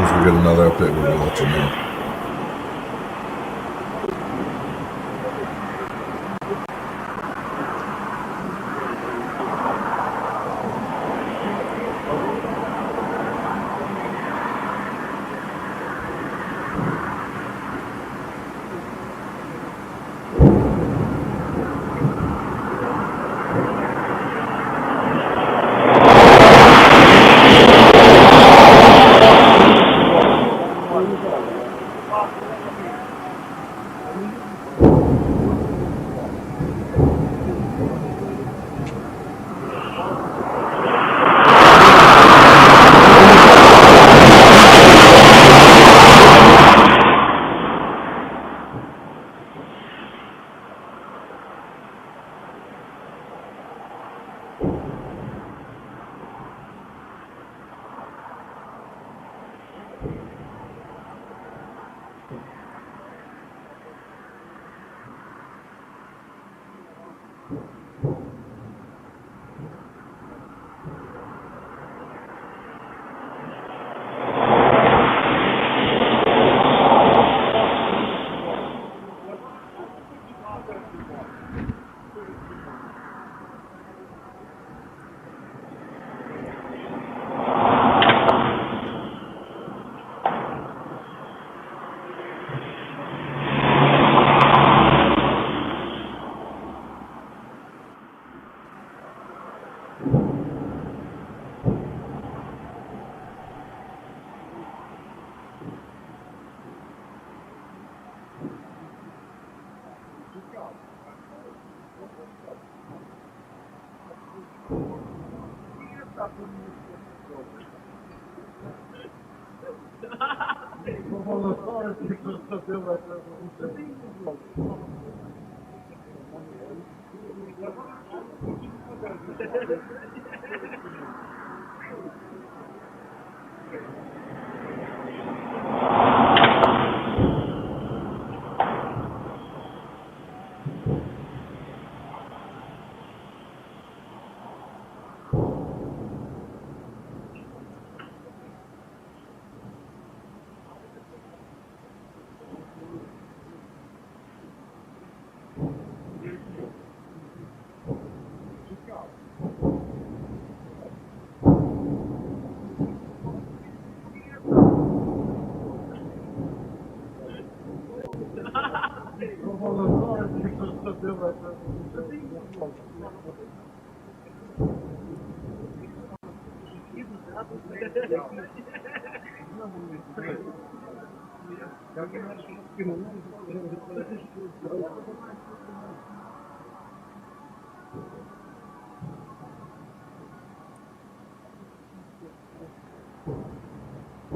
Once we get another update, we'll let you know.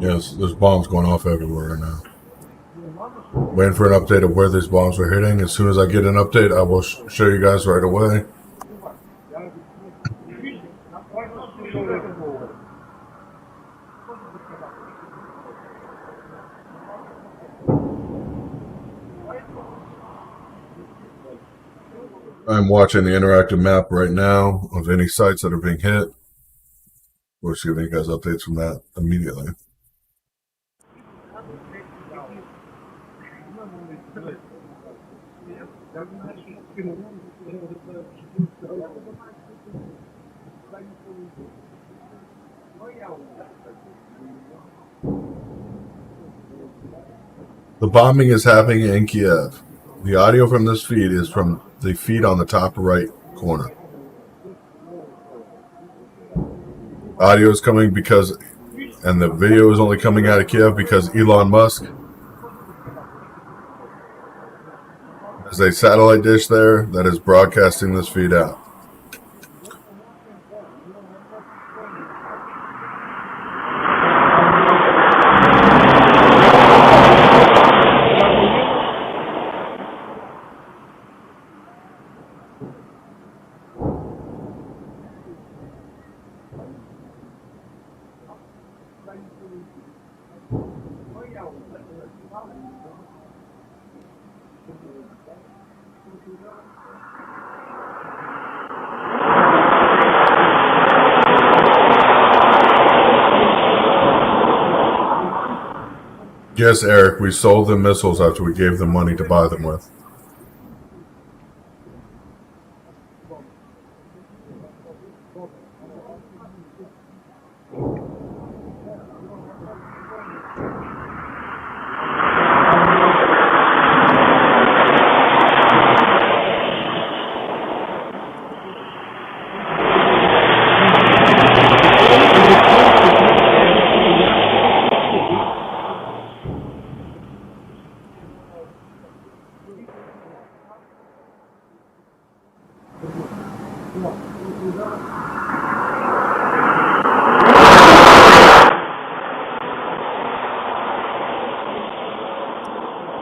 Yes, there's bombs going off everywhere right now. Waiting for an update of where these bombs are hitting. As soon as I get an update, I will show you guys right away. I'm watching the interactive map right now of any sites that are being hit. We'll see you guys updates from that immediately. The bombing is happening in Kiev. The audio from this feed is from the feed on the top right corner. Audio is coming because, and the video is only coming out of Kiev because Elon Musk has a satellite dish there that is broadcasting this feed out. Yes, Eric, we sold them missiles after we gave them money to buy them with.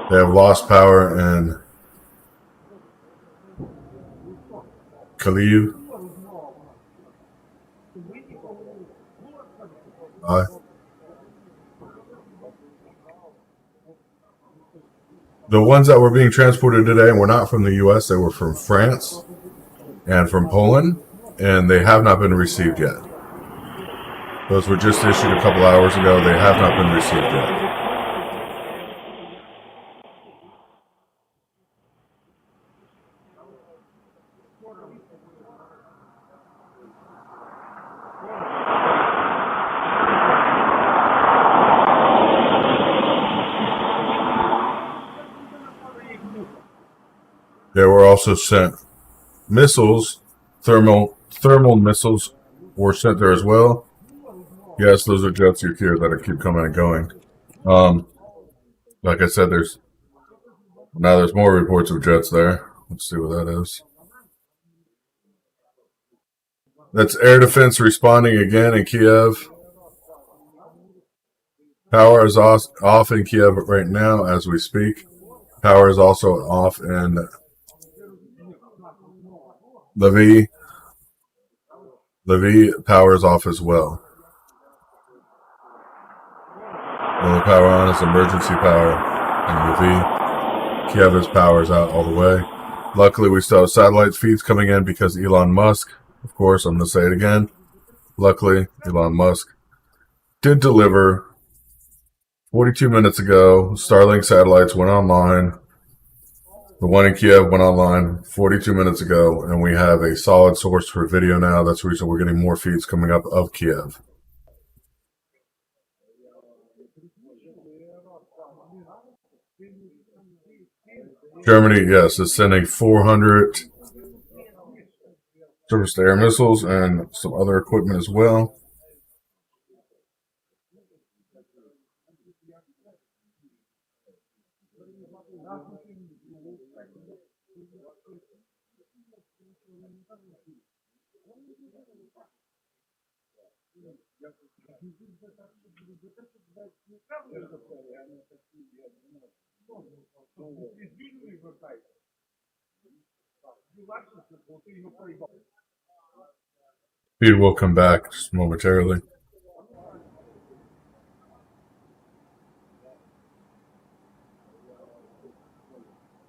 They have lost power in Kyiv. The ones that were being transported today were not from the U.S. They were from France and from Poland, and they have not been received yet. Those were just issued a couple hours ago. They have not been received yet. They were also sent missiles, thermal missiles were sent there as well. Yes, those are jets here that keep coming and going. Like I said, there's more reports of jets there. Let's see what that is. That's air defense responding again in Kiev. Power is off in Kiev right now as we speak. Power is also off in Lviv. Lviv power is off as well. The only power on is emergency power in Lviv. Kiev's power is out all the way. Luckily, we still have satellite feeds coming in because Elon Musk, of course, I'm going to say it again. Luckily, Elon Musk did deliver 42 minutes ago. Starlink satellites went online. The one in Kiev went online 42 minutes ago, and we have a solid source for video now. That's the reason we're getting more feeds coming up of Kiev. Germany, yes, is sending 400 surface-to-air missiles, and some other equipment as well. Feed will come back just momentarily.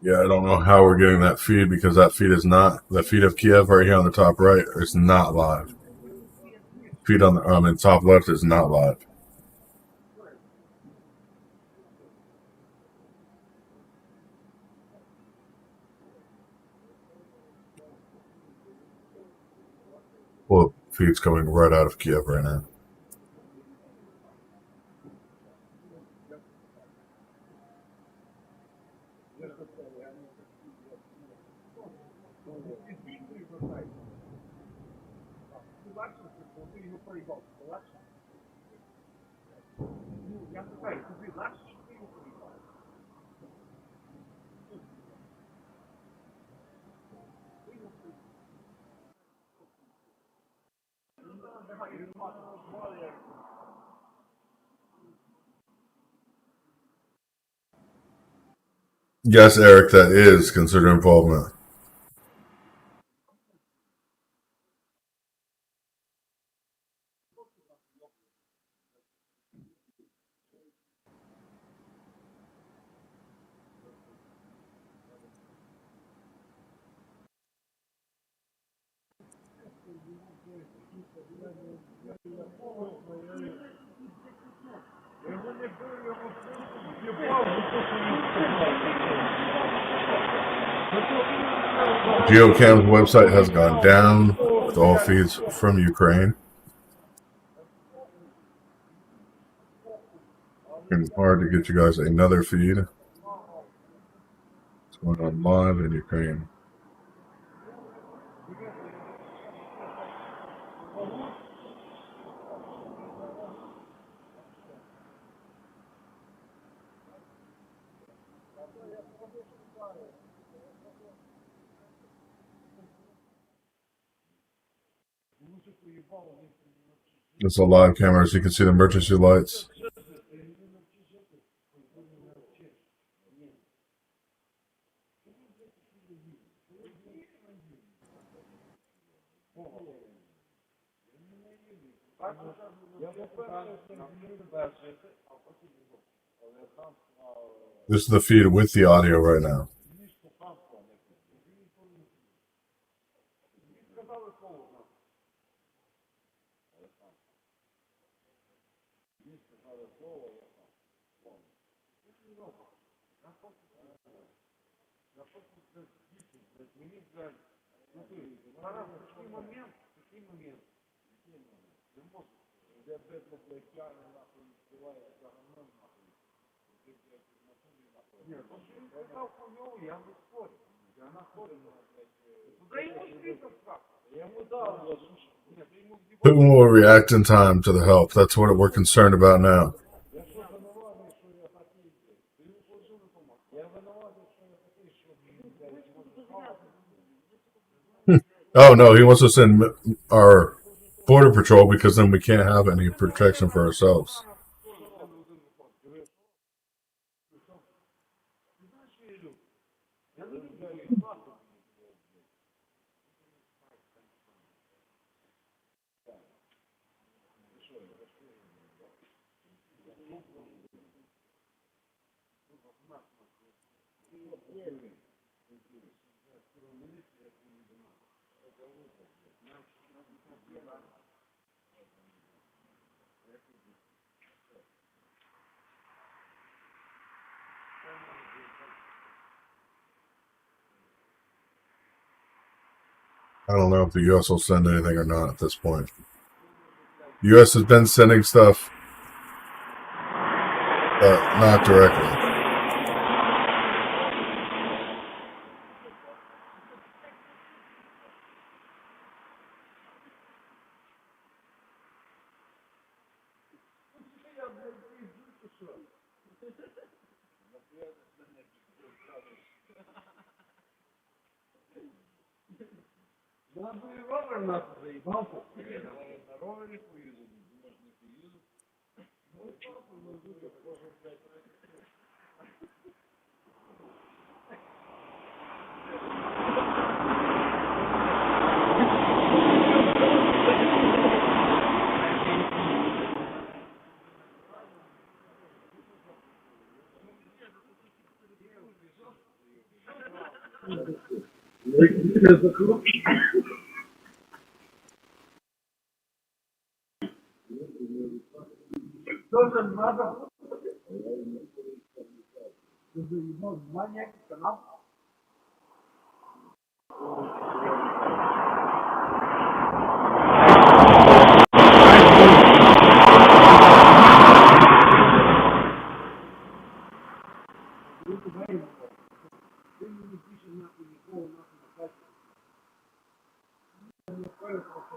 Yeah, I don't know how we're getting that feed because that feed is not the feed of Kiev right here on the top right is not live. Feed on the top left is not live. Well, feed's coming right out of Kiev right now. Yes, Eric, that is considered involvement. Geocam's website has gone down with all feeds from Ukraine. It's hard to get you guys another feed. It's going on live in Ukraine. It's a live camera, so you can see the emergency lights. This is the feed with the audio right now. Putin will react in time to the help. That's what we're concerned about now. Oh, no, he wants to send our border patrol because then we can't have any protection for ourselves. I don't know if the U.S. will send anything or not at this point. The U.S. has been sending stuff, but not directly. Надо и ровер нас заебал, давай на ровере поеду, может не поеду. Ну, папа, ну, будет, можно взять. Что же надо? Ты заебал, внимание, канал.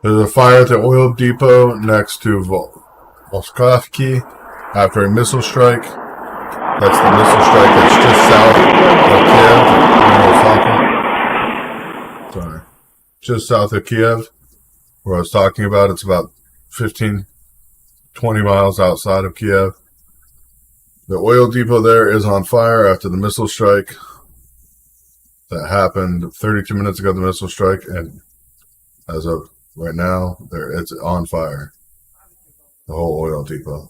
There's a fire at the oil depot next to Volskovsky after a missile strike. That's the missile strike that's just south of Kiev. Sorry. Just south of Kiev, where I was talking about. It's about 15, 20 miles outside of Kiev. The oil depot there is on fire after the missile strike that happened 32 minutes ago, the missile strike, and as of right now, it's on fire. The whole oil depot.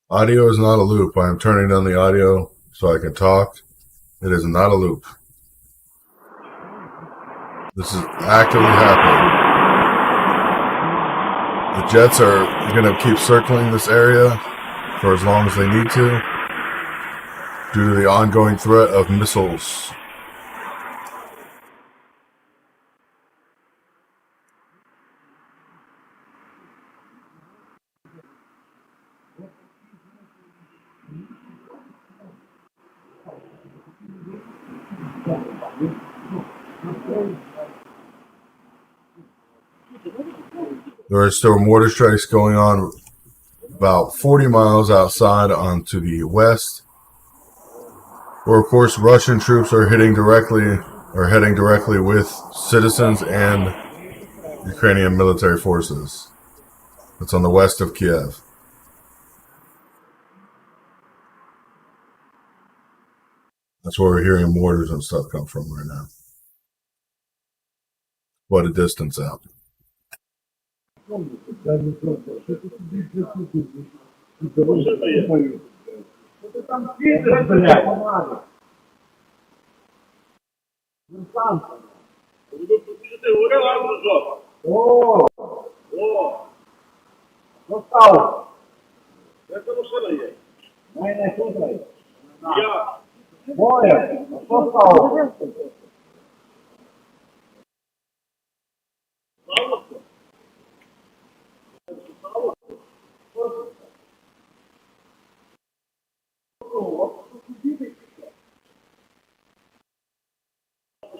Audio is not a loop. I am turning down the audio so I can talk. It is not a loop. This is actively happening. The jets are going to keep circling this area for as long as they need to due to the ongoing threat of missiles. There are still mortar strikes going on about 40 miles outside onto the west, where of course Russian troops are heading directly with citizens and Ukrainian military forces. It's on the west of Kiev. That's where we're hearing mortars and stuff come from right now. What a distance out. О! Що стало? Яка машина є? Мене слухай. Я. Моє, що стало?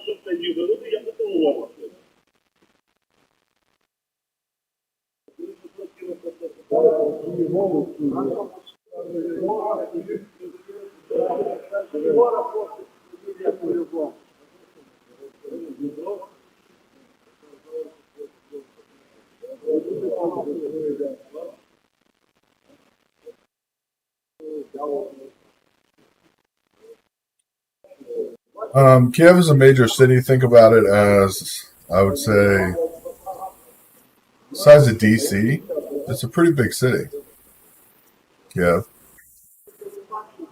Що це їде? Ну, я не того. Kiev is a major city. Think about it as, I would say, size of DC. It's a pretty big city. Kiev.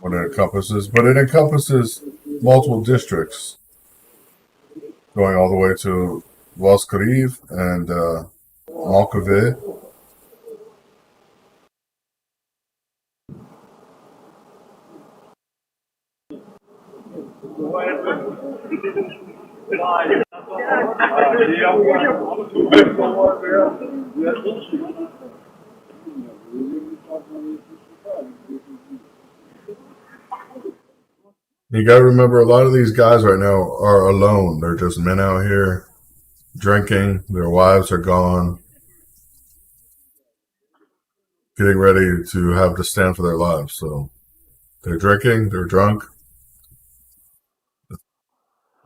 what it encompasses, but it encompasses multiple districts going all the way to Voskariv and Malkave. You got to remember, a lot of these guys right now are alone. They're just men out here drinking. Their wives are gone, getting ready to have to stand for their lives. So they're drinking, they're drunk.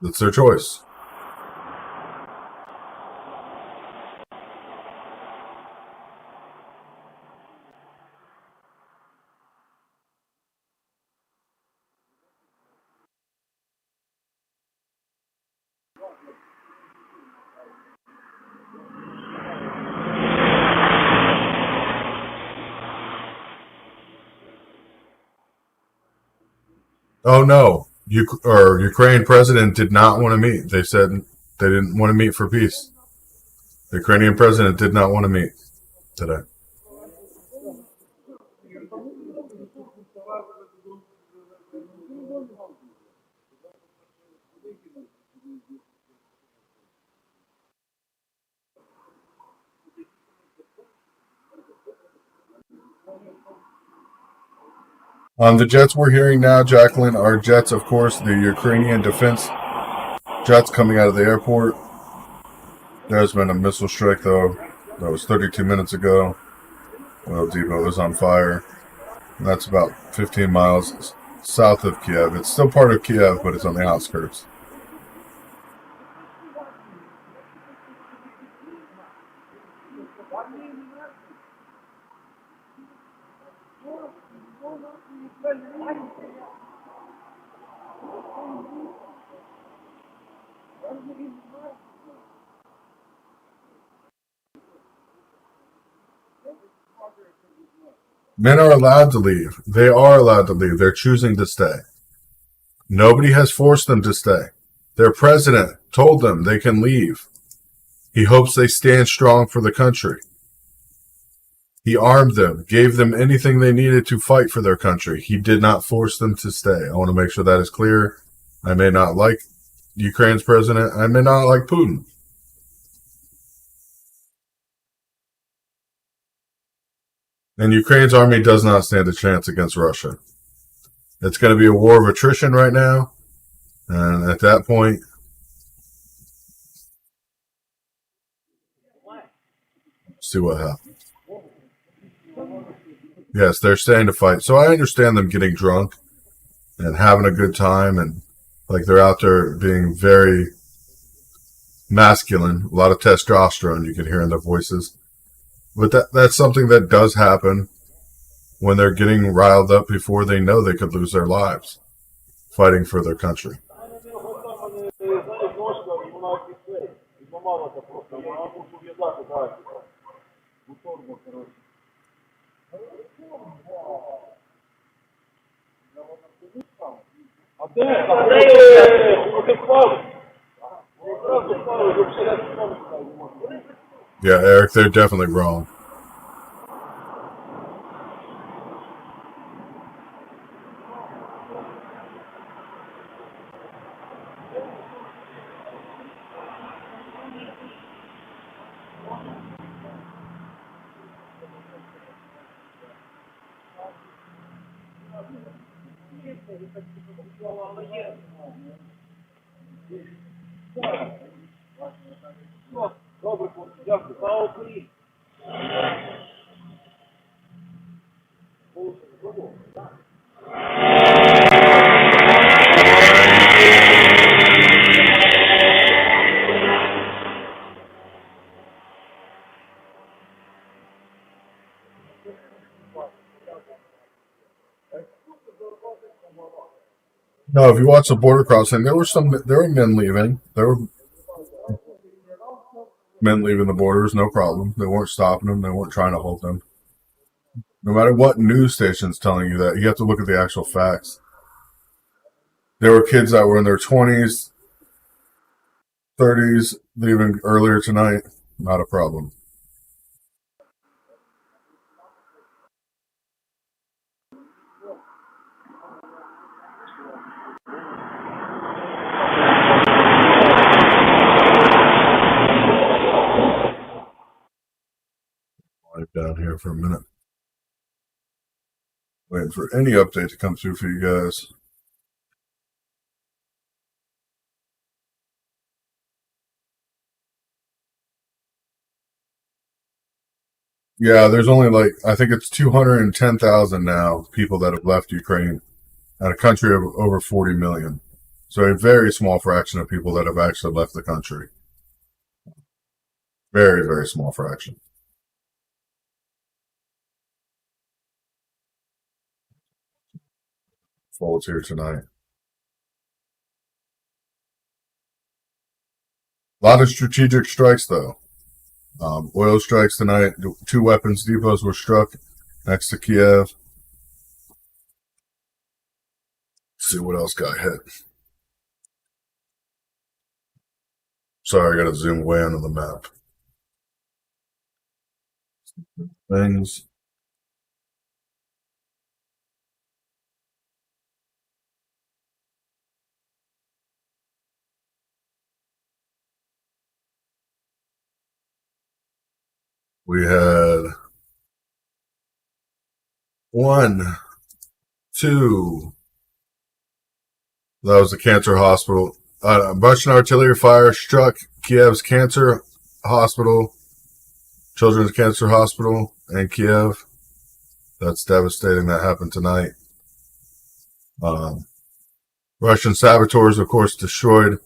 It's their choice. Oh no, Ukraine president did not want to meet. They said they didn't want to meet for peace. The Ukrainian president did not want to meet today. The jets we're hearing now, Jacqueline, are jets, of course, the Ukrainian defense jets coming out of the airport. There's been a missile strike, though. That was 32 minutes ago. Oil depot is on fire. And that's about 15 miles south of Kiev. It's still part of Kiev, but it's on the outskirts. Men are allowed to leave. They are allowed to leave. They're choosing to stay. Nobody has forced them to stay. Their president told them they can leave. He hopes they stand strong for the country. He armed them, gave them anything they needed to fight for their country. He did not force them to stay. I want to make sure that is clear. I may not like Ukraine's president. I may not like Putin. And Ukraine's army does not stand a chance against Russia. It's going to be a war of attrition right now. And at that point, see what happens. Yes, they're staying to fight. So I understand them getting drunk and having a good time, and like they're out there being very masculine. A lot of testosterone you can hear in their voices. But that's something that does happen when they're getting riled up before they know they could lose their lives fighting for their country. Yeah, Eric, they're definitely wrong. No, if you watch the border crossing, there were men leaving. There were men leaving the borders, no problem. They weren't stopping them. They weren't trying to hold them. No matter what news station's telling you that, you have to look at the actual facts. There were kids that were in their 20s, 30s, leaving earlier tonight. Not a problem. Down here for a minute. Waiting for any update to come through for you guys. Yeah, there's only I think it's 210,000 now people that have left Ukraine at a country of over 40 million. So a very small fraction of people that have actually left the country. Very, very small fraction. Folds here tonight. A lot of strategic strikes, though. Oil strikes tonight. 2 weapons depots were struck next to Kiev. Let's see what else got hit. Sorry, I got to zoom way onto the map. Things. We had 1, 2. That was the cancer hospital. Russian artillery fire struck Kiev's cancer hospital, children's cancer hospital in Kiev. That's devastating. That happened tonight. Russian saboteurs, of course, destroyed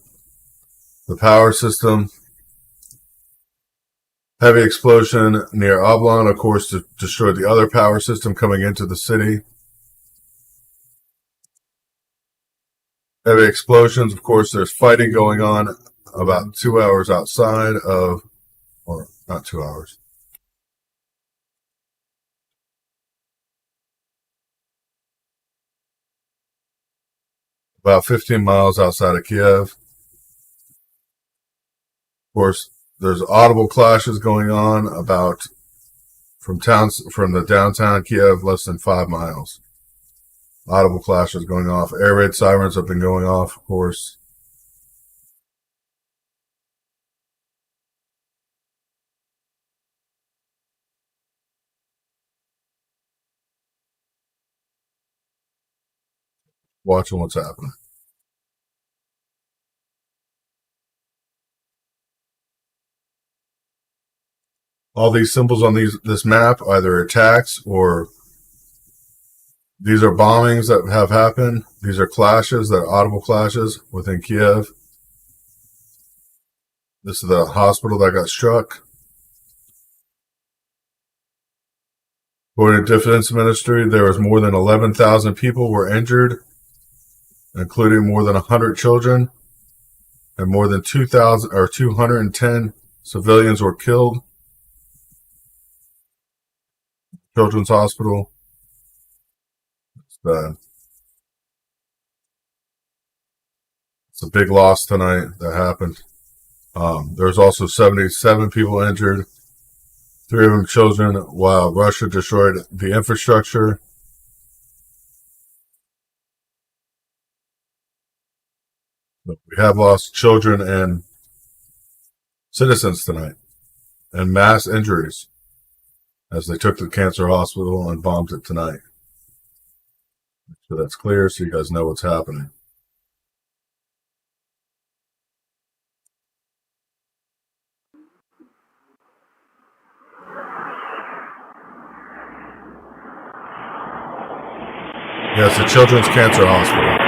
the power system. Heavy explosion near Oblon, of course, destroyed the other power system coming into the city. Heavy explosions, of course, there's fighting going on about 2 hours outside of, or not 2 hours. About 15 miles outside of Kiev. Of course, there's audible clashes going on about from the downtown Kiev, less than 5 miles. Audible clashes going off. Air raid sirens have been going off, of course. Watching what's happening. All these symbols on this map either attacks or these are bombings that have happened. These are clashes that are audible clashes within Kiev. This is the hospital that got struck. According to Defense Ministry, there was more than 11,000 people were injured, including more than 100 children, and more than 210 civilians were killed. Children's Hospital. It's bad. It's a big loss tonight that happened. There's also 77 people injured, 3 of them children, while Russia destroyed the infrastructure. But we have lost children and citizens tonight, and mass injuries as they took the cancer hospital and bombed it tonight. So that's clear, so you guys know what's happening. Yes, the Children's Cancer Hospital.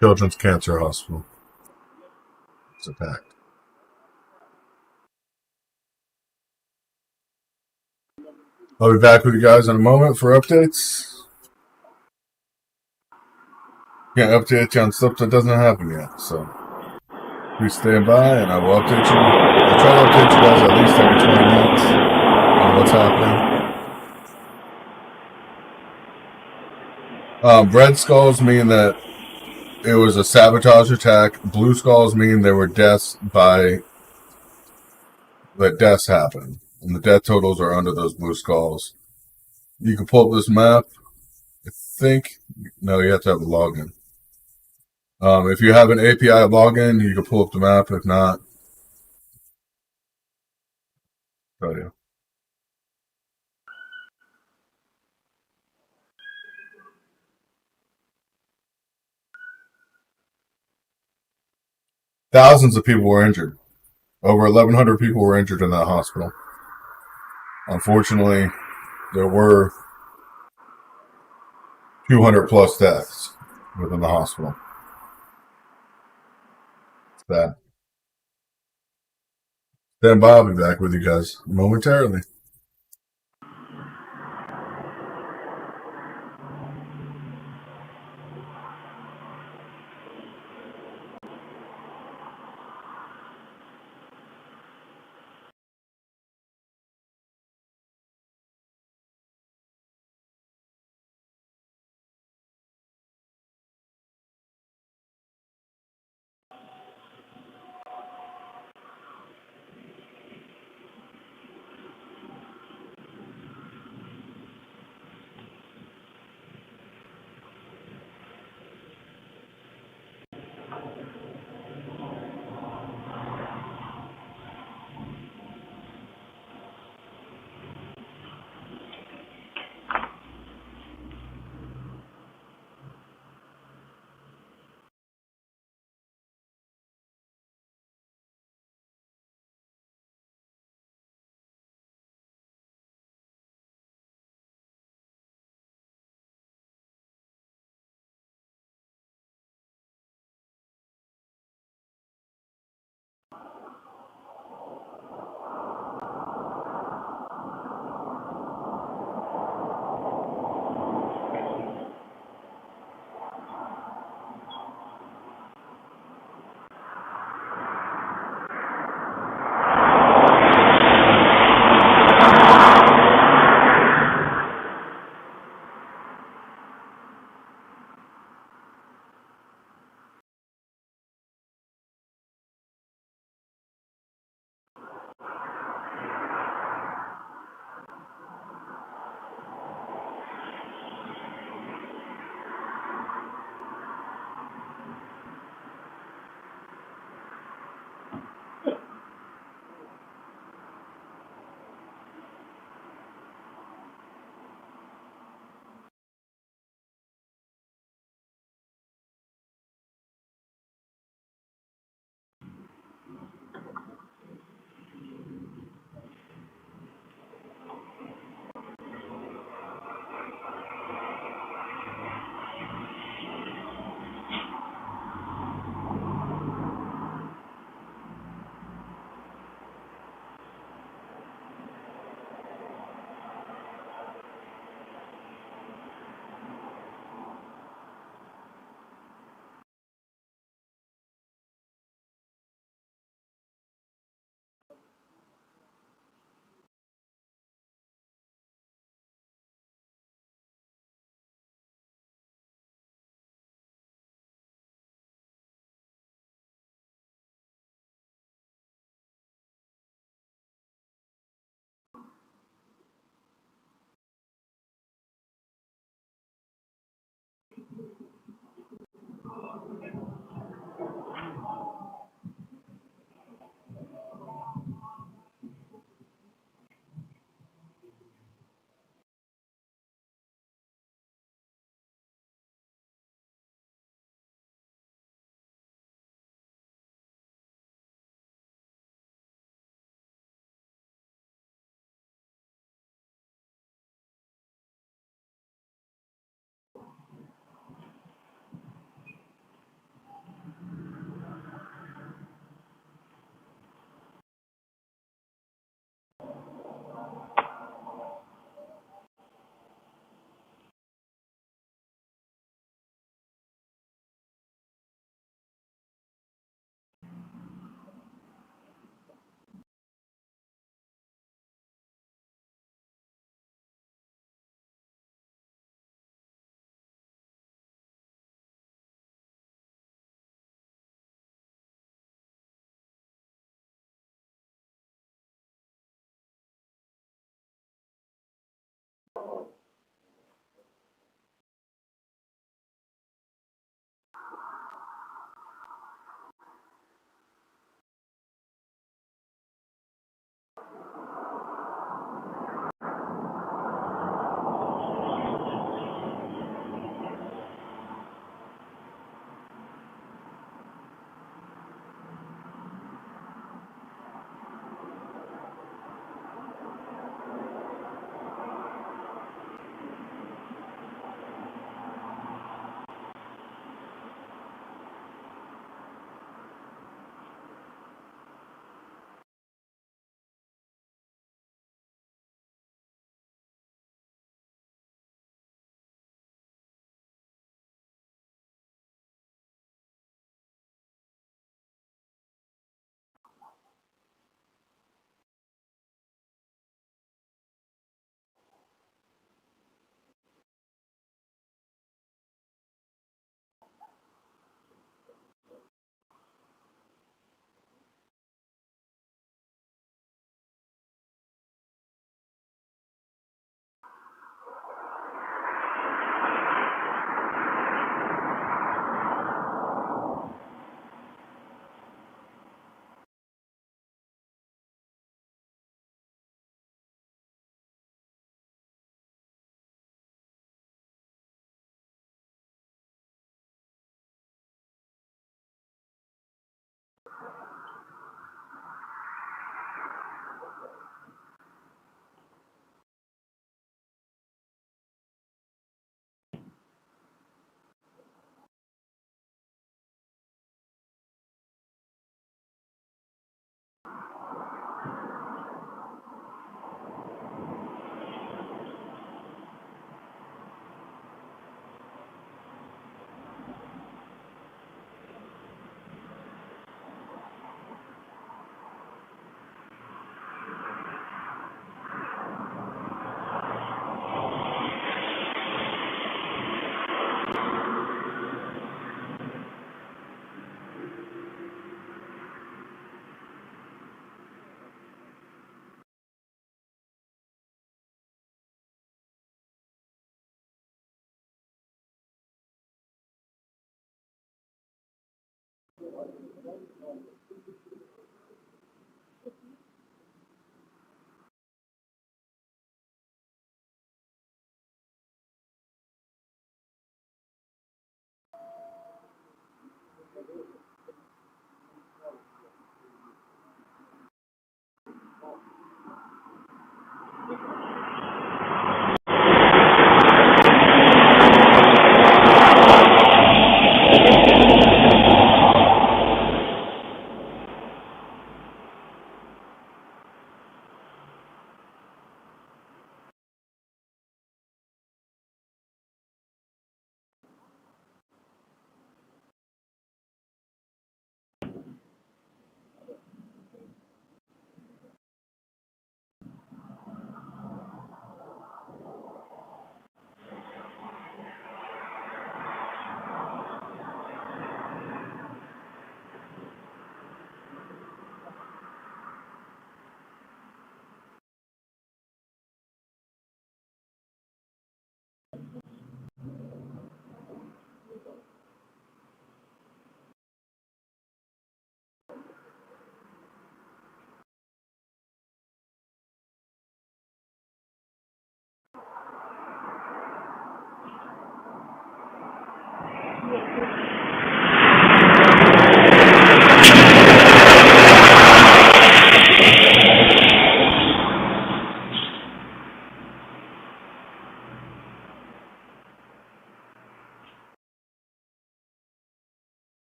Children's Cancer Hospital. It's attacked. I'll be back with you guys in a moment for updates. Can't update you on stuff that doesn't happen yet, so please stand by and I will update you. I'll try to update you guys at least every 20 minutes on what's happening. Red skulls mean that it was a sabotage attack. Blue skulls mean there were deaths deaths happened. And the death totals are under those blue skulls. You can pull up this map. No, you have to have a login. If you have an API login, you can pull up the map. If not, tell you. Thousands of people were injured. Over 1,100 people were injured in that hospital. Unfortunately, there were 200 plus deaths within the hospital. It's bad. Stand by. I'll be back with you guys momentarily.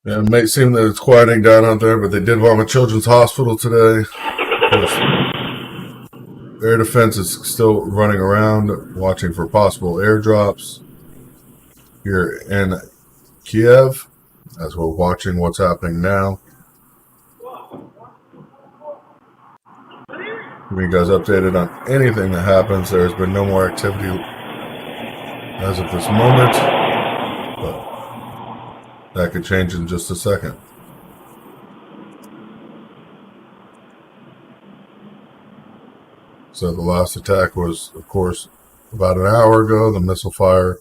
Yeah, it may seem that it's quieting down out there, but they did bomb a children's hospital today. Air defense is still running around, watching for possible airdrops here in Kiev, as we're watching what's happening now. Keeping you guys updated on anything that happens. There's been no more activity as of this moment, but that could change in just a second. So the last attack was, of course, about an hour ago. The missile fire,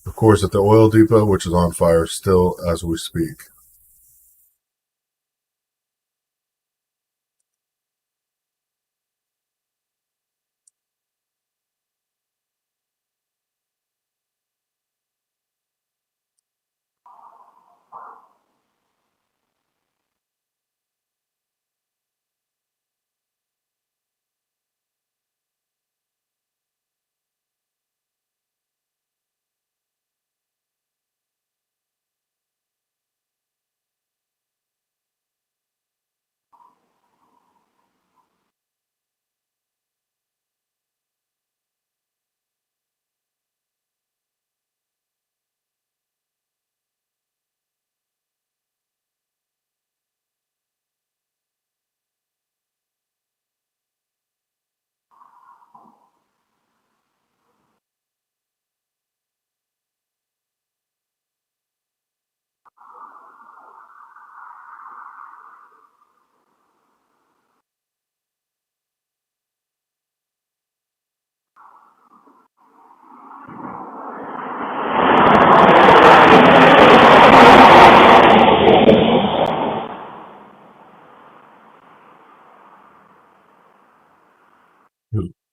of course, at the oil depot, which is on fire still as we speak.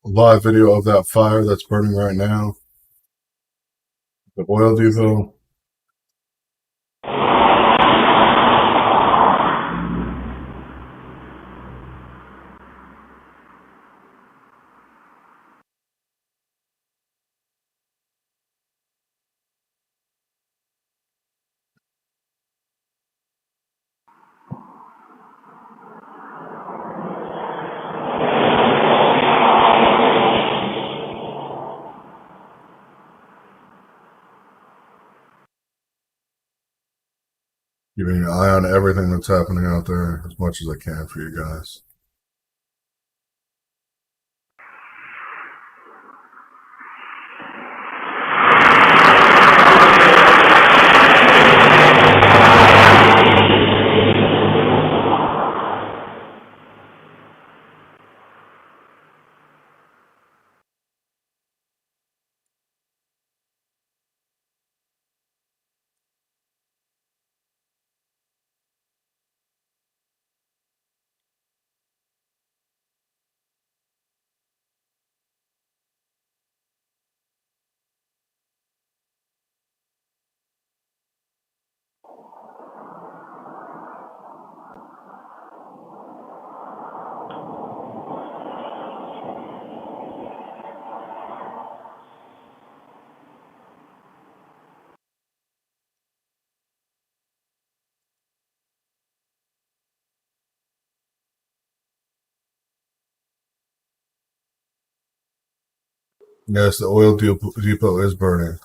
A live video of that fire that's burning right now. The oil depot. Keeping an eye on everything that's happening out there as much as I can for you guys. Yes, the oil depot is burning.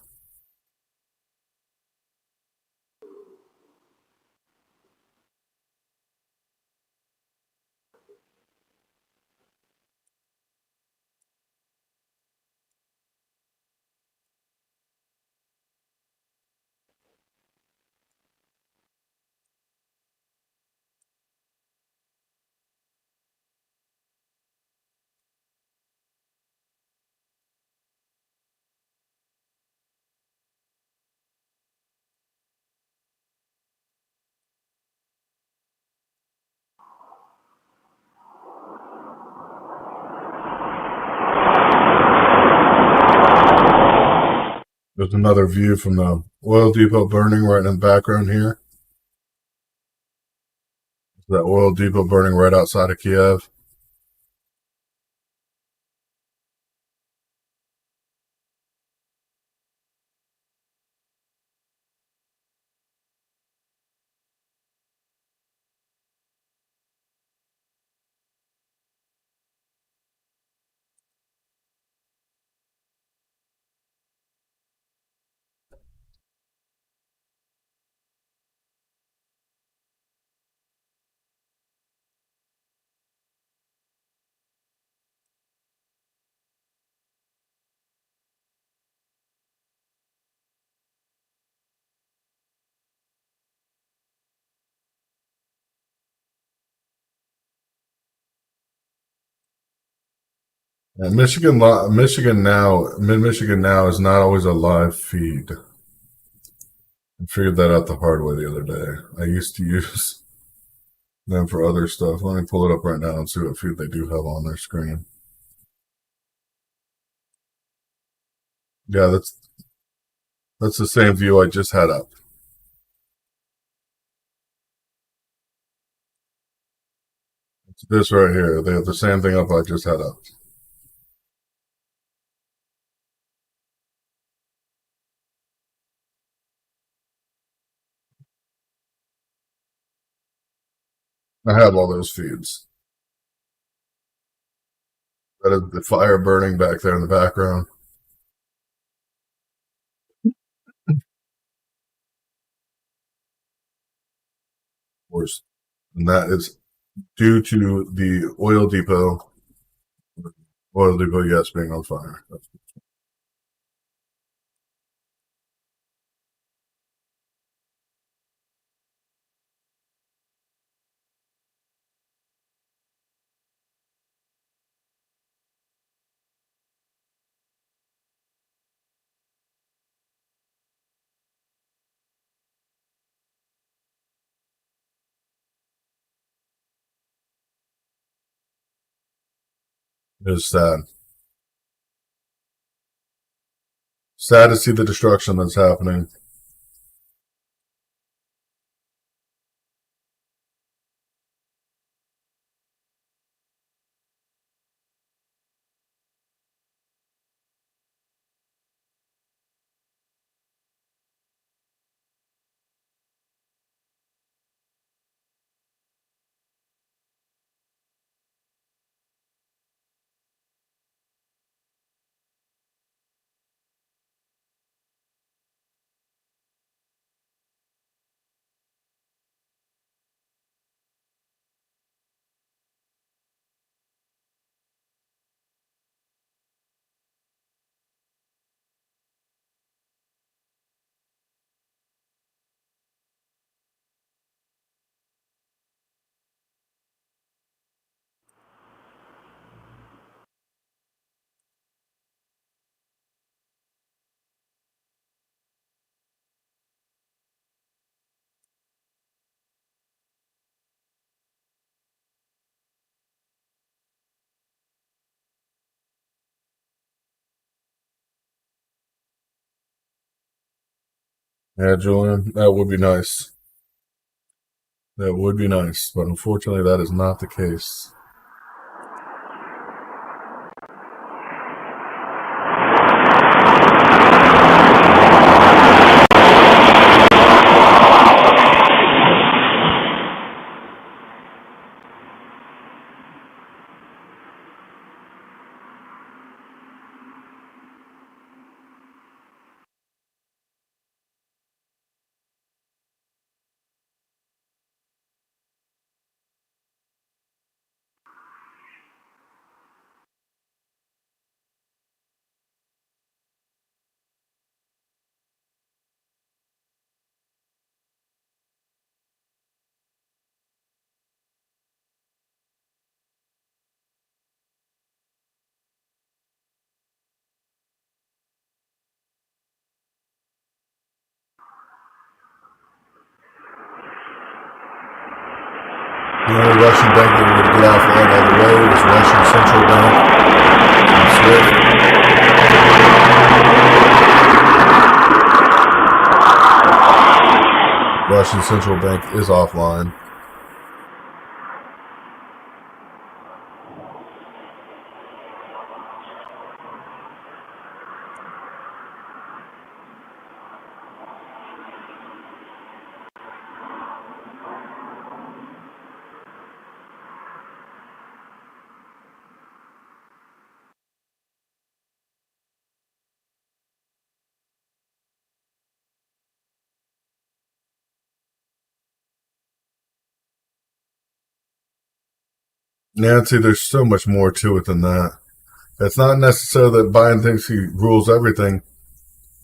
There's another view from the oil depot burning right in the background here. That oil depot burning right outside of Kiev. And Michigan now, Mid Michigan now is not always a live feed. I figured that out the hard way the other day. I used to use them for other stuff. Let me pull it up right now and see what feed they do have on their screen. Yeah, that's the same view I just had up. It's this right here. They have the same thing up I just had up. I have all those feeds. That is the fire burning back there in the background. Of course. And that is due to the oil depot, yes, being on fire. It is sad. Sad to see the destruction that's happening. Yeah, Julian, that would be nice. That would be nice, but unfortunately, that is not the case. The only Russian bank that would get off that all the way was Russian Central Bank from SWIFT. Russian Central Bank is offline. Nancy, there's so much more to it than that. It's not necessarily that Biden thinks he rules everything,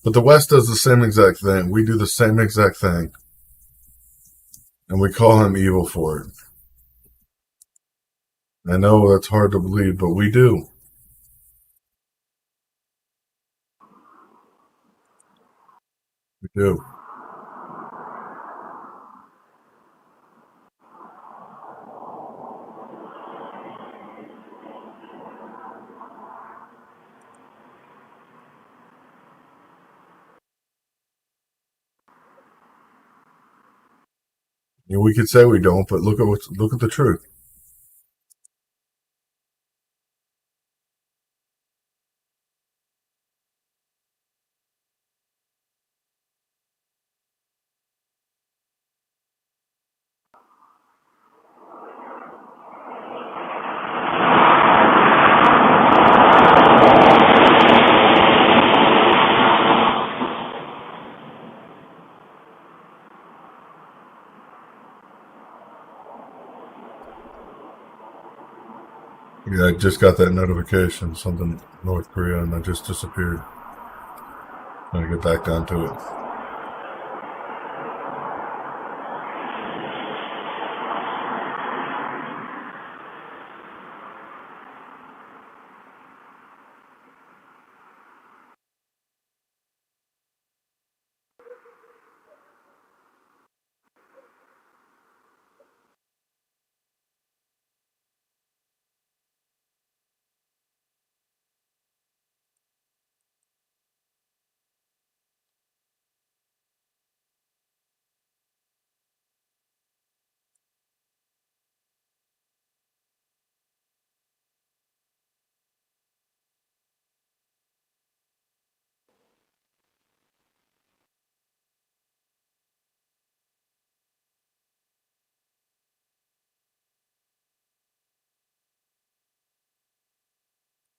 but the West does the same exact thing. We do the same exact thing. And we call him evil for it. I know that's hard to believe, but we do. We do. And we could say we don't, but look at the truth. Yeah, I just got that notification, something North Korea, and I just disappeared. Trying to get back down to it.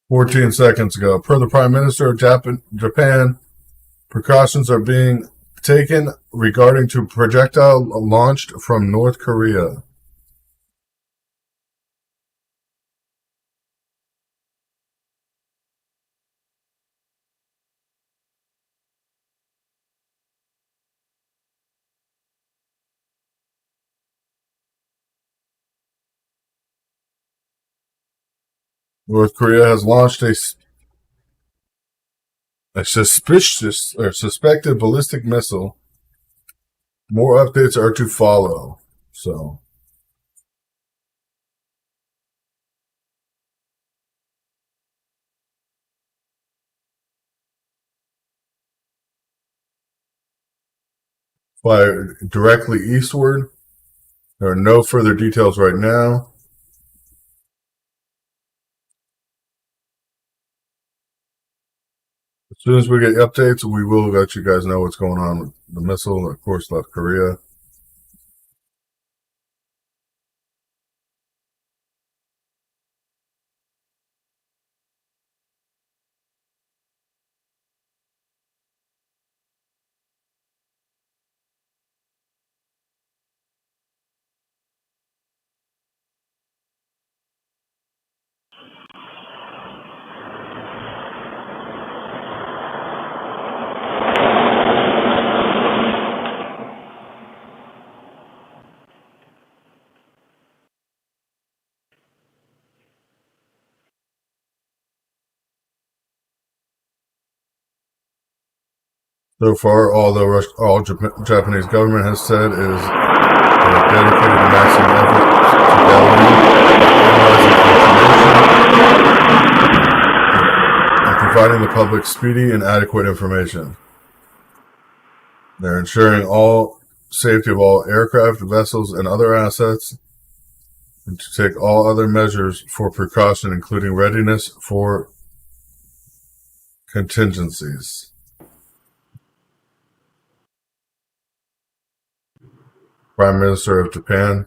"14 seconds ago, per the Prime Minister of Japan, precautions are being taken regarding to projectile launched from North Korea." North Korea has launched a suspicious or suspected ballistic missile. More updates are to follow. So, fly directly eastward. There are no further details right now. As soon as we get updates, we will let you guys know what's going on with the missile. Of course, left Korea. So far, all the Japanese government has said is They have dedicated maximum efforts to gathering, analyzing information, and providing the public speedy and adequate information. They're ensuring all safety of all aircraft, vessels, and other assets, and to take all other measures for precaution, including readiness for contingencies. Prime Minister of Japan.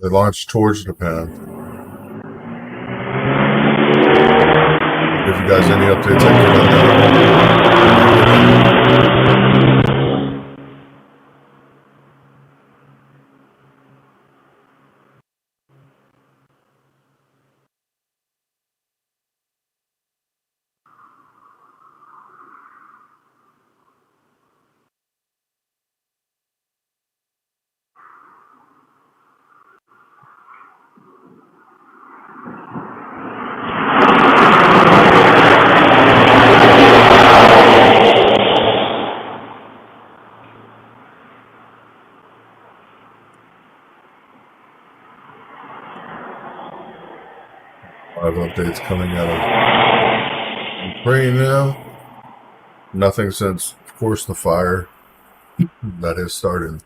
They launched towards Japan. Give you guys any updates I can on live updates coming out of Ukraine now. Nothing since, of course, the fire that has started.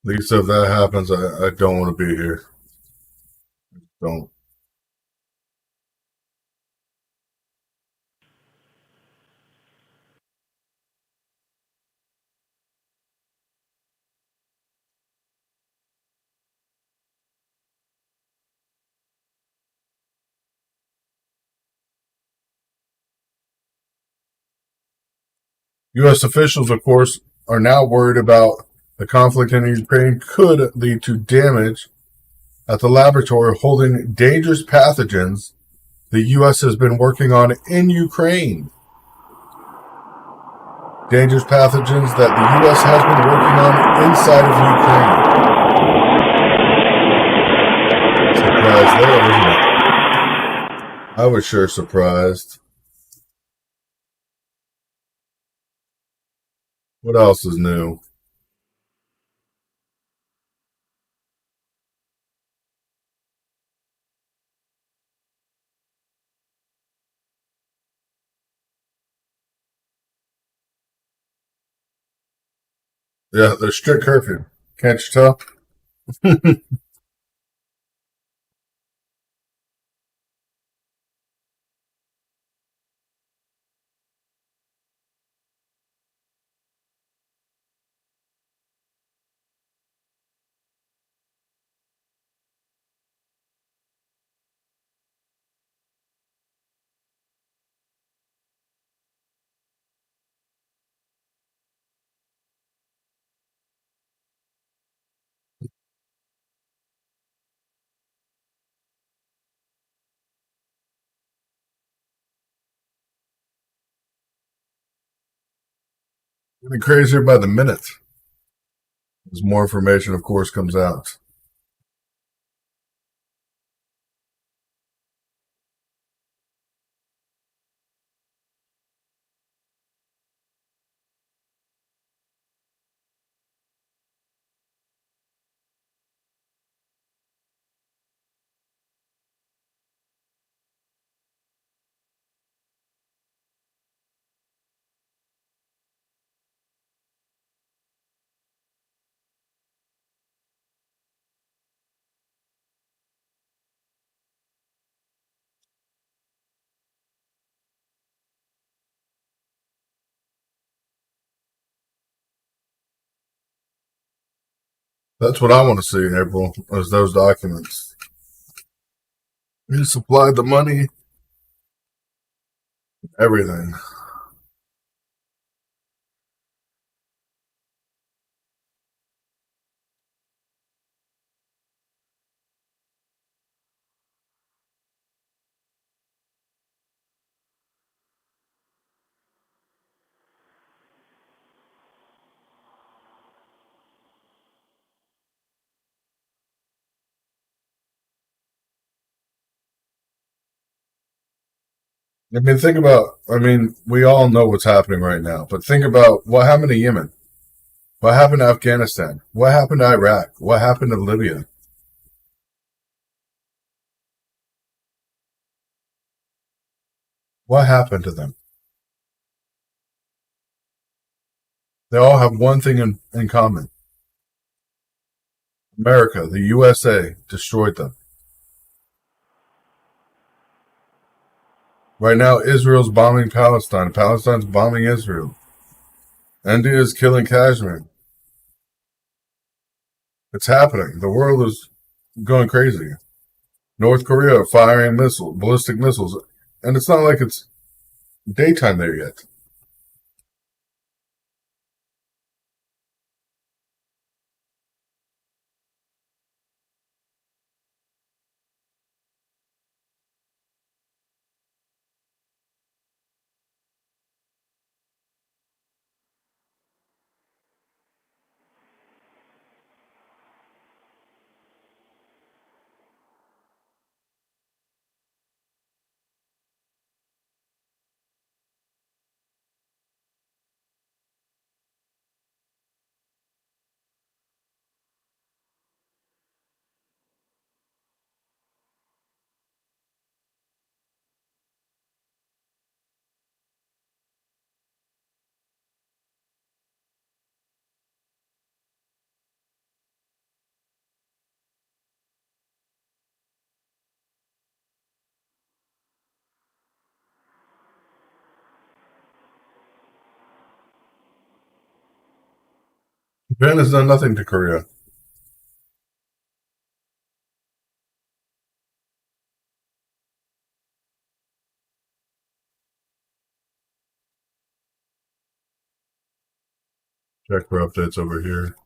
Lisa, if that happens, I don't want to be here. Don't. U.S. officials, of course, are now worried about the conflict in Ukraine could lead to damage at the laboratory holding dangerous pathogens the U.S. has been working on in Ukraine. Dangerous pathogens that the U.S. has been working on inside of Ukraine. Surprised there, isn't it? I was sure surprised. What else is new? Yeah, there's strict curfew. Can't you tell? Getting crazier by the minute. As more information, of course, comes out. That's what I want to see, April, is those documents. You supplied the money, everything. We all know what's happening right now, but think about what happened to Yemen. What happened to Afghanistan? What happened to Iraq? What happened to Libya? What happened to them? They all have one thing in common. America, the USA, destroyed them. Right now, Israel's bombing Palestine. Palestine's bombing Israel. India is killing Kashmir. It's happening. The world is going crazy. North Korea firing ballistic missiles. And it's not like it's daytime there yet. Japan has done nothing to Korea. Check for updates over here.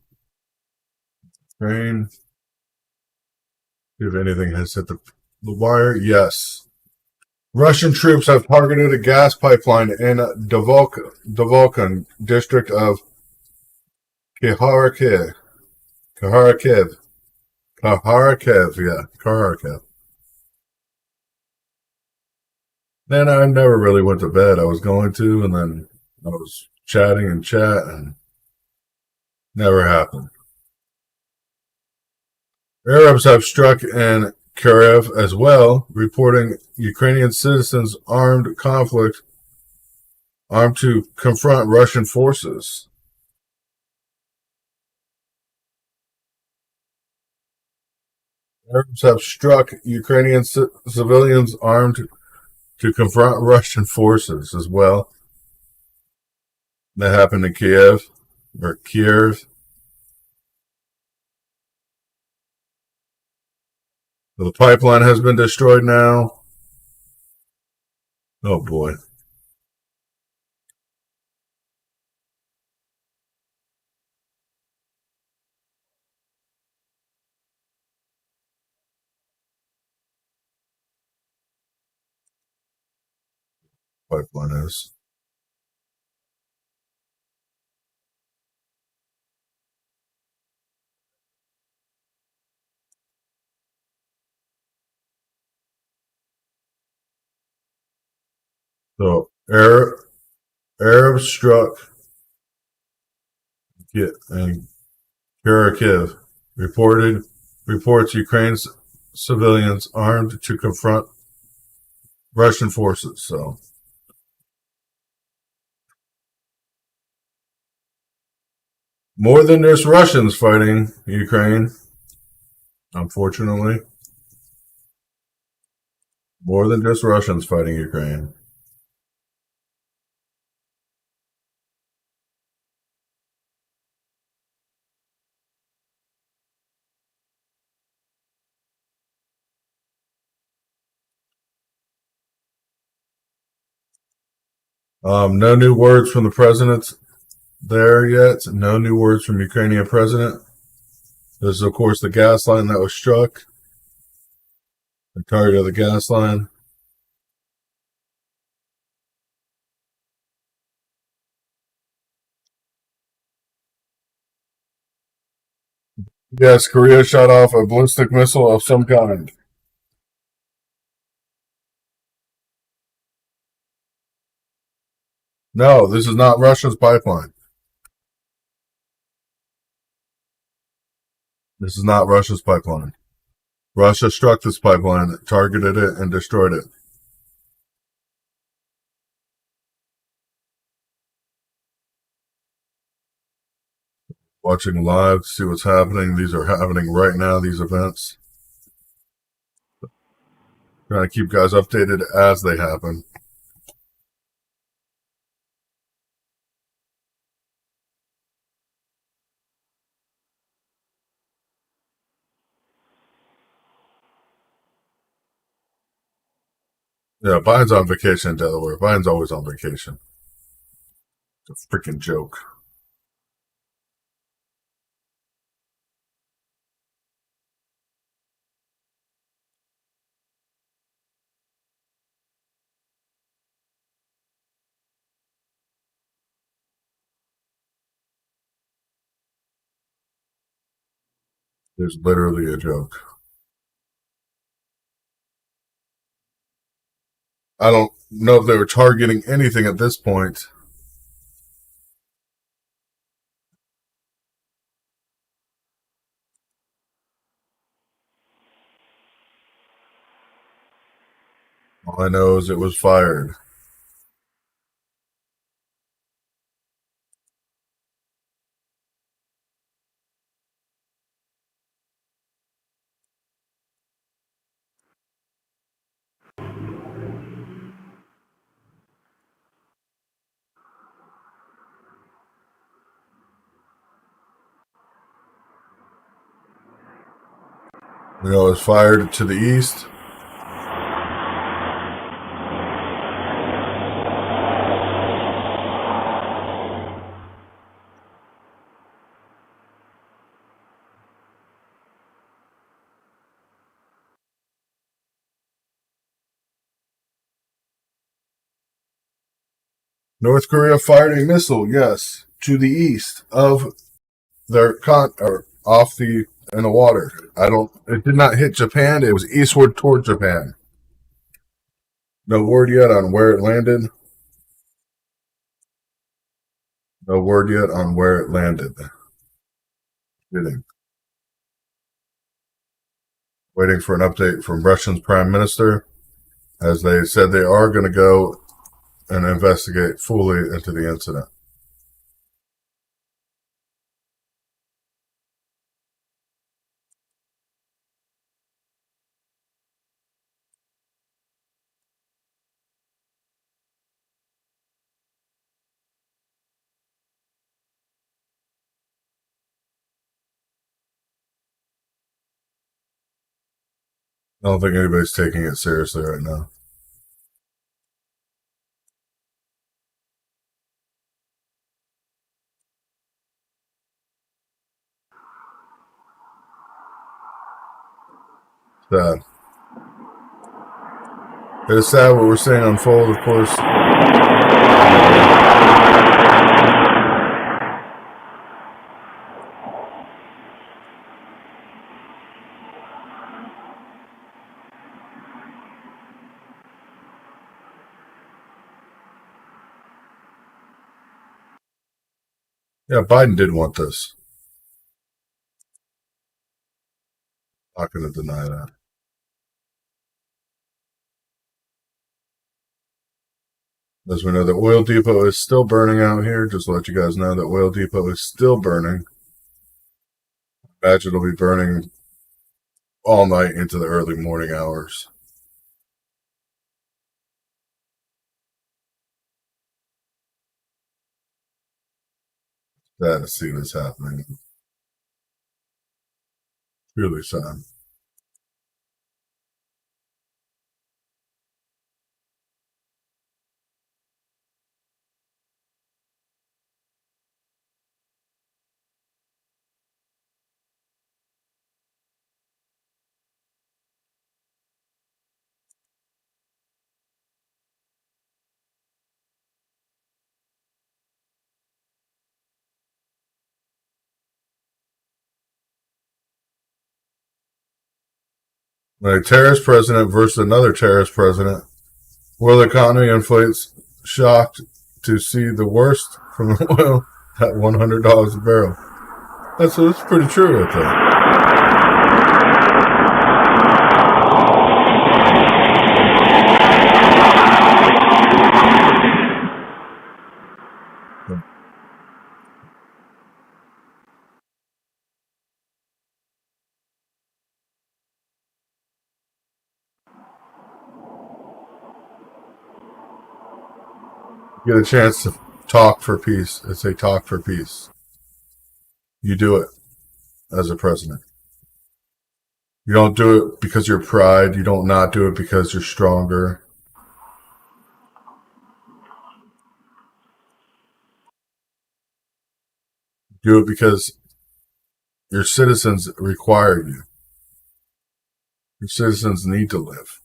Train. See if anything has hit the wire. Yes. Russian troops have targeted a gas pipeline in Dvolkan district of Kharkiv. Kharkiv. Kharkiv. Then I never really went to bed. I was going to, and then I was chatting in chat, and never happened. Arabs have struck in Kharkiv as well, reporting Ukrainian citizens armed to confront Russian forces. Arabs have struck Ukrainian civilians armed to confront Russian forces as well. That happened in Kiev. The pipeline has been destroyed now. Oh boy. Pipeline is. So Arabs struck and Kharkiv reports Ukraine's civilians armed to confront Russian forces. So more than just Russians fighting Ukraine, unfortunately. More than just Russians fighting Ukraine. No new words from the president there yet. No new words from Ukrainian president. This is, of course, the gas line that was struck. The target of the gas line. Yes, Korea shot off a ballistic missile of some kind. No, this is not Russia's pipeline. This is not Russia's pipeline. Russia struck this pipeline, targeted it, and destroyed it. Watching live to see what's happening. These are happening right now, these events. Trying to keep guys updated as they happen. Yeah, Biden's on vacation in Delaware. Biden's always on vacation. It's a freaking joke. It's literally a joke. I don't know if they were targeting anything at this point. All I know is it was fired. We know it was fired to the east. North Korea fired a missile, yes, to the east of their or off in the water. It did not hit Japan. It was eastward toward Japan. No word yet on where it landed. No word yet on where it landed. Kidding. Waiting for an update from Russia's prime minister, as they said they are going to go and investigate fully into the incident. I don't think anybody's taking it seriously right now. Sad. It is sad what we're seeing unfold, of course. Yeah, Biden did want this. Not going to deny that. As we know, the oil depot is still burning out here. Just to let you guys know that oil depot is still burning. I imagine it'll be burning all night into the early morning hours. Sad to see this happening. Really sad. A terrorist president versus another terrorist president. World economy inflates. Shocked to see the worst from oil at $100 a barrel. That's pretty true, I think. Get a chance to talk for peace. It's a talk for peace. You do it as a president. You don't do it because you're pride. You don't not do it because you're stronger. Do it because your citizens require you. Your citizens need to live.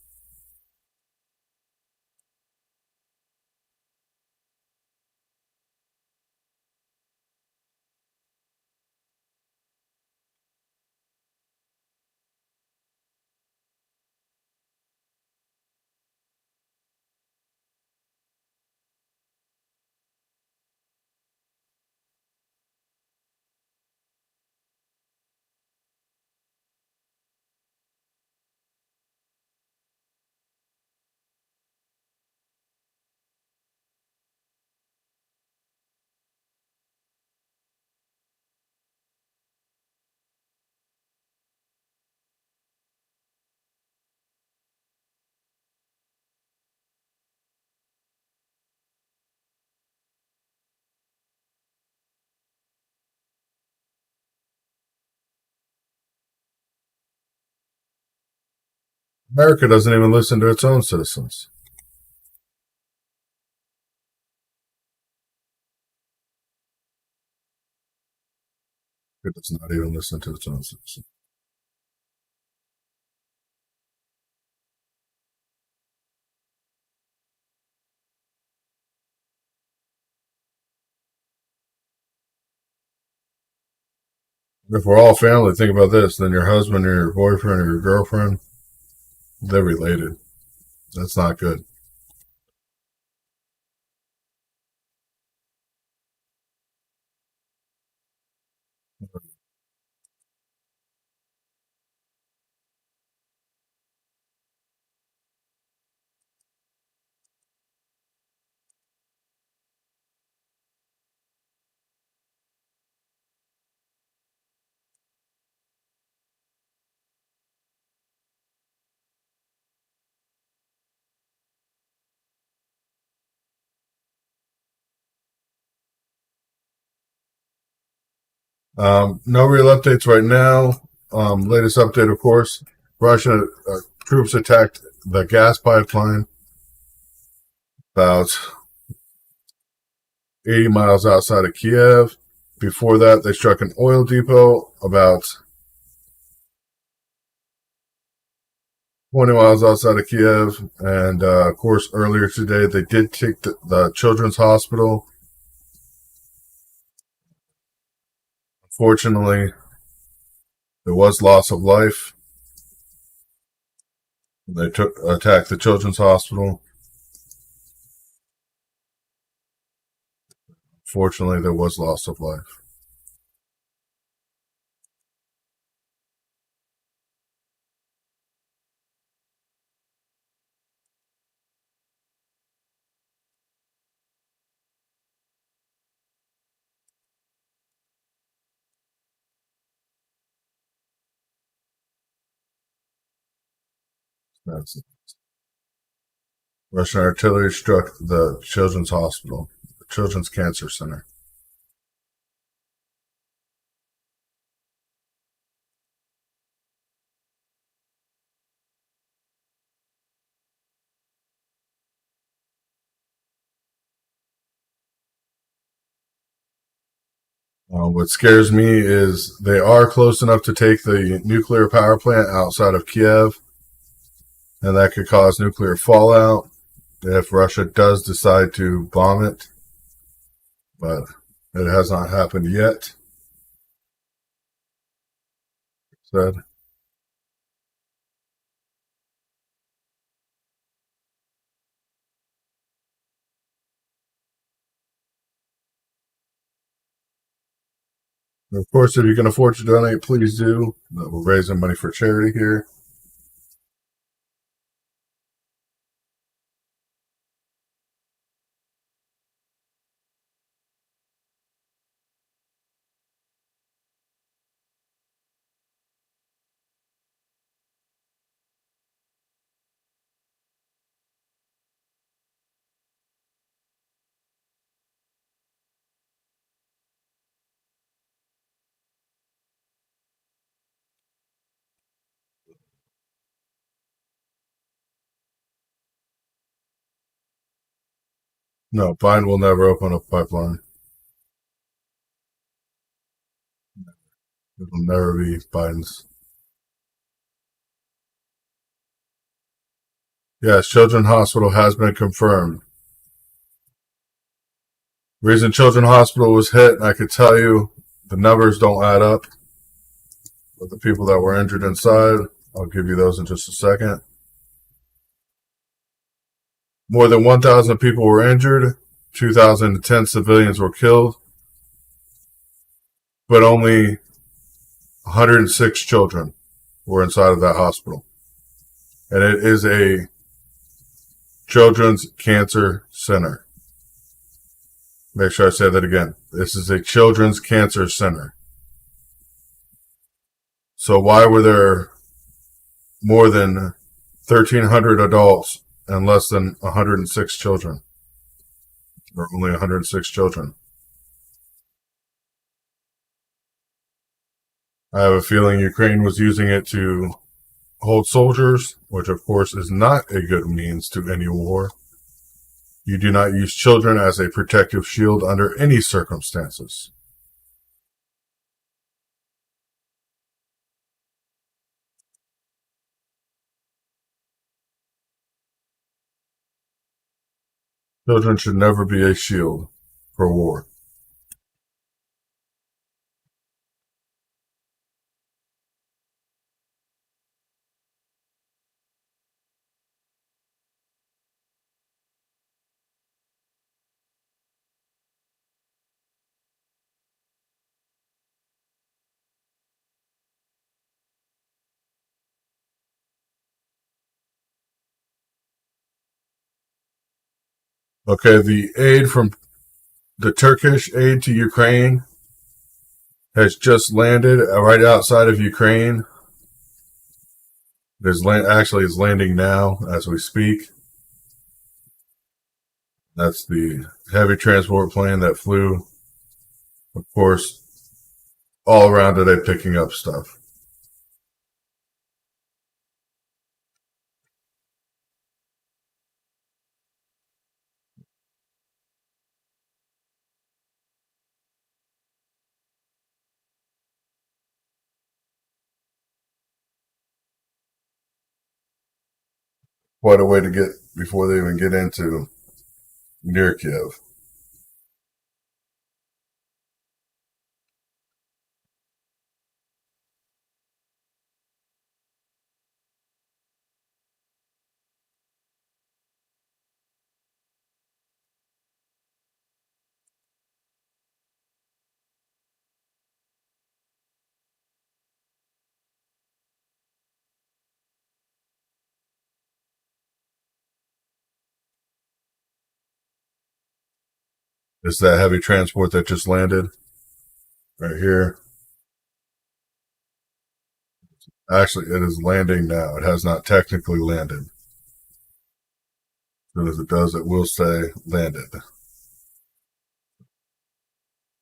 America doesn't even listen to its own citizens. It does not even listen to its own citizens. If we're all family, think about this. Then your husband or your boyfriend or your girlfriend, they're related. That's not good. No real updates right now. Latest update, of course, Russian troops attacked the gas pipeline about 80 miles outside of Kiev. Before that, they struck an oil depot about 20 miles outside of Kiev. And, of course, earlier today, they did take the children's hospital. Unfortunately, there was loss of life. They attacked the children's hospital. Fortunately, there was loss of life. That's it. Russian artillery struck the children's hospital, the Children's Cancer Center. What scares me is they are close enough to take the nuclear power plant outside of Kiev, and that could cause nuclear fallout if Russia does decide to bomb it. But it has not happened yet. Said. Of course, if you can afford to donate, please do. We're raising money for charity here. No, Biden will never open a pipeline. It will never be Biden's. Yes, Children's Hospital has been confirmed. Reason Children's Hospital was hit, I could tell you the numbers don't add up. But the people that were injured inside, I'll give you those in just a second. More than 1,000 people were injured. 2,010 civilians were killed. But only 106 children were inside of that hospital. And it is a children's cancer center. Make sure I say that again. This is a children's cancer center. So why were there more than 1,300 adults and less than 106 children? Or only 106 children? I have a feeling Ukraine was using it to hold soldiers, which of course is not a good means to any war. You do not use children as a protective shield under any circumstances. Children should never be a shield for war. Okay, the aid from the Turkish aid to Ukraine has just landed right outside of Ukraine. Actually, it's landing now as we speak. That's the heavy transport plane that flew, of course, all around today picking up stuff. Quite a way to get before they even get into near Kiev. It's that heavy transport that just landed right here. Actually, it is landing now. It has not technically landed. As soon as it does, it will say landed.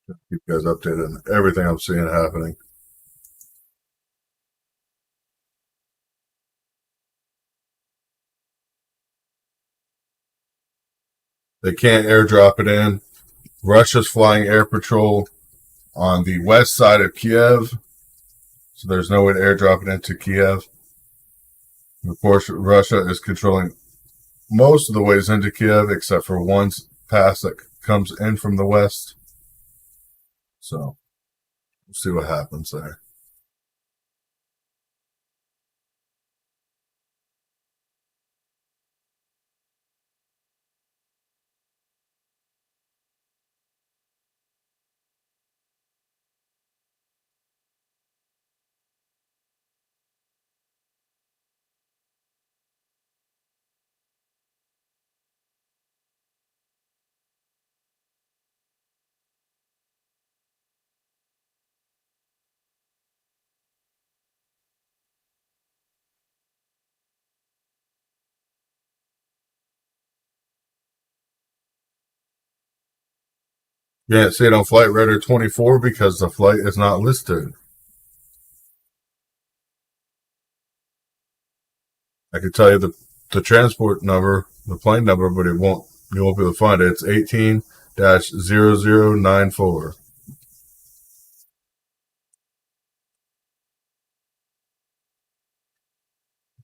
Keep you guys updated on everything I'm seeing happening. They can't airdrop it in. Russia's flying air patrol on the west side of Kiev, so there's no way to airdrop it into Kiev. Of course, Russia is controlling most of the ways into Kiev, except for one pass that comes in from the west. So, we'll see what happens there. You can't see it on Flight Radar 24 because the flight is not listed. I can tell you the transport number, the plane number, but you won't be able to find it. It's 18-0094.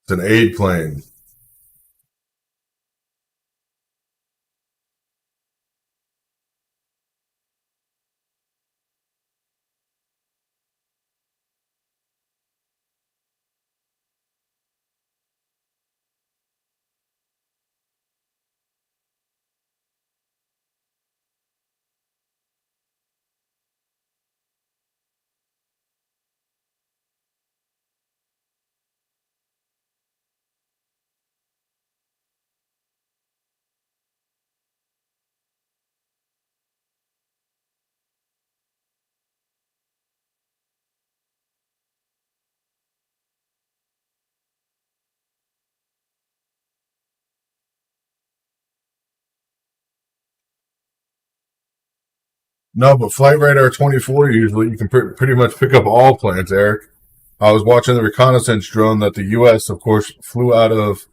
It's an aid plane. No, but Flight Radar 24, usually you can pretty much pick up all planes, Eric. I was watching the reconnaissance drone that the U.S., of course, flew out of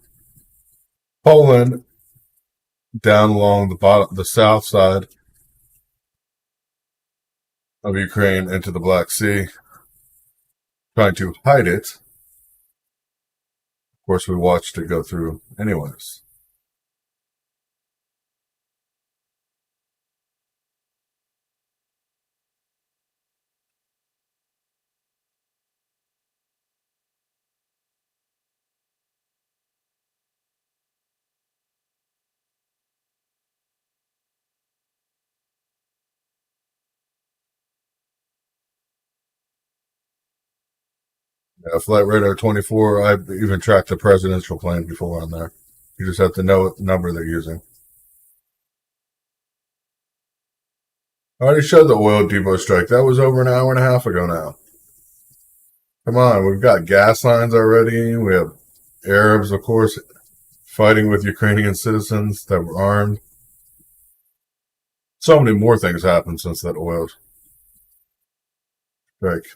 Poland down along the south side of Ukraine into the Black Sea, trying to hide it. Of course, we watched it go through anyways. Yeah, Flight Radar 24, I've even tracked a presidential plane before on there. You just have to know what number they're using. I already showed the oil depot strike. That was over an hour and a half ago now. Come on, we've got gas lines already. We have Arabs, of course, fighting with Ukrainian citizens that were armed. So many more things happened since that oil strike.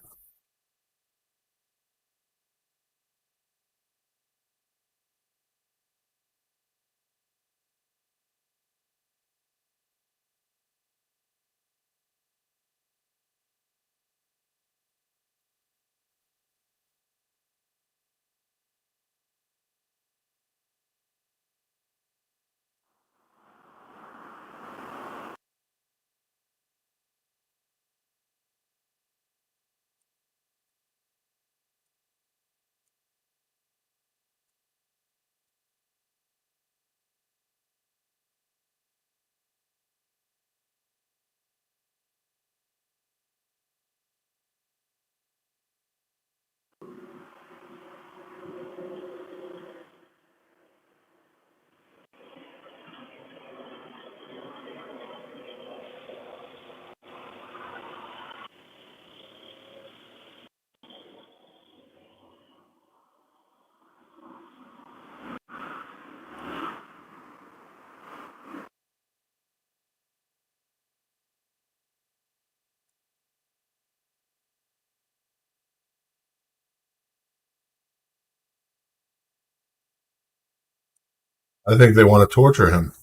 I think they want to torture him.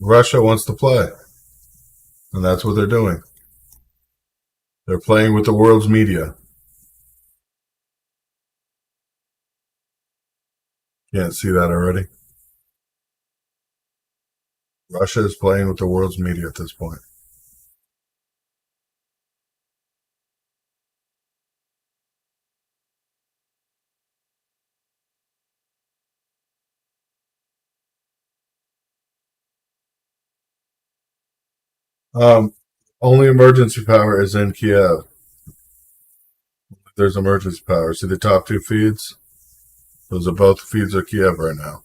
Russia wants to play, and that's what they're doing. They're playing with the world's media. Can't see that already. Russia is playing with the world's media at this point. Um, Only emergency power is in Kiev. There's emergency power. See the top two feeds? Those are both feeds of Kiev right now.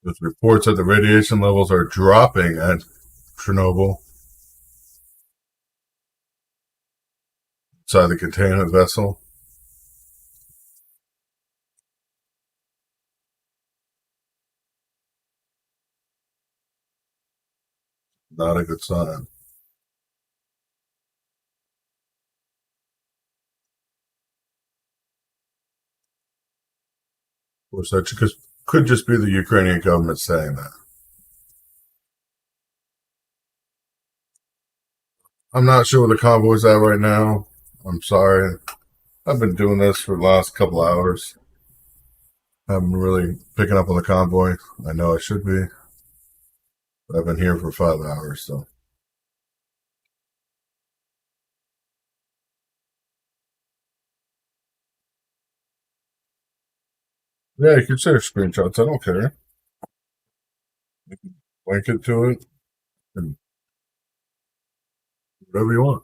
with reports that the radiation levels are dropping at Chernobyl inside the containment vessel. Not a good sign. Of course, that could just be the Ukrainian government saying that. I'm not sure where the convoy's at right now. I'm sorry. I've been doing this for the last couple hours. I haven't really picking up on the convoy. I know I should be. But I've been here for 5 hours, so. Yeah, you can share screenshots. I don't care. You can link it to it and whatever you want.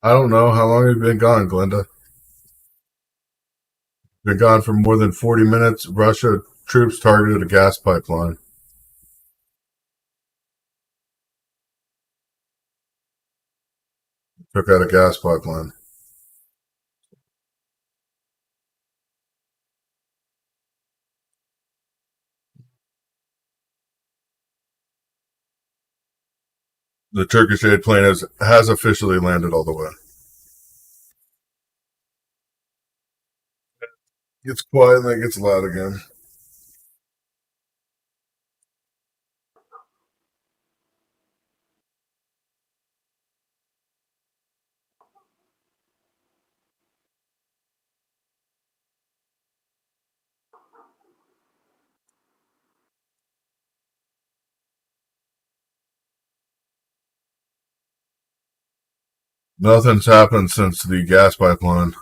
I don't know. How long have you been gone, Glenda? Been gone for more than 40 minutes. Russia troops targeted a gas pipeline. Took out a gas pipeline. The Turkish aid plane has officially landed all the way. Gets quiet and then it gets loud again. Nothing's happened since the gas pipeline.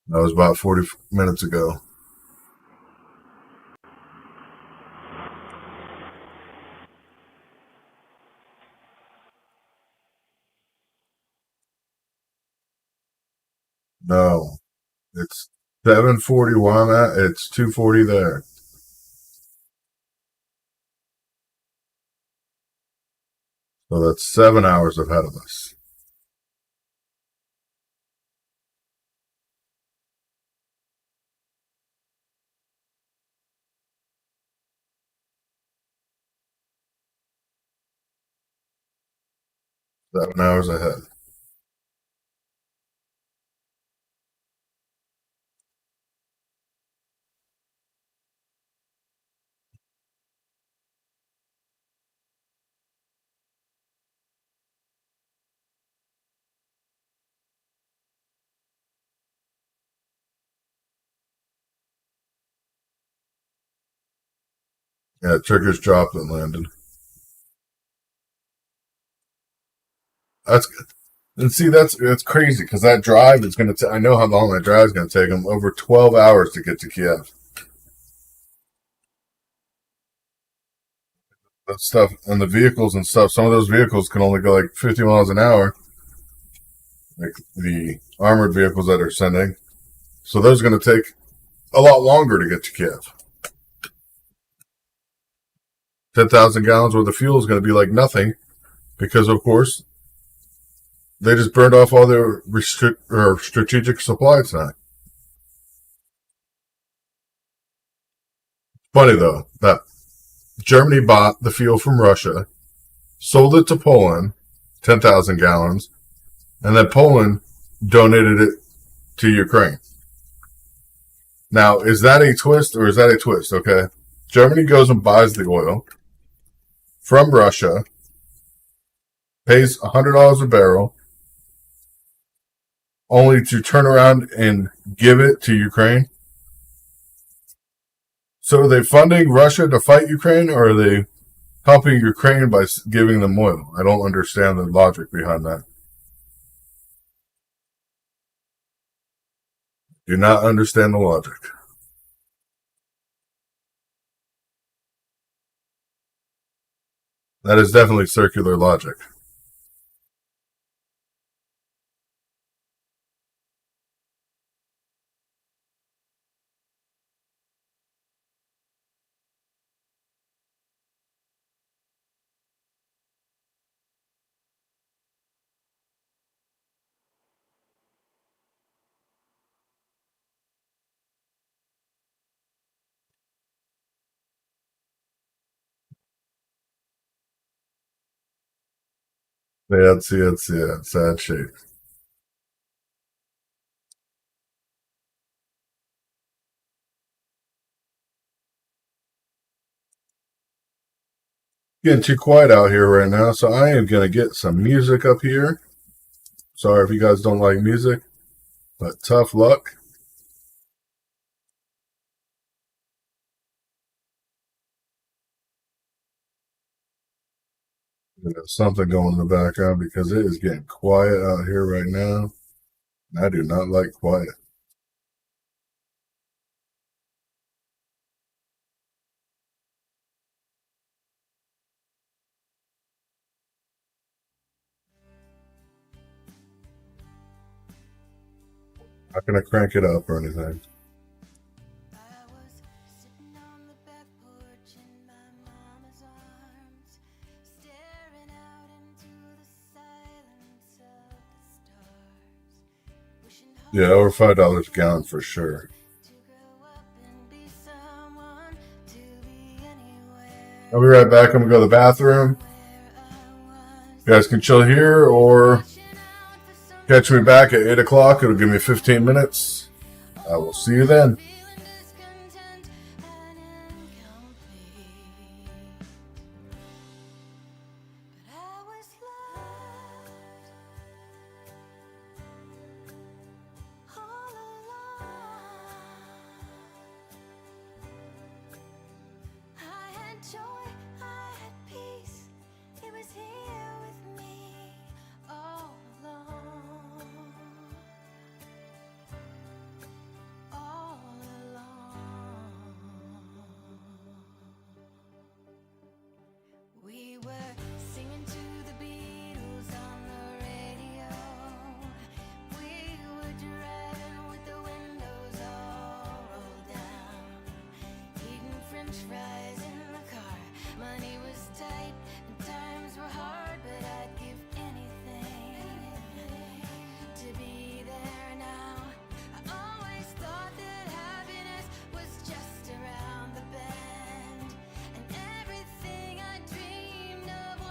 That was about 40 minutes ago. No. It's 7:40 where I'm at. It's 2:40 there. So that's 7 hours ahead of us. Seven hours ahead. Yeah, Turkish dropped and landed. That's and see that's crazy because that drive is going to. I know how long that drive is going to take them. Over 12 hours to get to Kiev. That stuff and the vehicles and stuff. Some of those vehicles can only go like 50 miles an hour. Like the armored vehicles that are sending. So those are going to take a lot longer to get to Kiev. 10,000 gallons worth of fuel is going to be like nothing because, of course, they just burned off all their strategic supply tonight. Funny, though, that Germany bought the fuel from Russia, sold it to Poland, 10,000 gallons, and then Poland donated it to Ukraine. Now, is that a twist or is that a twist? Okay. Germany goes and buys the oil from Russia, pays $100 a barrel, only to turn around and give it to Ukraine. So are they funding Russia to fight Ukraine, or are they helping Ukraine by giving them oil. I don't understand the logic behind that. Do not understand the logic. That is definitely circular logic. Yeah, it's sad shape. Getting too quiet out here right now, so I am gonna get some music up here. Sorry if you guys don't like music, but tough luck. Something going in the background because it is getting quiet out here right now. I do not like quiet. Not gonna crank it up or anything. I was sitting on the back porch in my mama's arms, staring out into the silence of the stars, wishing Yeah, over $5 a gallon for sure. to grow up and be someone, to be anywhere I'll be right back. I'm gonna go to the bathroom. where I was. You guys can chill here or Watching out for some catch me back at 8 o'clock. It'll give me 15 minutes. I will see you then. feeling discontent and incomplete. But I was lost all along. I had joy, I had peace. It was here with me all along. All along. We were singing to the Beatles on the radio. We were driving with the windows all rolled down, eating French fries in the car. Money was tight and times were hard, but I'd give anything to be there now. I always thought that happiness was just around the bend, and everything I dreamed of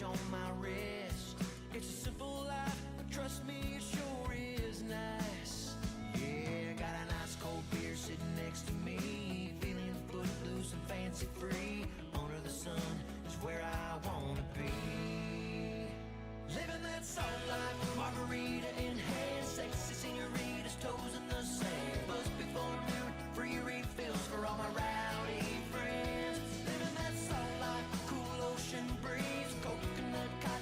watch on my wrist. It's a simple life, but trust me, it sure is nice. Yeah, got a nice cold beer sitting next to me, feeling footloose and fancy free. Under the sun is where I wanna be. Living that soft life, margarita in hand, sexy senoritas, toes in the sand. Buzz before noon, free refills for all my rowdy friends. Living that soft life, cool ocean breeze, coconut cotton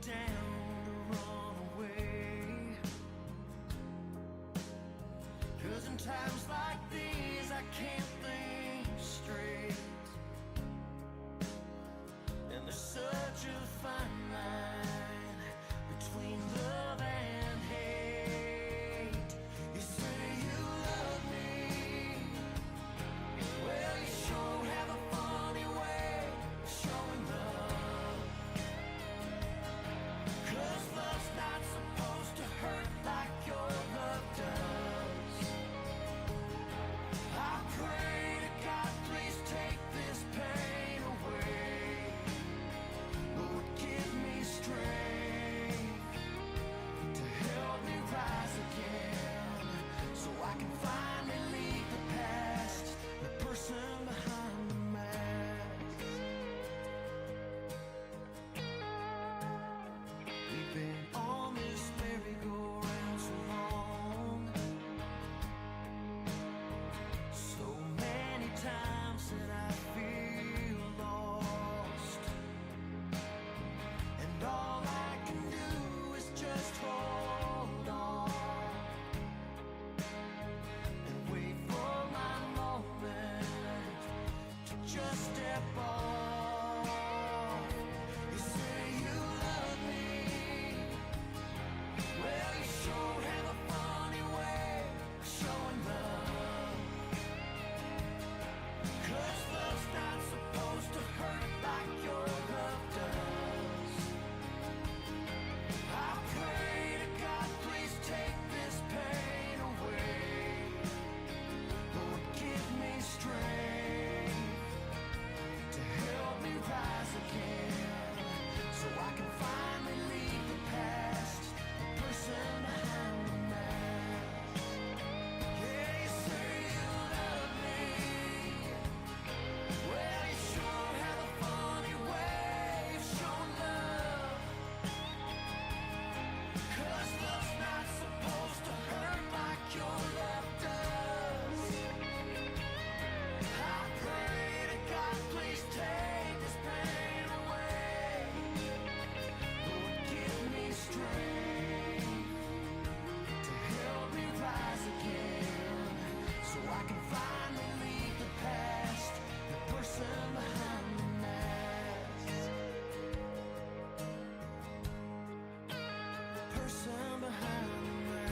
down to run away. 'Cause in times like these I can't think straight, and there's such a fine line between love and hate. You say you love me, well you sure have a funny way of showing love. 'Cause love's not supposed to hurt like your love does. I pray to God, please take this pain away. Lord, give me strength to help me rise again, so I can finally leave the past, the person behind the mask. We've been on this merry-go-round so long, so many times that I feel lost, and all I can do is just hold on and wait for my moment to just step off. You say you love me, well you sure have a funny way of showing love. 'Cause love's not supposed to hurt like your love does. I pray to God, please take this pain away. Lord, give me strength to help me rise again, so I can finally leave the past, the person behind the mask. Yeah, you say you love me, well you sure have a funny way of showing love. 'Cause love's not supposed to hurt like your love does. I pray to God, please take this pain away. Lord, give me strength to help me rise again, so I can finally leave the past, the person behind the mask. The person behind the mask.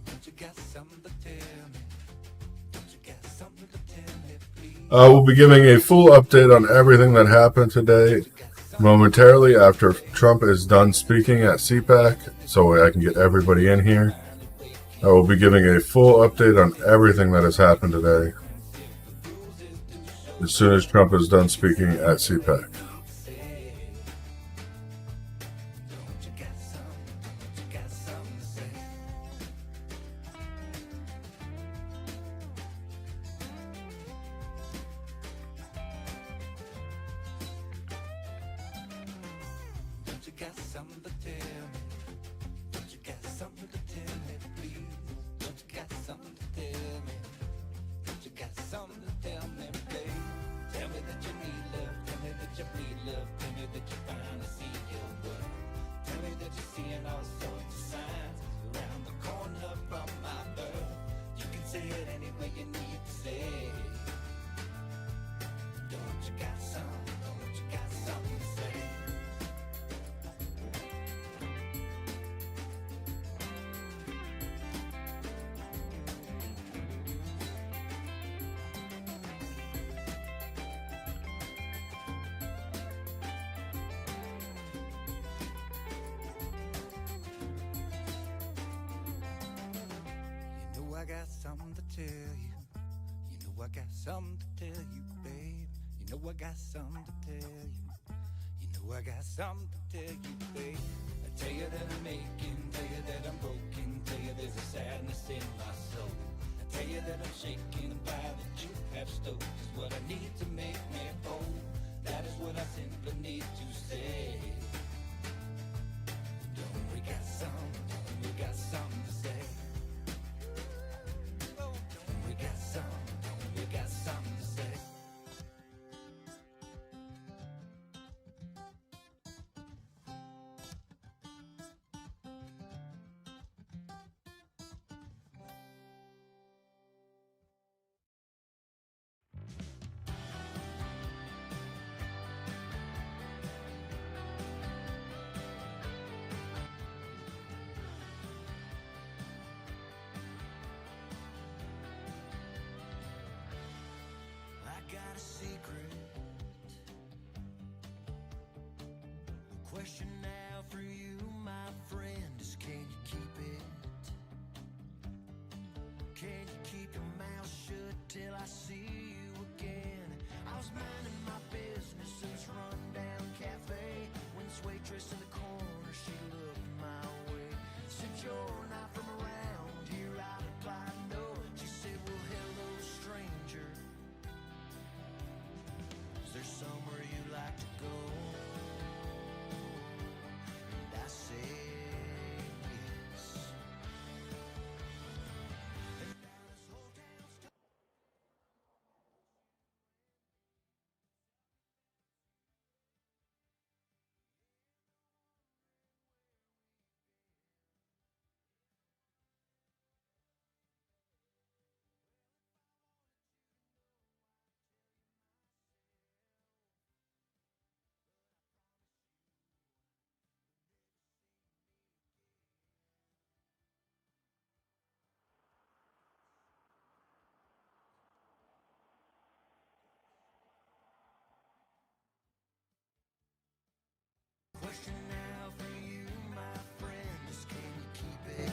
Don't you got something to tell me? Don't you got something to tell me, please? We'll be giving a full update on everything that happened today momentarily after Trump is done speaking at CPAC, so I can get everybody in here. I will be giving a full update on everything that has happened today as soon as Trump is done speaking at CPAC. Don't you got something to tell me? Don't you got something to tell me, please? Don't you got something to tell me? Don't you got something to tell me, please? Tell me that you need love. Tell me that you bleed love. Tell me that you finally see your worth. Tell me that you're seeing all sorts of signs around the corner from my birth. You can say it any way you need to say. Don't you got something? Don't you got something to say? I got something to tell you. You know I got something to tell you, babe. You know I got something to tell you. Oh, I got something to tell you, babe. I tell you that I'm aching, tell you that I'm broken, tell you there's a sadness in my soul. I tell you that I'm shaken by that you have stoked is what I need to make me whole. That is what I simply need to say. Don't we got something to say? Oh, don't we got something to say? I got a secret. The question now for you, my friend, is can you keep it? Can you keep your mouth shut till I see you again? I was minding my business in this rundown cafe when this waitress in the corner, she looked my way. Said, you're not from around here, I replied, no. She said, well, hello, stranger. Is there somewhere you like to go? And I said yes. And now this whole town's question now for you, my friend, is can you keep it?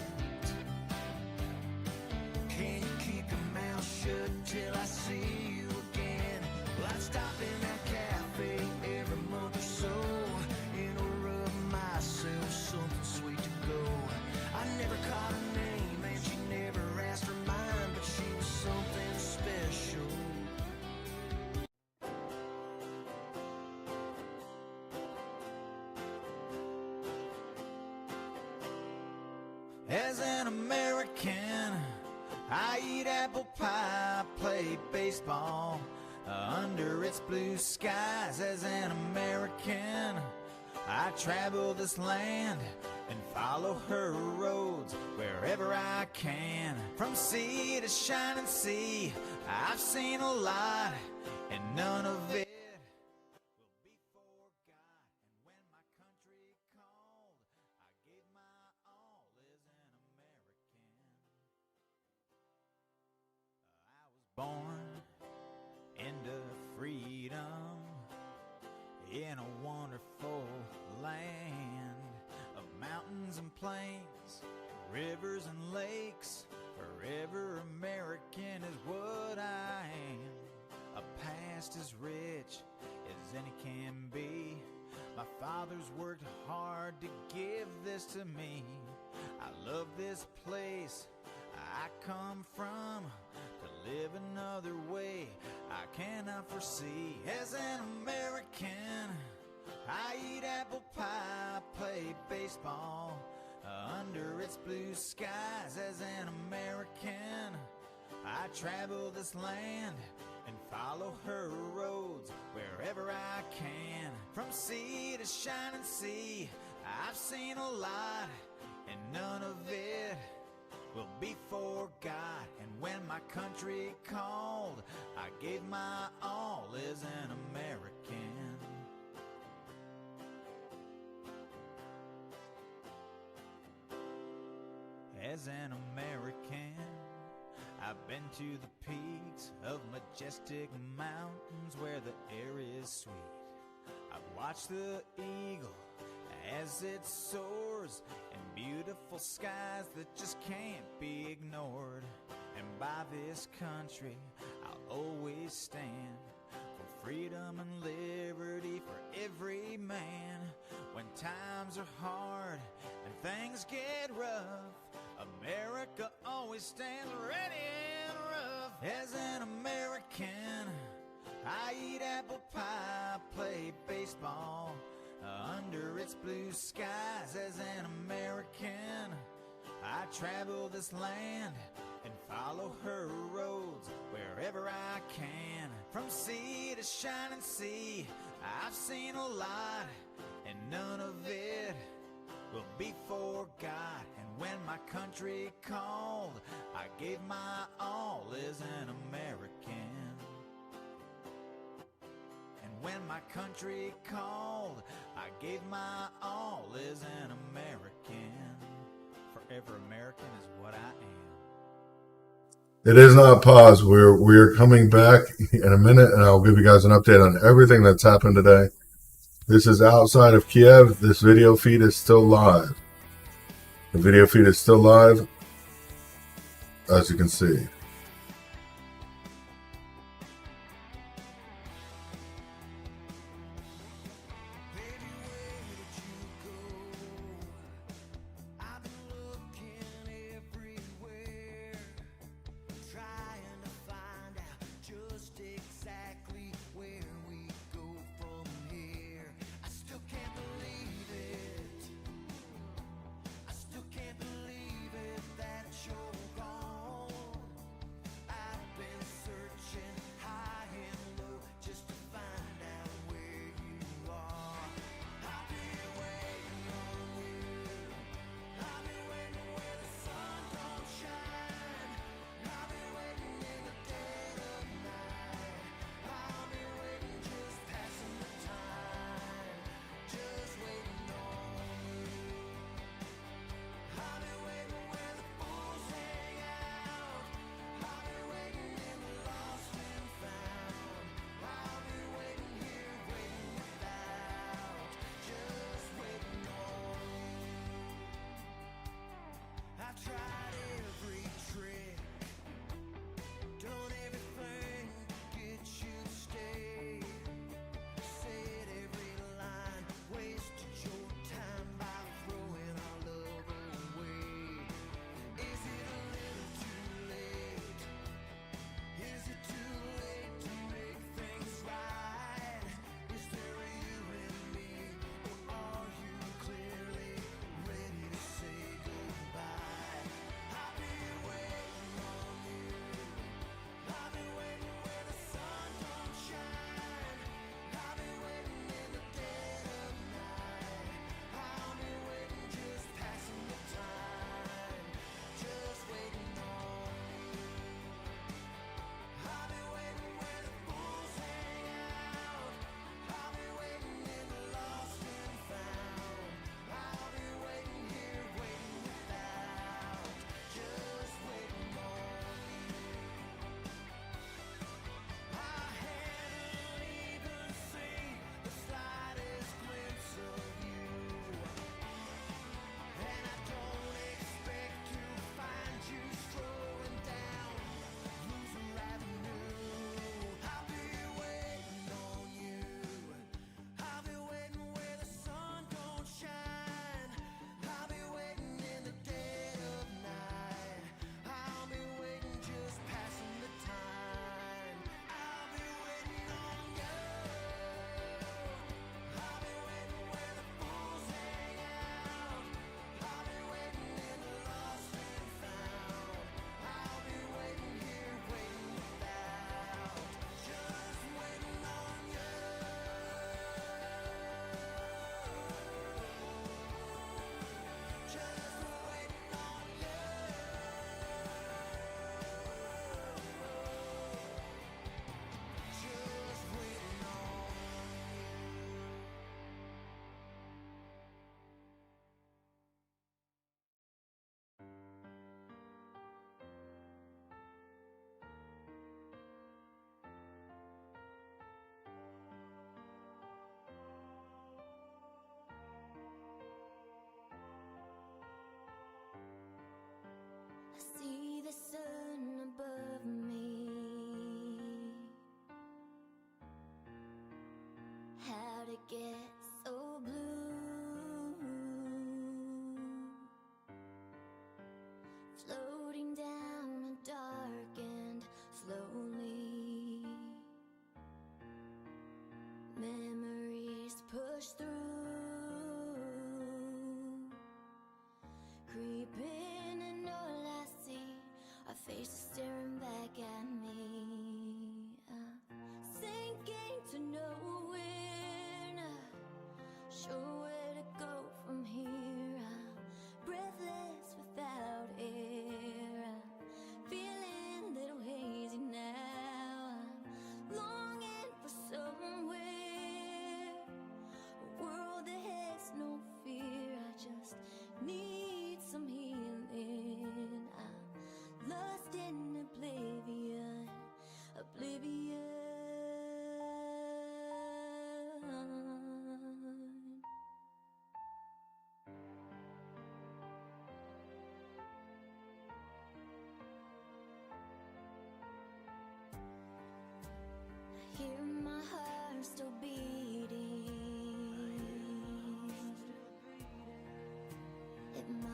Can you keep your mouth shut till I see you again? Well, I'd stop in that cafe every month or so and order myself something sweet to go. I never caught her name and she never asked for mine, but she was something special. As an American, I eat apple pie, play baseball under its blue skies. As an American, I travel this land and follow her roads wherever I can. From sea to shining sea, I've seen a lot, and none of it will be forgot. And when my country called, I gave my all as an American. I was born into freedom in a wonderful land of mountains and plains, rivers and lakes. Forever American is what I am. A past as rich as any can be. My father's worked hard to give this to me. I love this place I come from. To live another way I cannot foresee. As an American, I eat apple pie, play baseball under its blue skies. As an American, I travel this land and follow her roads wherever I can. From sea to shining sea, I've seen a lot, and none of it will be forgot. And when my country called, I gave my all as an American. As an American, I've been to the peaks of majestic mountains where the air is sweet. I've watched the eagle as it soars in beautiful skies that just can't be ignored. And by this country I'll always stand, for freedom and liberty for every man. When times are hard and things get rough, America always stands ready and rough. As an American, I eat apple pie, play baseball under its blue skies. As an American, I travel this land and follow her roads wherever I can. From sea to shining sea, I've seen a lot, and none of it will be forgot. And when my country called, I gave my all as an American. And when my country called, I gave my all as an American. Forever American is what I am. It is not paused. We're coming back in a minute, and I'll give you guys an update on everything that's happened today. This is outside of Kiev. This video feed is still live. The video feed is still live, as you can see.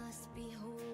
must be holding